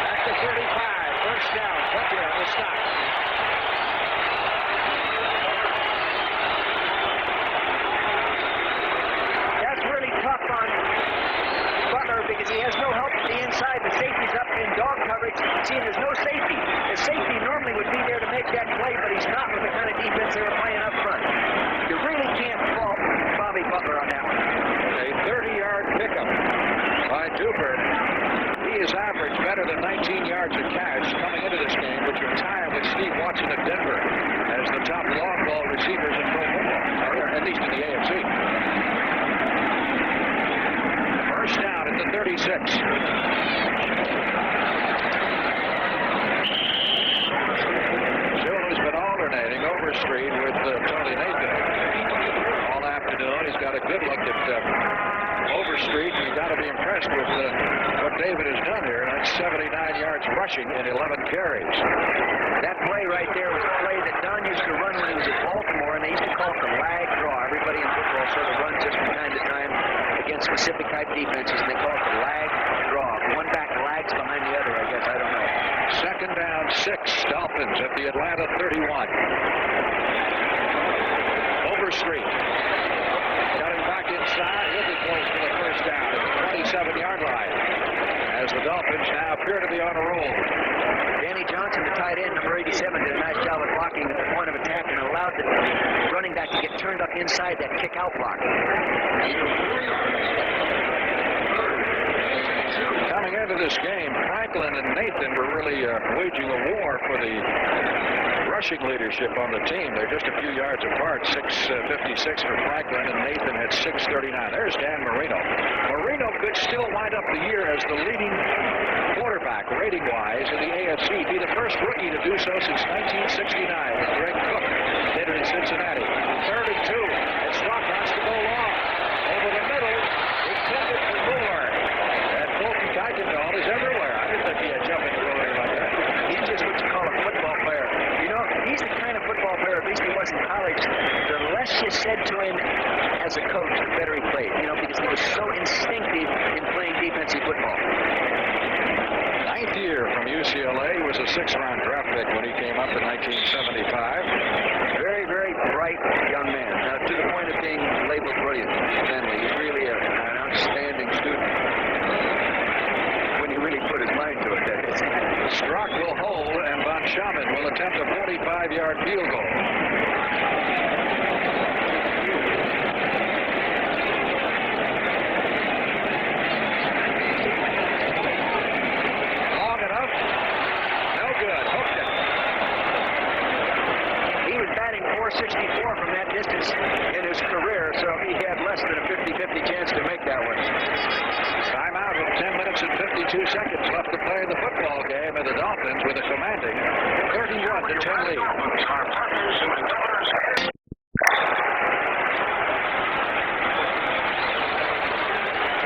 at the 35, first down. Butler will stop. Because he has no help from the inside. The safety's up in dog coverage. See, there's no safety. The safety normally would be there to make that play, but he's not with the kind of defense they were playing up front. You really can't fault Bobby Butler on that one. A 30-yard pickup by Dupert. He has averaged better than 19 yards a catch coming into this game, but you're tied with Steve Watson of Denver as the top long ball receivers in pro football, or at least in the AFC. First down at the 36. Shula's been alternating Overstreet with Tony Nathan all afternoon. He's got a good look at Overstreet, and you've got to be impressed with what David has done here. That's 79 yards rushing in 11 carries. That play right there was a play that Don used to run when he was at Baltimore, and they used to call it the lag draw. Everybody in football sort of runs this from time to time against specific type defenses, and they call it the lag draw. One back lags behind the other, I guess. I don't know. Second down, 6. Dolphins at the Atlanta 31. Overstreet. Got him back inside. He'll be close to the first down at the 27-yard line as the Dolphins now appear to be on a roll. Danny Johnson, the tight end, number 87, did a nice job of blocking at the point of attack and allowed the running back to get turned up inside that kick-out block. Coming into this game, Franklin and Nathan were really waging a war for the rushing leadership on the team. They're just a few yards apart, 6:56 for Franklin, and Nathan had 6:39. There's Dan Marino. Marino could still wind up the year as the leading quarterback rating-wise in the AFC. Be the first rookie to do so since 1969 when Greg Cook did it in Cincinnati. 3rd and 2, and Strock wants to go long. Over the middle, intended for more. And Fulton Kuykendall is everywhere. I didn't think he had jumping ability like that. He's just what you call a football player. You know, he's the kind of football player, at least he was in college, the less you said to him as a coach, the better he played. You know, because he was so instinctive in playing defensive football. 9th year from UCLA. He was a 6th-round draft pick when he came up in 1975. Very, very bright young man. To the point of being labeled brilliant. Manley. He's really an outstanding student. When he really put his mind to it, that is. Strock will hold, and Von Schaman will attempt a 45-yard field goal. Long enough. No good. Hooked it. He was batting .464 from that distance in his career, so he had less than a 50-50 chance to make that one. Timeout with 10 minutes and 52 seconds left to play in the football game, and the Dolphins with a commanding 31-10 lead.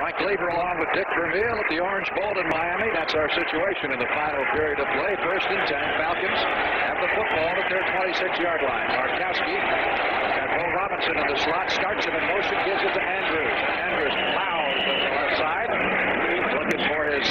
Mike Lever along with Dick Vermeil at the Orange Bowl in Miami. That's our situation in the final period of play. 1st and 10. Falcons have the football at their 26-yard line. Markowski got Bo Robinson in the slot, starts him in motion, gives it to Andrews. Andrews plows to the left side, looking for his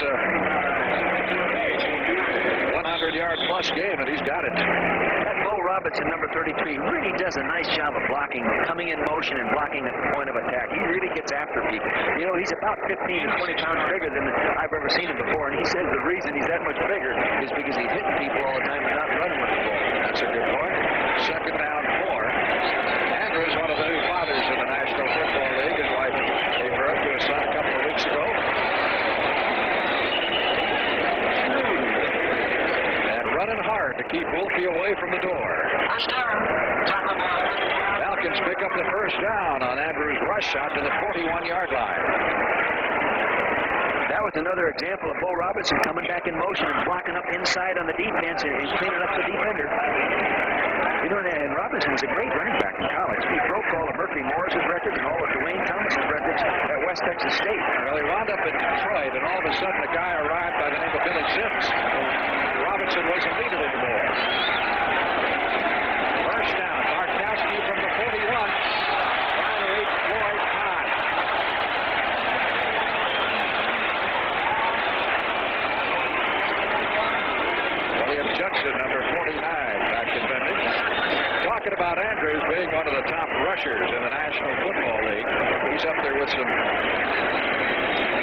100-yard plus game, and he's got it. That Robinson, number 33, really does a nice job of blocking, coming in motion and blocking at the point of attack. He really gets after people. You know, he's about 15 to 20 pounds bigger than I've ever seen him before, and he says the reason he's that much bigger is because he's hitting people all the time and not running with the ball. That's a good point. Second down 4. Andrews, one of the new fathers in the National Football League. His wife gave birth to a son a couple of weeks ago. And running hard to keep Wolfie away from the door. Falcons pick up the first down on Andrews' rush shot to the 41-yard line. That was another example of Bo Robinson coming back in motion and blocking up inside on the defense and cleaning up the defender. You know, and Robinson was a great running back in college. He broke all of Murphy Morris's records and all of Dwayne Thomas's records at West Texas State. Well, he wound up in Detroit, and all of a sudden a guy arrived by the name of Billy Sims. Robinson was immediately the ball. First down, Barkowski from the 41. Finally, Floyd Todd. William Judson, number 49, back defending. Talking about Andrews being one of the top rushers in the National Football League. He's up there with some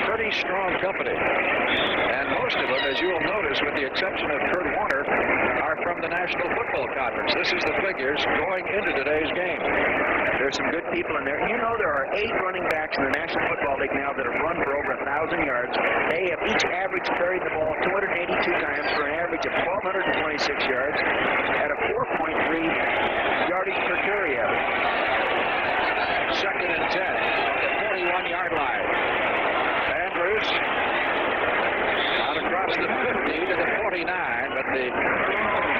pretty strong company. And most of them, as you will notice, with the exception of Kurt Warner, are from the National Football Conference. This is the figures going into today's game. There's some good people in there. You know, there are 8 running backs in the National Football League now that have run for over 1,000 yards. They have each average carried the ball 282 times for an average of 1,226 yards at a 4.3 yardage per carry average. Second and 10 on the 41-yard line. Andrews out across the 50 to the 49, but the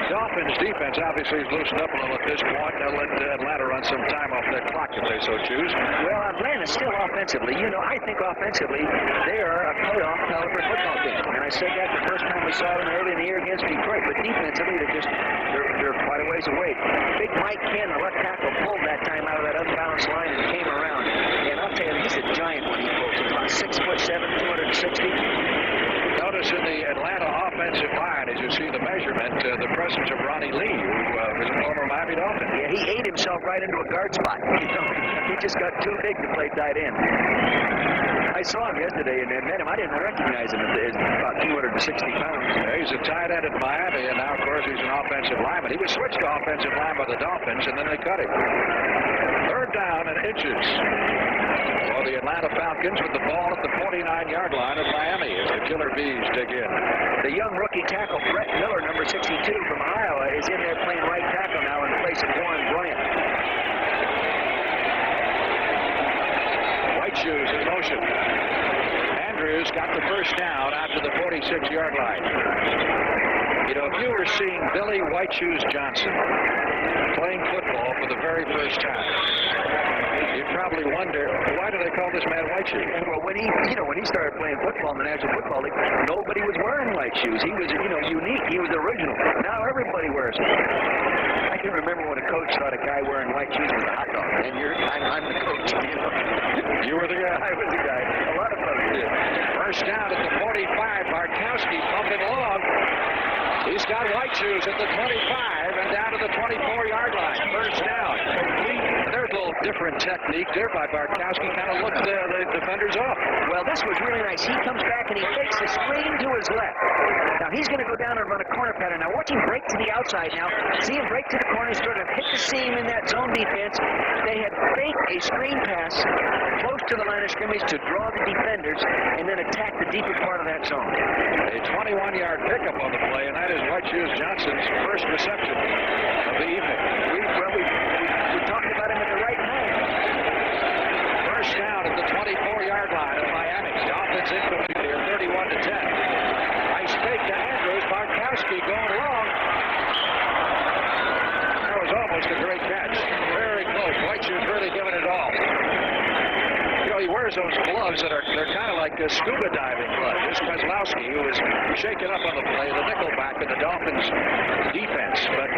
Dolphins defense obviously is loosened up a little at this point. They'll let Atlanta run some time off their clock if they so choose. Well, Atlanta still offensively. You know, I think offensively they are a playoff caliber football team. And I said that the first time we saw them early in the year against Detroit. But defensively, they're quite a ways away. Big Mike Ken, the left tackle, pulled that time out of that unbalanced line and came around. And I'll tell you, he's a giant when he pulls. He's about 6'7", 260. Notice in the Atlanta offensive line, as you see the measurement, the presence of Ronnie Lee, who was a former Miami Dolphin. Yeah, he ate himself right into a guard spot. You know, he just got too big to play tight end. I saw him yesterday and met him. I didn't recognize him as about 260 pounds. Yeah, he's a tight end at Miami, and now, of course, he's an offensive lineman. He was switched to offensive line by the Dolphins, and then they cut him. Third down and inches. For the Atlanta Falcons with the ball at the 49-yard line of Miami as the Killer Bees dig in. The young rookie tackle, Brett Miller, number 62 from Iowa, is in there playing right tackle now in place of Warren Bryant. White shoes in motion. Andrews got the first down out to the 46-yard line. You know, if you were seeing Billy White Shoes Johnson playing football for the very first time, you'd probably wonder, why do they call this man White Shoes? Well, when he started playing football in the National Football League, nobody was wearing white shoes. He was, unique. He was original. Now everybody wears them. I can remember when a coach thought a guy wearing white shoes was a hot dog. And I'm the coach. You were the guy. I was the guy. A lot of folks did. First down at the 45. Barkowski bumping along. He's got White Shoes at the 25 and down to the 24-yard line. First down. There's a little different technique there by Barkowski. Kind of looked the defenders off. Well, this was really nice. He comes back and he fakes the screen to his left. Now, he's going to go down and run a corner pattern. Now, watch him break to the outside now. See him break to the corner, sort of hit the seam in that zone defense. They had faked a screen pass close to the line of scrimmage to draw the defenders and then attack the deeper part of that zone. A 21-yard pickup on the play, and that is White Shoes Johnson's first reception of the evening. We talked about him at the right time. First down at the 24-yard line of Miami. The offense incomplete here, 31-10. Nice fake to Andrews. Barkowski going long. That was almost a great catch. Very close. White Shoes really giving it all. You know, he wears those gloves that they're kind of like scuba diving gloves. This Kozlowski, who was shaken up on the play, the nickelback in the Dolphins defense. But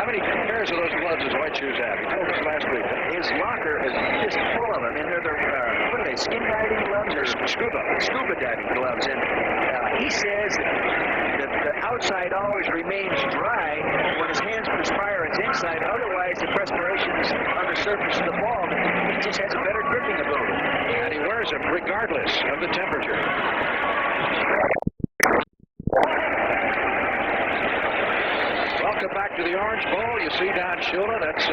how many pairs of those gloves does White Shoes have? He told us last week. His locker is just full of them. And they're what are they, skin diving gloves or scuba diving gloves? And he says that the outside always remains dry when his hands gets inside. Otherwise, the perspiration is on the surface of the ball. He just has a better gripping ability. And he wears them regardless of the temperature. Welcome back to the Orange Bowl. You see Don Shula. That's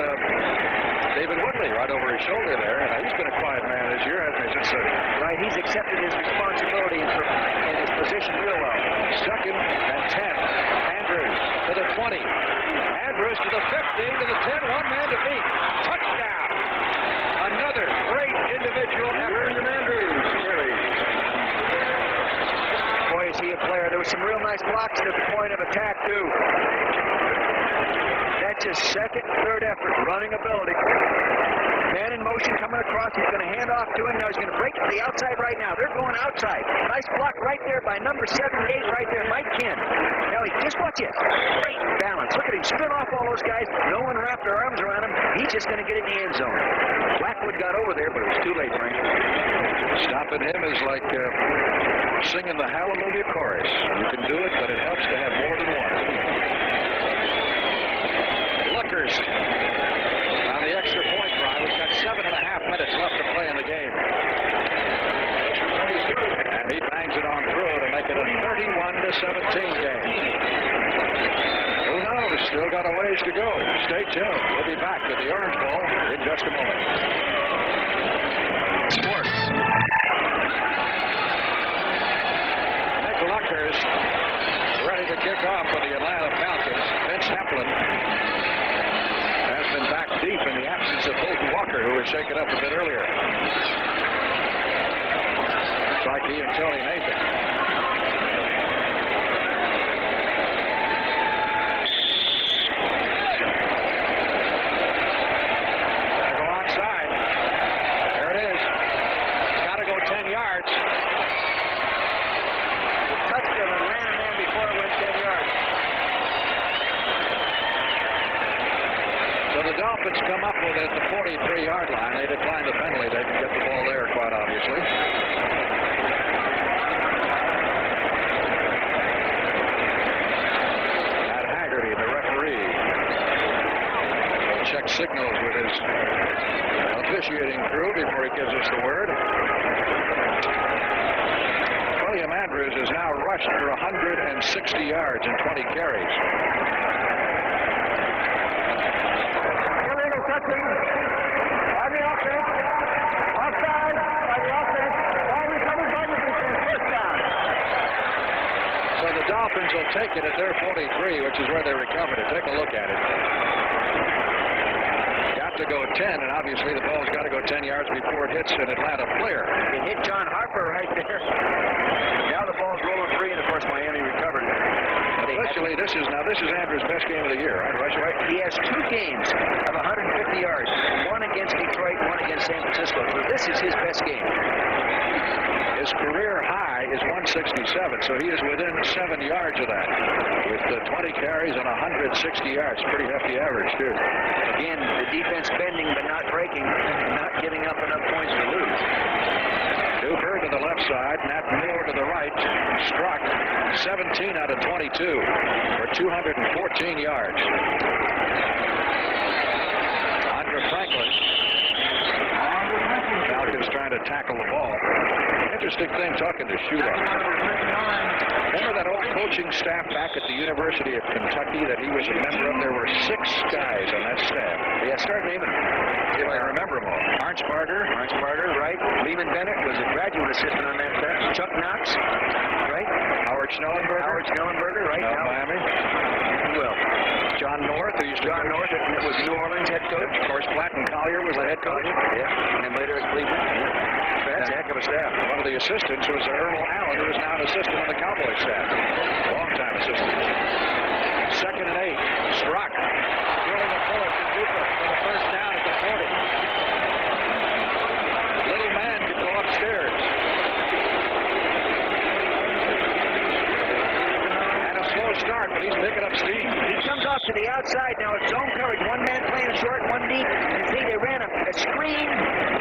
David Woodley right over his shoulder there. He's been a quiet man this year, hasn't he? Right, he's accepted his responsibility in his position real well. 2nd and 10. Andrews to the 20. Andrews to the 15, to the 10. One man to beat. Touchdown. Another great individual effort. Andrews carries. Boy, is he a player. There was some real nice blocks at the point of attack, too. That's his 2nd, 3rd effort, running ability. Man in motion coming across. He's going to hand off to him. Now he's going to break to the outside right now. They're going outside. Nice block right there by number 78 right there, Mike Kinn. Now, just watch this. Great balance. Look at him spin off all those guys. No one wrapped their arms around him. He's just going to get in the end zone. Blackwood got over there, but it was too late, Frank. Stopping him is like singing the Hallelujah chorus. You can do it, but it helps to have more than one. Luckers on the extra point drive. We've got 7.5 minutes left to play in the game. And he bangs it on through to make it a 31-17 game. Who knows? Still got a ways to go. Stay tuned. We'll be back to the Orange Bowl in just a moment. Sports. Nick Luckers ready to kick off for the Atlanta Falcons. Vince Heflin has been back deep in the absence of Bolton Walker, who was shaken up a bit earlier. Looks like he and Tony Nathan. Gotta go onside. There it is. Gotta go 10 yards. Touched him and ran a man before it went 10 yards. So the Dolphins come up with it at the 43-yard line. They decline the penalty. They can get the ball there, quite obviously. Matt Haggerty, the referee, check signals with his officiating crew before he gives us the word. William Andrews has now rushed for 160 yards and 20 carries. So the Dolphins will take it at their 43, which is where they recovered it. Take a look at it. Got to go 10, and obviously the ball's got to go 10 yards before it hits an Atlanta player. It hit John Harper right there. Now the ball's rolling free, and of course Miami recovered it. Officially, this is Andrews' best game of the year, right? Right? He has 2 games of 150 yards, one against Detroit, one against San Francisco. So this is his best game. His career high is 167, so he is within 7 yards of that with 20 carries and 160 yards. Pretty hefty average, too. Again, the defense bending but not breaking, not giving up enough points to lose. Cooper to the left side, Nat Moore to the right. Struck 17 out of 22 for 214 yards. Andre Franklin. Falcons trying to tackle the ball. Interesting thing talking to Shula. Remember that old coaching staff back at the University of Kentucky that he was a member of? There were 6 guys on that staff. Yeah, start naming them. See if I remember them all. Arnsparger, right? Lehman Bennett was a graduate assistant on that staff. Chuck Knox, right? Howard Schnellenberger, right? Now Miami. Who else? John North, who used to John North, that was New Orleans head coach. Of course, Platten Collier was the head coach. Yeah, and later at Cleveland. That's a heck of a staff. One of the assistants was Earl Allen, who is now an assistant on the Cowboys staff. Long-time assistant. 2nd and 8. Strzok. Throwing a bullet to Cooper for the first down at the 40. Little man could go upstairs. And a slow start, but he's picking up steam. He comes off to the outside. Now it's zone coverage. One man playing short, one deep. You see, they ran a screen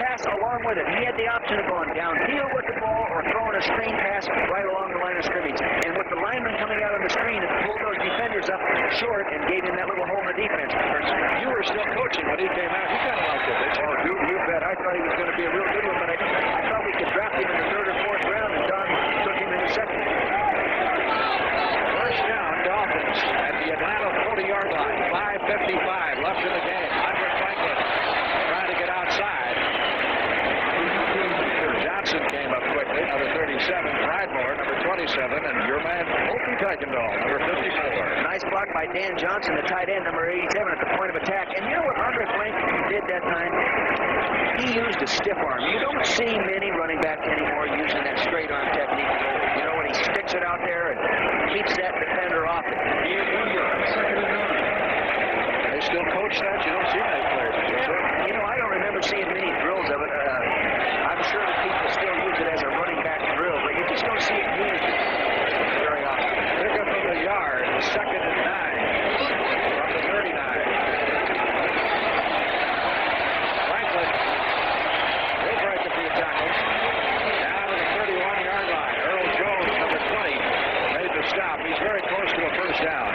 pass along with it. He had the option of going downfield with the ball or throwing a screen pass right along the line of scrimmage. And with the lineman coming out on the screen, it pulled those defenders up short and gave him that little hole in the defense. You were still coaching when he came out. You kind of liked it, didn't you? Oh, you bet. I thought he was going to be a real good one, but I thought we could draft him in the 3rd or 4th round, and Don took him in the 2nd. First down, Dolphins at the Atlanta 40-yard line. 5:55 left in the game. Andre Franklin trying to get outside. Johnson came up quickly. Number 37, Pridemore, number 27, and your man, Opie Kuykendall, number 54. Nice block by Dan Johnson, the tight end, number 87, at the point of attack. And you know what Andre Franklin did that time? He used a stiff arm. You don't see many running backs anymore using that straight arm technique. You know, when he sticks it out there and keeps that defender off it. They still coach that? You don't see many players. You know, I don't remember seeing many drills of it. I'm sure that people still use it as a running back drill, but you just don't see it used very often. Pick up of the yard, 2nd and 9 from the 39. Franklin will break a few tackles. Down to the 31-yard line. Earl Jones, number 20, made the stop. He's very close to a first down.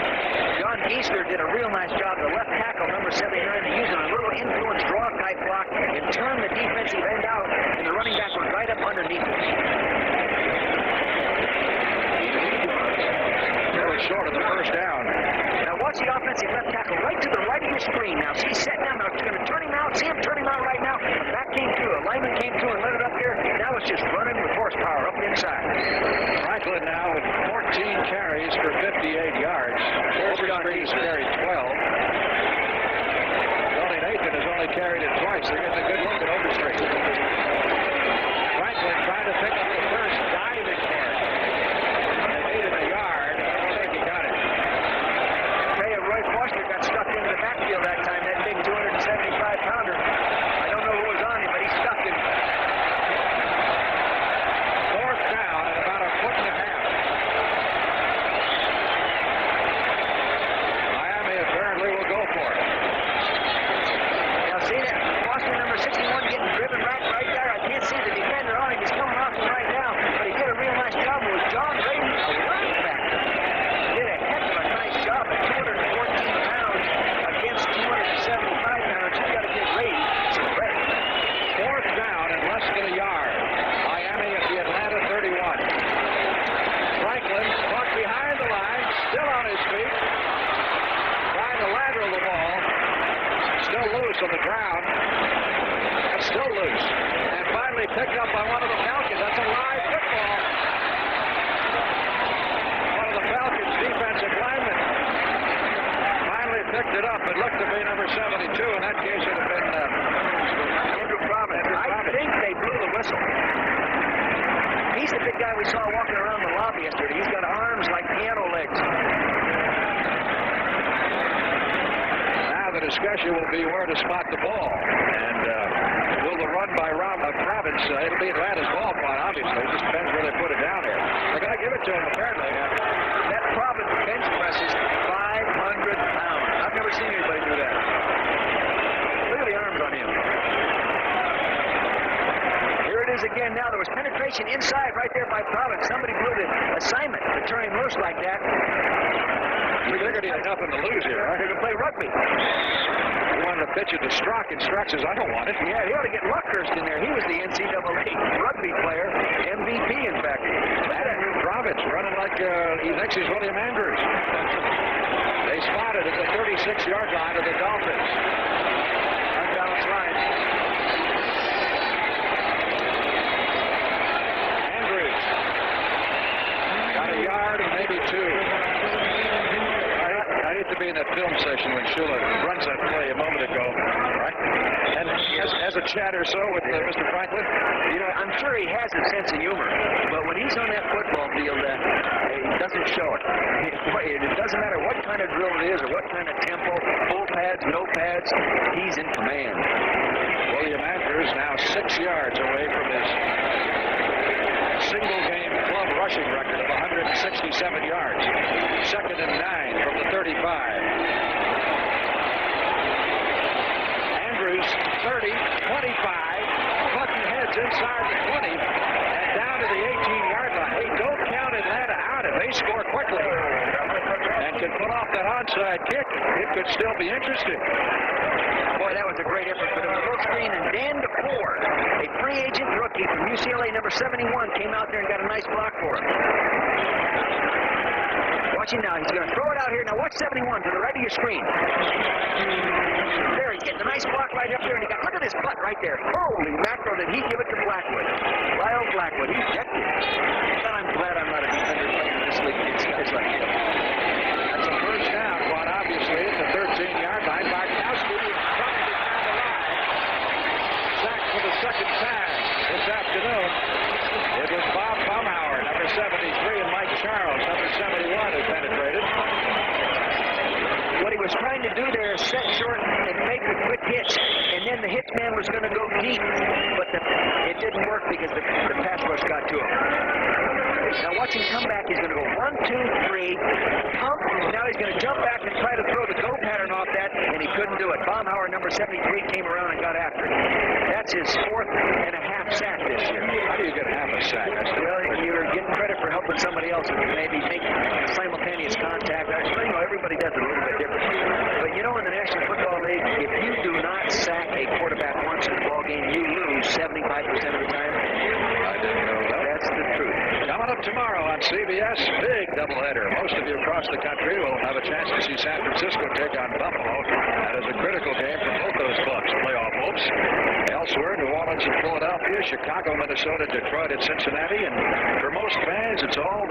John Easter did a real nice job. The left tackle, number 79, using a little influence draw type block and turn the defensive end out, and the running back was right up underneath it. Really short of the first down. Now watch the offensive left tackle right to the right of your screen. Now see, he's setting down. Now it's going to turn him out. See him turn him out right now. The back came through. A lineman came through and let it up there. Now it's just running with horsepower up inside. Franklin now with 14 carries for 58 yards. Overstreet has carried 12. Tony Nathan has only carried it twice. They're getting a good look at Overstreet. Franklin trying to pick up the first, diving for it. They made him a yard. I don't think he got it. I tell you, Roy Foster got stuck into the backfield that time, that big 275-pounder. I don't know who was on him, but he stuck him. 4th down and about a foot and a half. Miami apparently will go for it. Now see that Foster, number 61, getting driven right there. I can't see the defender on him. He's coming off him right now, but he did a real nice job. It was John Brady, a linebacker. Did a heck of a nice job at 214 pounds against 275 pounds. You've got to give Brady some credit. 4th down and less than a yard. Miami at the Atlanta 31. Franklin caught behind the line, still on his feet, trying to lateral the ball. Still loose on the ground. That's still loose. And finally picked up by one of the Falcons. That's a live football. One of the Falcons' defensive linemen finally picked it up. It looked to be number 72. In that case, it would have been Andrew Providence. I think they blew the whistle. He's the big guy we saw walking around the lobby yesterday. He's got arms like piano legs. Now the discussion will be where to spot the ball. And will the run by Providence, it'll be Atlanta's ball quite obviously. It just depends where they put it down here. They're going to give it to him apparently. That Providence bench press is 500 pounds. I've never seen anybody do that. Look at the arms on him. Here it is again now. There was penetration inside right there by Providence. Somebody blew the assignment to turn him loose like that. You figured he had nothing to lose here, right? He can play rugby. He wanted to pitch it to Strzok, and Strzok says, I don't want it. Yeah, he ought to get Luckhurst in there. He was the NCAA rugby player, MVP, in fact. Providence running like he thinks he's William Andrews. They spotted at the 36-yard line of the Dolphins. Unbalanced line. Andrews got a yard and maybe 2. I hate to be in that film session when Shula runs that play a moment ago, right? And as a chat or so with Mr. Franklin, you know, I'm sure he has a sense of humor, but when he's on that football field, he doesn't show it. It doesn't matter what kind of drill it is or what kind of tempo, full pads, no pads, he's in command. William Andrews now 6 yards away from his single-game club rushing record of 167 yards. 2nd and 9 from the 35. Andrews, 30, 25, button heads inside the 20, and down to the 18-yard line. Hey, don't count Atlanta out. If they score quickly and can pull off that onside kick, it could still be interesting. Boy, that was a great effort for them. Full screen, and Dan DeFore, a free agent rookie from UCLA, number 71, came out there and got a nice block for him. Watch him now. He's going to throw it out here. Now watch 71 to the right of your screen. There, he's getting a nice block right up there, and he got, look at his butt right there. Holy mackerel, did he give it to Blackwood. Lyle Blackwood, he's decked it. But I'm glad I'm not a defender playing in this league. It's like him. That's a first down, quite obviously, at the 13-yard line. Barkowski is probably down the line. Sacked for the second time this afternoon. It was Bob Baumhauer, number 73, and Mike Charles, number 71, who penetrated. What he was trying to do there is set short and make a quick hitch, and then the hitch man was going to go deep, but it didn't work because the pass rush got to him. Now watch him come back. He's going to go 1, 2, 3, pump. Now he's going to jump back and try to throw the go pattern off that, and he couldn't do it. Baumhauer, number 73, came around and got after it. That's his 4th and a half sack this year. How do you get half a sack? Well, you're getting credit for helping somebody else and maybe make simultaneous contact. You know, everybody does it a little bit differently. But you know, in the National Football League, if you do not sack a quarterback once in the ball game, you lose 75% of the time. I didn't know that. That's the truth. Coming up tomorrow on CBS, big doubleheader. Most of you across the country will have a chance to see San Francisco take on Buffalo. That is a critical game for both those clubs' playoff hopes. Elsewhere, New Orleans and Philadelphia, Chicago, Minnesota, Detroit, and Cincinnati. And for most fans, it's all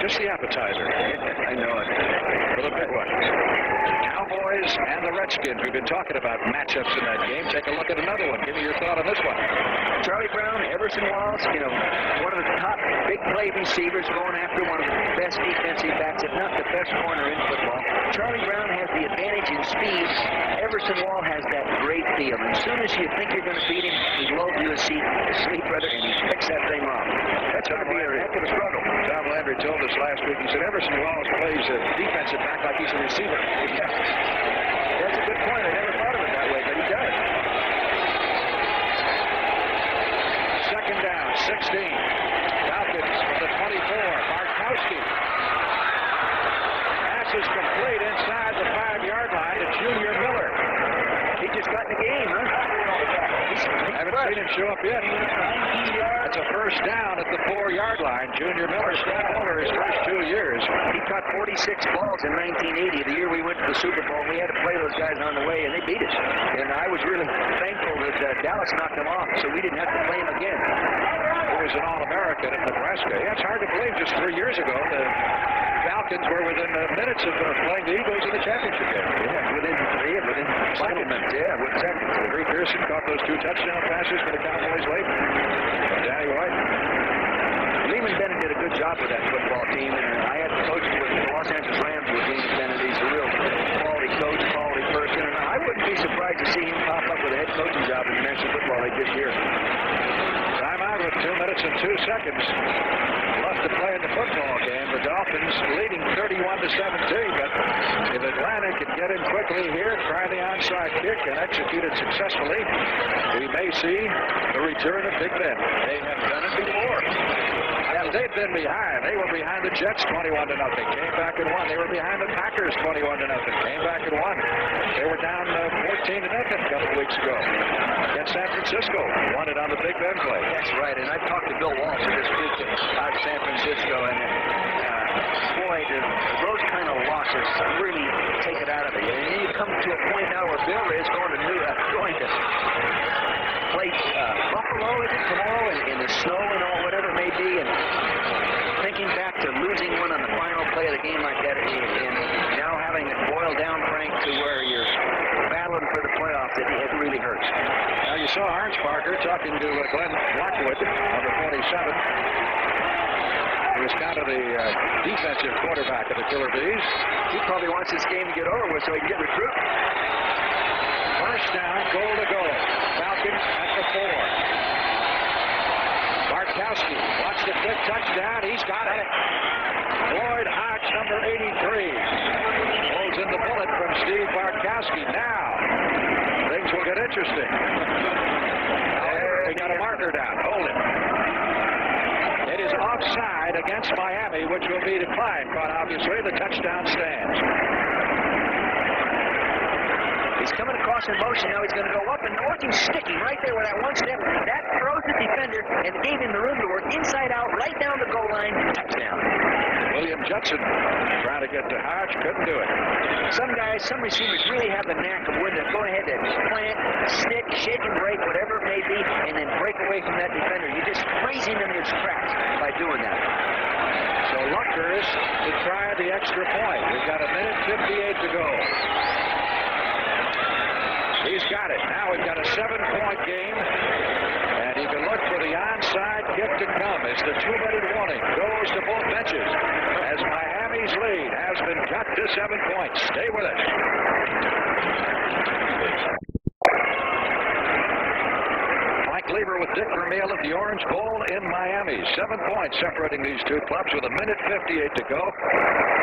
just the appetizer. I know it. For the big one. Cowboys and the Redskins. We've been talking about matchups in that game. Take a look at another one. Give me your thought on this one. Charlie Brown, Everson Walls, one of the top big play receivers going after one of the best defensive backs, if not the best corner in football. Charlie Brown has the advantage in speed. Everson Wall has that great feel. And as soon as you think you're going to beat him, he lulls you a sleep, brother, and he picks that thing off. That's going to be a heck of a struggle. Tom Landry told us last week, he said Everson Walls plays a defensive back like he's a receiver. Yeah. That's a good point. I never thought of it that way, but he does. Second down, 16. Falcons from the 24. Barkowski. Pass is complete inside the 5-yard line to Junior Miller. He just got in the game, huh? I haven't seen him show up yet. That's a first down at the 4-yard line. Junior Miller stepped over his first 2 years. He caught 46 balls in 1980, the year we went to the Super Bowl. We had to play those guys on the way, and they beat us. And I was really thankful that Dallas knocked them off, so we didn't have to play him again. He was an All-American in Nebraska. Yeah, it's hard to believe just 3 years ago the Falcons were within minutes of playing the Eagles in the championship game. Yeah, within final minutes. Yeah, with seconds. Ray Pearson caught those 2 touchdown passes for the Cowboys late. Danny White. Lehman Bennett did a good job with that football team, and I had coached with the Los Angeles Rams with Lehman Bennett. He's a real quality coach, quality person, and I wouldn't be surprised to see him pop up with a head coaching job in the National Football League this year. Timeout with 2 minutes and 2 seconds left to play in the football game. The Dolphins leading 31-17, but if Atlanta can get in quickly here, try the onside kick and execute it successfully, we may see the return of Big Ben. They have done it before. And they've been behind. They were behind the Jets 21-0. Came back and won. They were behind the Packers 21-0. Came back and won. They were down 14-0 a couple weeks ago against San Francisco. Won it on the Big Ben play. That's right. And I talked to Bill Walsh this week about San Francisco, and boy, those kind of losses really take it out of you. And then you come to a point now where Bill is going to play Buffalo, is it, tomorrow, in the snow and all, whatever it may be, and thinking back to losing one on the final play of the game like that, and now having it boil down, Frank, to where you're battling for the playoffs, it really hurts. Now you saw Orange Parker talking to Glenn Blackwood, number 47. He was kind of the defensive quarterback of the Killer Bees. He probably wants this game to get over with so he can get recruited. First down, goal to go. Falcons at the 4. Barkowski wants the quick touchdown. He's got it. Floyd Hodge, number 83. Pulls in the bullet from Steve Barkowski. Now, things will get interesting. They got a marker down. Hold it. It is offside. onside against Miami, which will be declined, but obviously the touchdown stands. He's coming across in motion. Now he's going to go up, and watch him sticking right there with that one step. That throws the defender and gave him the room to work inside out, right down the goal line. Touchdown. William Judson trying to get to Hodge, couldn't do it. Some guys, some receivers really have the knack of when they're going ahead and plant, stick, shake and break, whatever it may be, and then break away from that defender. You just freeze him in his tracks by doing that. So Luckers to try the extra point. We've got 1:58 to go. He's got it. Now we've got a 7-point game. And you can look for the onside kick to come as the 2-minute warning goes to both benches. As Miami's lead has been cut to 7 points. Stay with us. Mike Lever with Dick Vermeil at the Orange Bowl in Miami. 7 points separating these two clubs with 1:58 to go.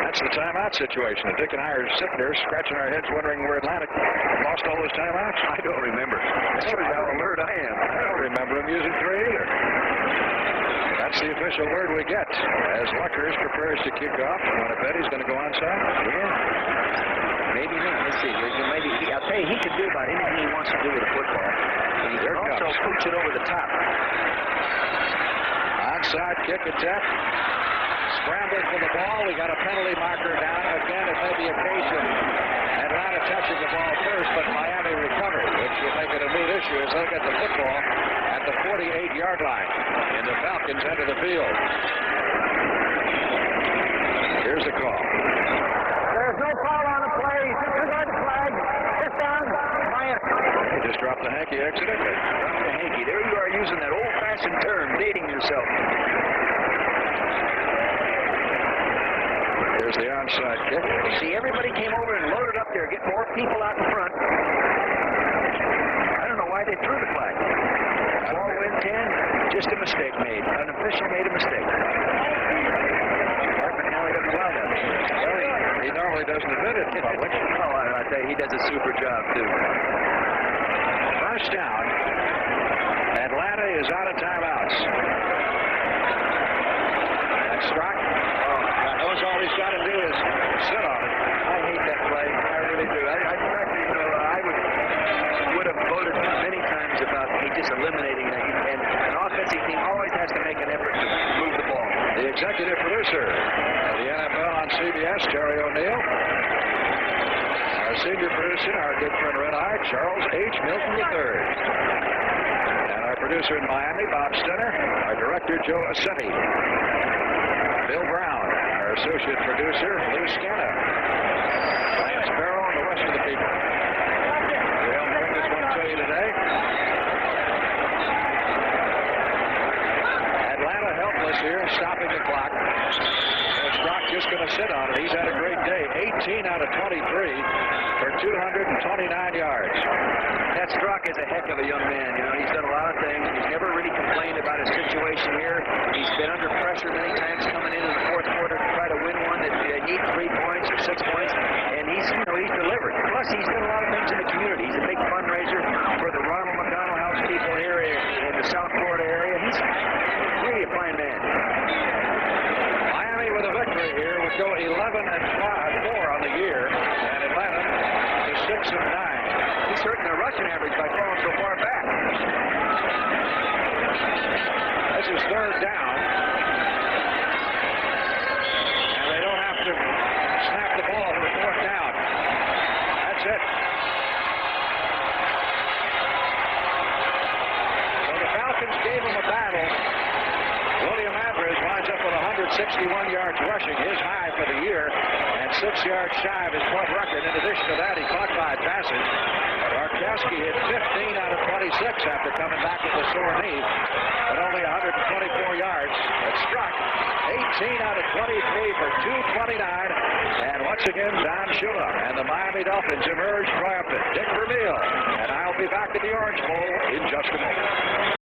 That's the timeout situation. And Dick and I are sitting there scratching our heads wondering where Atlantic lost all those timeouts. I don't remember. That shows how alert I am. I don't remember him using 3 either. That's the official word we get as Luckers prepares to kick off. You want to bet he's going to go onside? Yeah. Maybe not. Let's see. Maybe I'll tell you, he can do about anything he wants to do with a football. But he can also pooch it over the top. Onside kick attempt. Scrambling for the ball. We got a penalty marker down. Again, it may be a case of Atlanta touching the ball first, but Miami recovered, which will make it a moot issue as they'll get the football at the 48-yard line. And the Falcons enter the field. Here's the call. There's no foul on the play. Disregard the flag. Just down. He just dropped the hanky accidentally. Dropped the hanky. There you are using that old-fashioned term, dating yourself. There's the onside kick. See, everybody came over and loaded up there, get more people out in front. I don't know why they threw the flag. 4 win 10, just a mistake made. An official made a mistake. Hartman now got the wild out. Well, he normally doesn't admit it in public. Oh, I tell you, he does a super job, too. First down. Atlanta is out of timeouts. And Strock. All he's got to do is sit on it. I hate that play. I really do. I would have voted many times about just eliminating that. And an offensive team always has to make an effort to move the ball. The executive producer of the NFL on CBS, Terry O'Neill. Our senior producer, our good friend Red Eye, Charles H. Milton III. And our producer in Miami, Bob Stenner. Our director, Joe Assetti. Bill Brown. Our associate producer, Lou Scannah. Lance Barrow and the rest of the people. We helped bring this one to you today. Atlanta helpless here, stopping the clock. Strock just going to sit on it. He's had a great day. 18 out of 23 for 229 yards. That Strock is a heck of a young man. You know, he's done a lot of things. He's never really complained about his situation here. He's been under pressure many times coming into the fourth quarter to try to win one that they need 3 points or 6 points. And he's delivered. Plus, he's done a lot of things in the community. He's a big fundraiser for the Ronald McDonald House people here in the South Florida area. He's really a fine man. Miami with a victory here would go 11-4 on the year, and Atlanta is 6-9. He's hurting their rushing average by falling so far back. This is 3rd down. And they don't have to snap the ball for 4th down. That's it. So the Falcons gave him a battle. William Andrews winds up with 161 yards rushing, his high for the year, and 6 yards shy of his club record. In addition to that, he caught 5 passes. Barkowski hit 15 out of 26 after coming back with a sore knee, but only 124 yards. But Struck 18 out of 23 for 229. And once again, Don Shula and the Miami Dolphins emerge triumphant. Dick Vermeil and I'll be back at the Orange Bowl in just a moment.